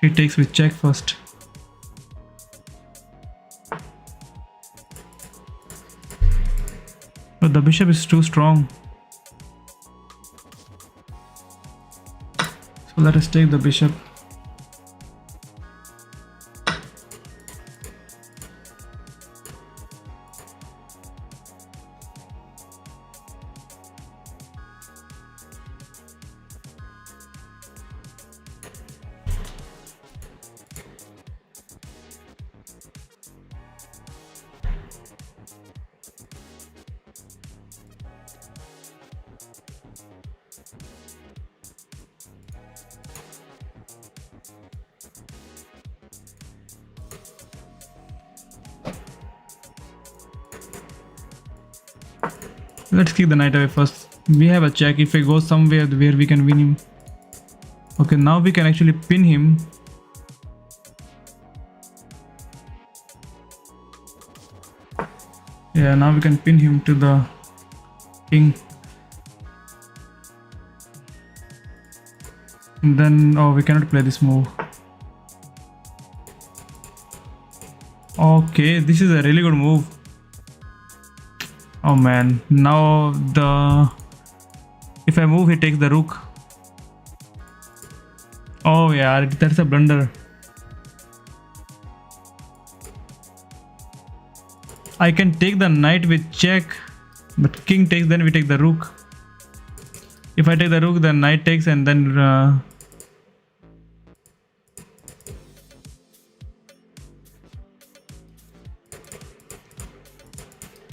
He takes with check first. But the bishop is too strong. So let us take the bishop. Let's kick the knight away first. We have a check. If I go somewhere where we can win him. Okay, now we can actually pin him. Yeah, now we can pin him to the king. And then, oh, we cannot play this move. Okay, this is a really good move. Oh man, now if I move, he takes the rook. Oh yeah, that's a blunder. I can take the knight with check, but king takes, then we take the rook. If I take the rook, then knight takes, and then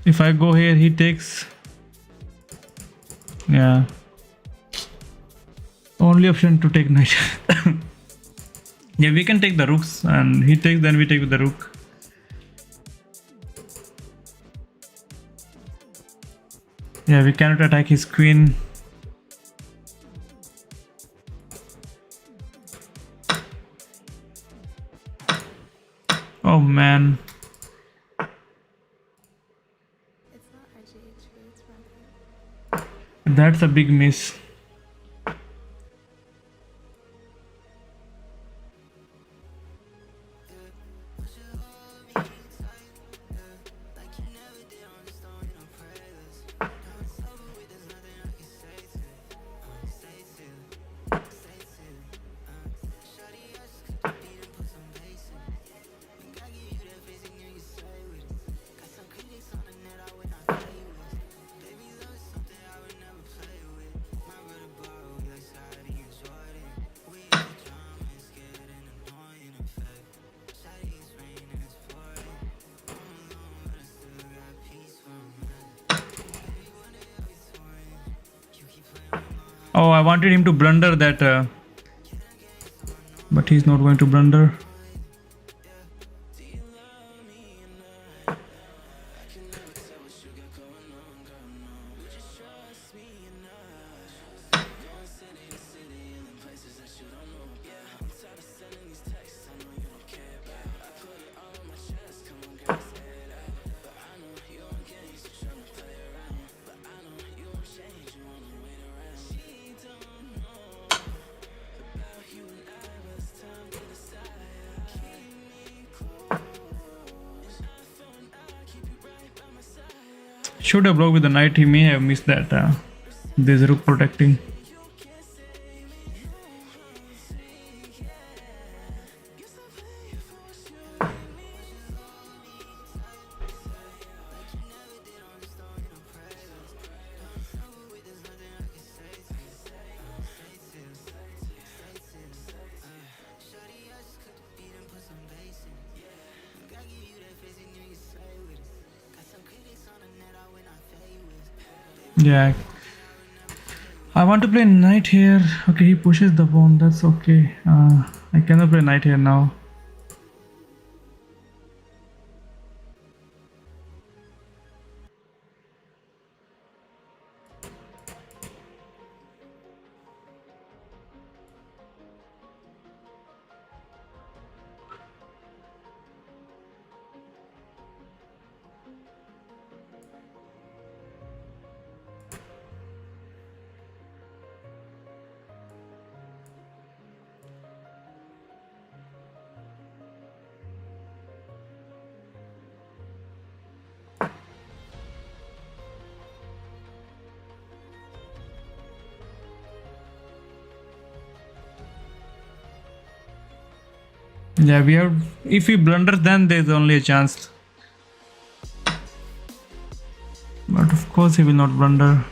if I go here, he takes. Yeah. Only option to take knight. Yeah, we can take the rooks, and he takes, then we take with the rook. Yeah, we cannot attack his queen. Oh man. It's not RGH, but it's fine. That's a big miss. Oh, I wanted him to blunder that, but he's not going to blunder. Should have blocked with the knight. He may have missed that. This rook protecting. Yeah, I want to play knight here. Okay, he pushes the pawn. That's okay. I cannot play knight here now. Yeah, we have. If he blunders, then there's only a chance. But of course, he will not blunder.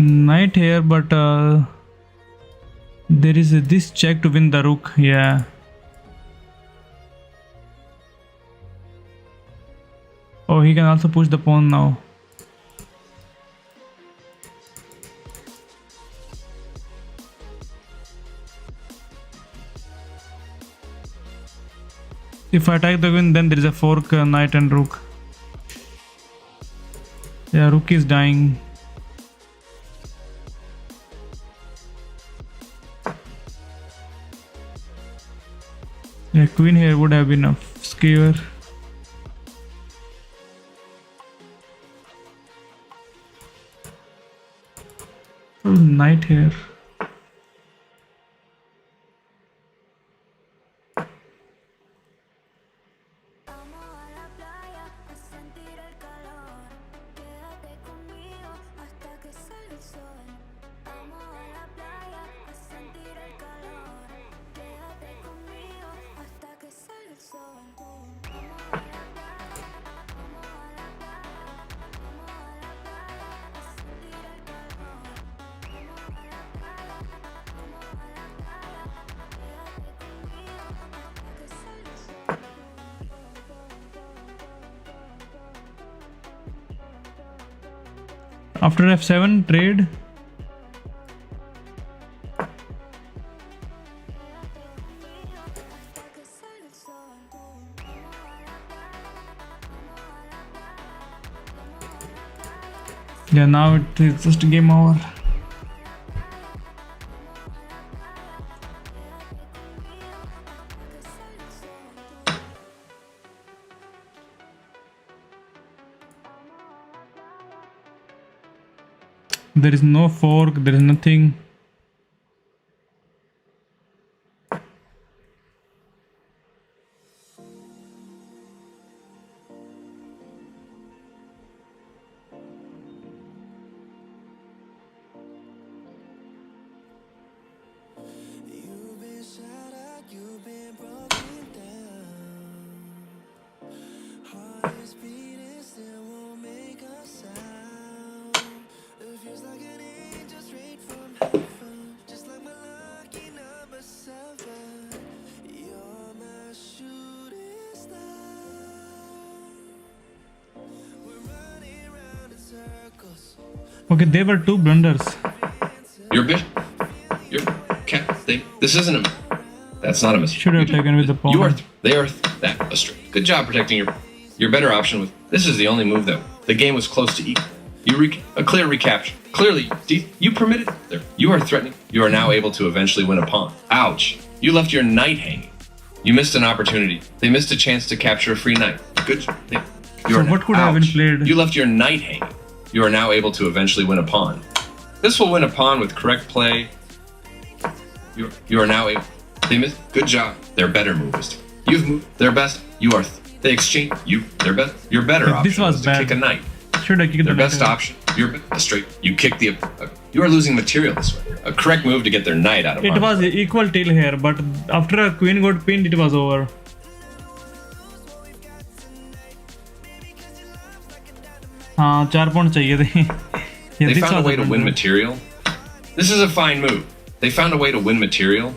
knight here, but there is this check to win the rook. Yeah. Oh, he can also push the pawn now. If I attack the queen, then there is a fork, knight and rook. Yeah, rook is dying. Yeah, queen here would have been a skewer. Oh, knight here. Vamos a la playa a sentir el calor. Quédate conmigo hasta que salga el sol. Vamos a la playa a sentir el calor. Quédate conmigo hasta que salga el sol. Vamos a la playa, vamos a la playa, vamos a la playa a sentir el calor. Vamos a la playa, vamos a la playa. Quédate conmigo hasta que salga el sol. After f7 trade. Yeah, now it is just game over. There is no fork, there is nothing. You've been shattered, you've been broken down. Heart is beating, still won't make a sound. It feels like an angel straight from heaven, just like my lucky number 7. You're my shooting star. We're running round in circles. Okay, there were two blunders. Your bishop. Your cat. This isn't a. That's not a mistake. Should have taken with the pawn. You are. They are that astray. Good job protecting your better option with. This is the only move that the game was close to equal. A clear recapture. Clearly, you permitted there. You are threatening. You are now able to eventually win a pawn. Ouch! You left your knight hanging. You missed an opportunity. They missed a chance to capture a free knight. Good. So what could have been played? You left your knight hanging. You are now able to eventually win a pawn. This will win a pawn with correct play. You are now able. They missed. Good job. Their better move is. You've moved. Their best. You are. They exchange. Their best. Your better This option was was bad. to kick a knight. Should have kicked Their the best knight. option. You're straight. You kick the. You are losing material this way. A correct move to get their knight out of. It harm's was way. equal till here, but after a queen got pinned, it was over. हाँ 4 point चाहिए थे. Yeah, They this found a was way to win blunder. material. This is a fine move. They found a way to win material.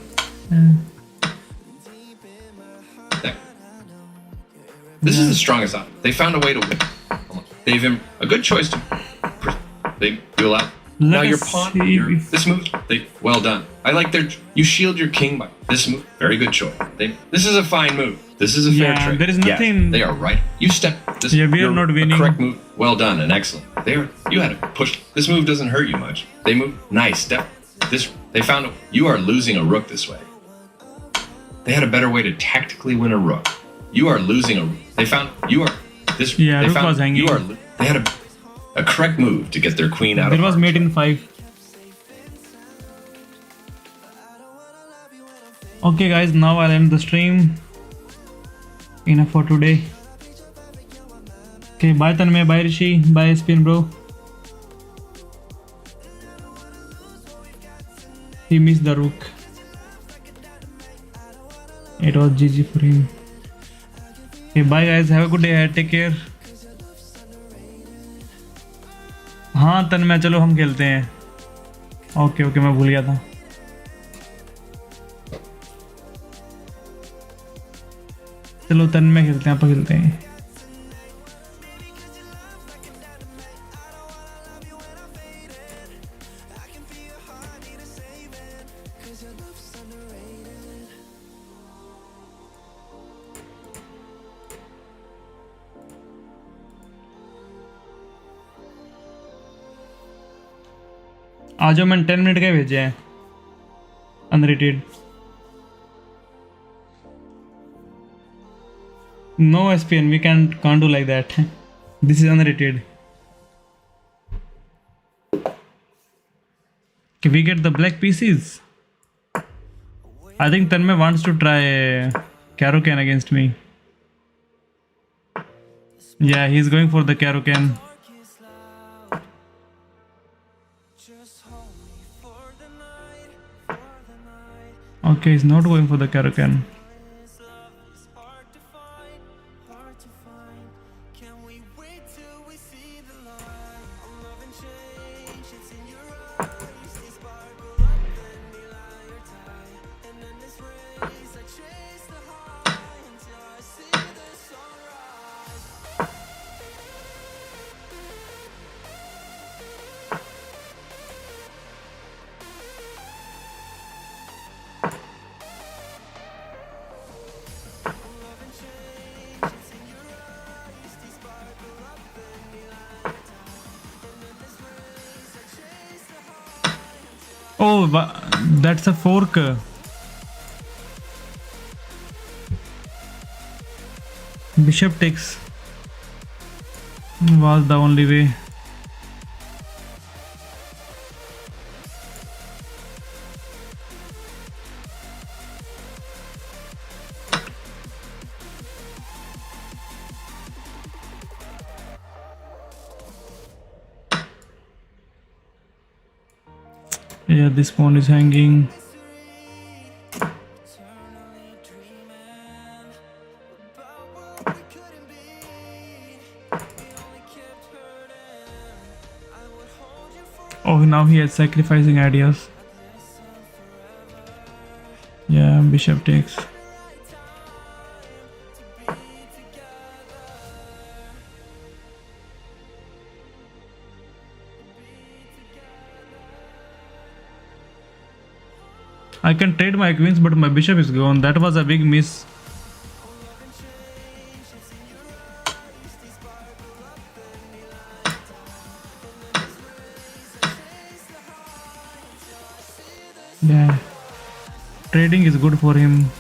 There. This is the strongest option. They found a way to win. They've a good choice to. They do allow. Now Let your us pawn. see if- This move. Well done. I like their. You shield your king by this move. Very good choice. This is a fine move. This is a fair Yeah, trade. there is Yes, nothing- they are right. You step. This, Yeah, we are you're not a winning. correct move. Well done and excellent. You had to push. This move doesn't hurt you much. They move. Nice step. They found you are losing a rook this way. They had a better way to tactically win a rook. You are losing a. They found you are this. Yeah, they rook found was hanging. you are. They had a correct move to get their queen out There of. was harm's mate in way. 5. Okay guys, now I'll end the stream. Enough for today. Okay, bye Tanmay, bye Rishi, bye Spin bro. He missed the rook. It was GG for him. Okay, bye guys, have a good day, take care. हाँ तन्मय चलो हम खेलते हैं. Okay okay, मैं भूल गया था। चलो तन में खेलते हैं, आप खेलते हैं। आज मैंने 10 मिनट के भेजे हैं unrated. No SPN, we can't do like that. This is unrated. Can we get the black pieces? I think Tanmay wants to try Karokan against me. Yeah, he's going for the Karokan. Okay, he's not going for the Karokan. Oh, that's a fork. Bishop takes was the only way. Yeah, this pawn is hanging. Oh, now he is sacrificing ideas. Yeah, bishop takes. I can trade my queens, but my bishop is gone. That was a big miss. Yeah, trading is good for him.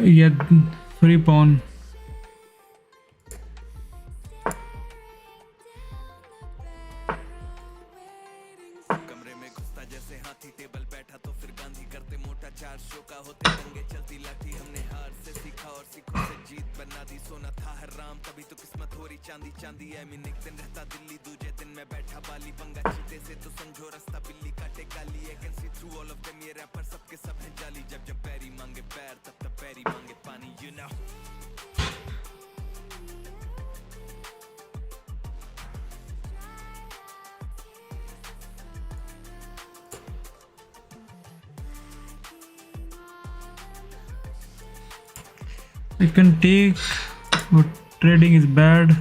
Yeah, free pawn. कमरे में घुसता जैसे हाथी table बैठा तो फिर गांधी करते मोटा चार शो का होते दंगे चलती लाठी हमने हार से सीखा और सीखों से जीत बना दी सोना था हर राम तभी तो किस्मत हो रही चांदी चांदी है मीन एक दिन रहता दिल्ली दूजे दिन में बैठा बाली पंगा चीते से तो समझो रास्ता बिल्ली काटे काली है can see through all of them ये रैपर सबके सब हैं जाली जब जब पैरी मांगे पैर तब तब पैरी मांगे पानी you know I can take, but trading is bad.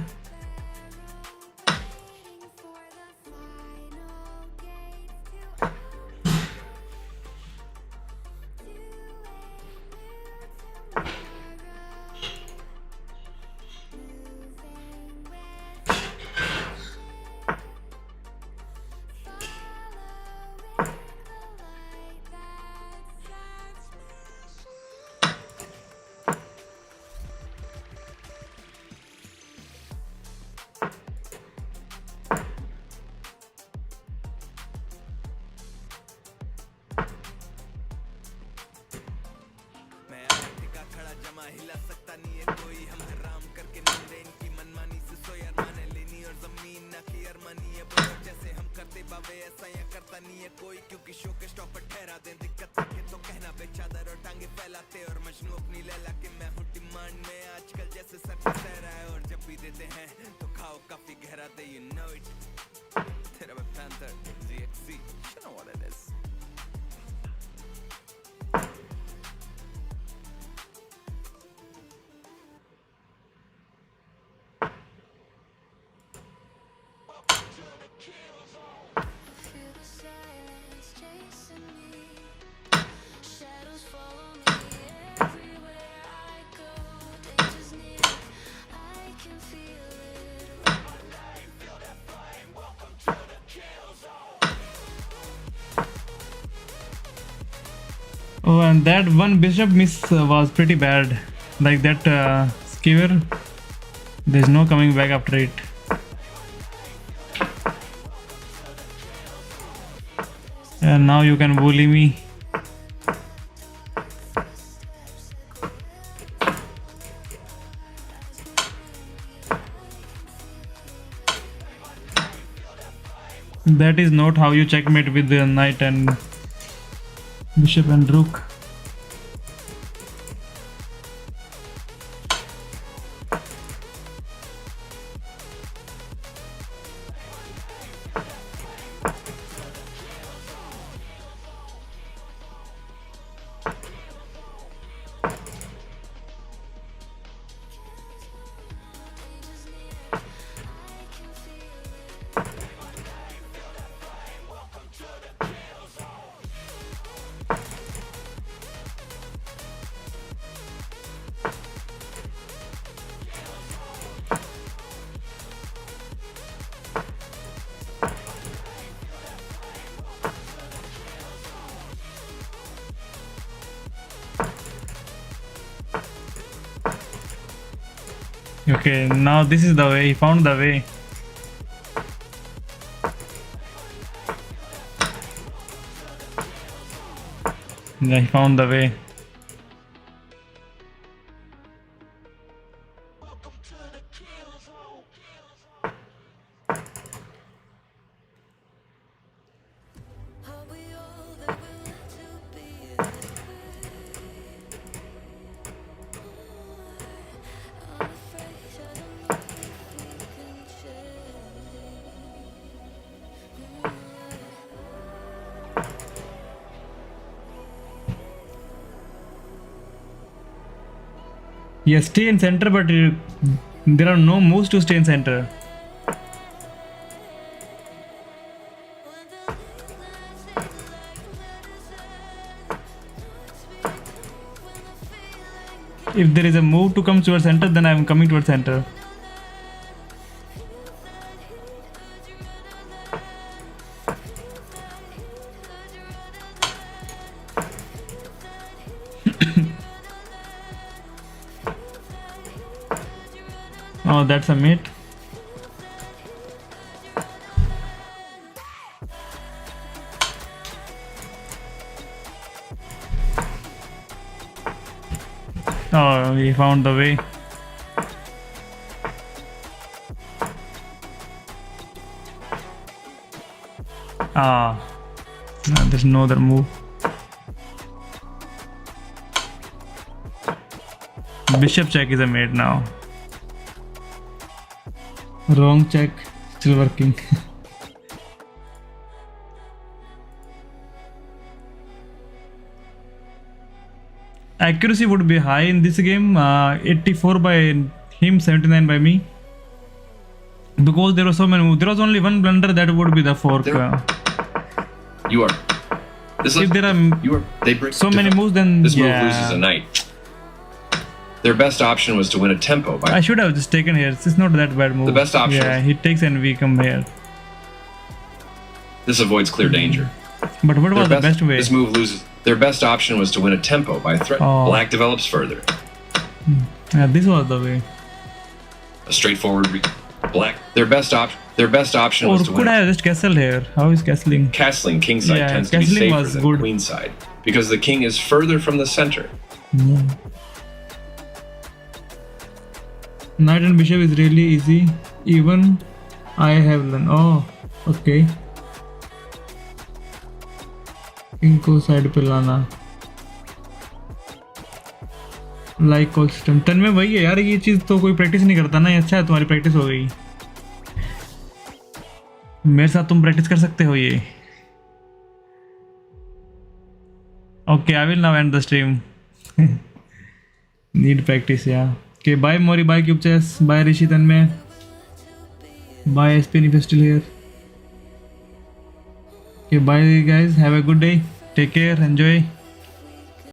Sharma हिला सकता नहीं है कोई हम हराम करके नींद इनकी मनमानी से सो यार माने लेनी और जमीन ना की अरमानी है बड़ो जैसे हम करते बाबे ऐसा या करता नहीं है कोई क्योंकि शो के स्टॉप पर ठहरा दे दिक्कत के तो कहना बे चादर और टांगे फैलाते और मजनू अपनी लैला के मैं हूँ डिमांड में आजकल जैसे सर पे सह रहा है और जब भी देते हैं तो खाओ काफी गहरा दे you know it तेरा मैं panther ZXC you know what it is Feel the silence chasing me. Shadows follow me everywhere I go. Danger's near, I can feel it. Oh, and that one bishop miss was pretty bad. Like that skewer, there's no coming back after it. And now you can bully me. That is not how you checkmate with the knight and bishop and rook. Okay, now this is the way. He found the way. Yeah, he found the way. Are we all that we're meant to be in this I'm afraid I don't know if we can Yes, stay in center, but there are no moves to stay in center. If there is a move to come towards center, then I am coming towards center. Oh, that's a mate. Oh, we found the way. Ah, no, there's no other move. Bishop check is a mate now. Wrong check, still working. Accuracy would be high in this game, 84 by him, 79 by me. Because there were so many moves. There was only one blunder, that would be the fork. You are. This If there are you are. They break so many moves, then This move yeah. loses a knight. Their best option was to win a tempo by. I should have just taken here. It's not that bad move. The best option Yeah, is- he takes and we come here. This avoids clear danger. But what was the best way? This move loses. Their best option was to win a tempo by threat. Oh. Black develops further. Yeah, this was the way. A straightforward. Black. Their best option Or was to could win. I have just castled here? How is castling? Castling kingside Yeah, tends to be castling safer was than good. queenside because the king is further from the center. Knight and bishop is really easy. Even I have learned. Oh, okay. इनको side पे लाना. Like call system 10 में वही है यार. ये चीज़ तो कोई प्रैक्टिस नहीं करता ना. ये अच्छा है तुम्हारी प्रैक्टिस हो गई. मेरे साथ तुम प्रैक्टिस कर सकते हो ये. Okay, I will now end the stream. Need practice, yeah. Okay, bye Mori, bye CubeChess, bye Rishi Tanmay, bye SP if you're still here. Okay, bye guys, have a good day. Take care, enjoy.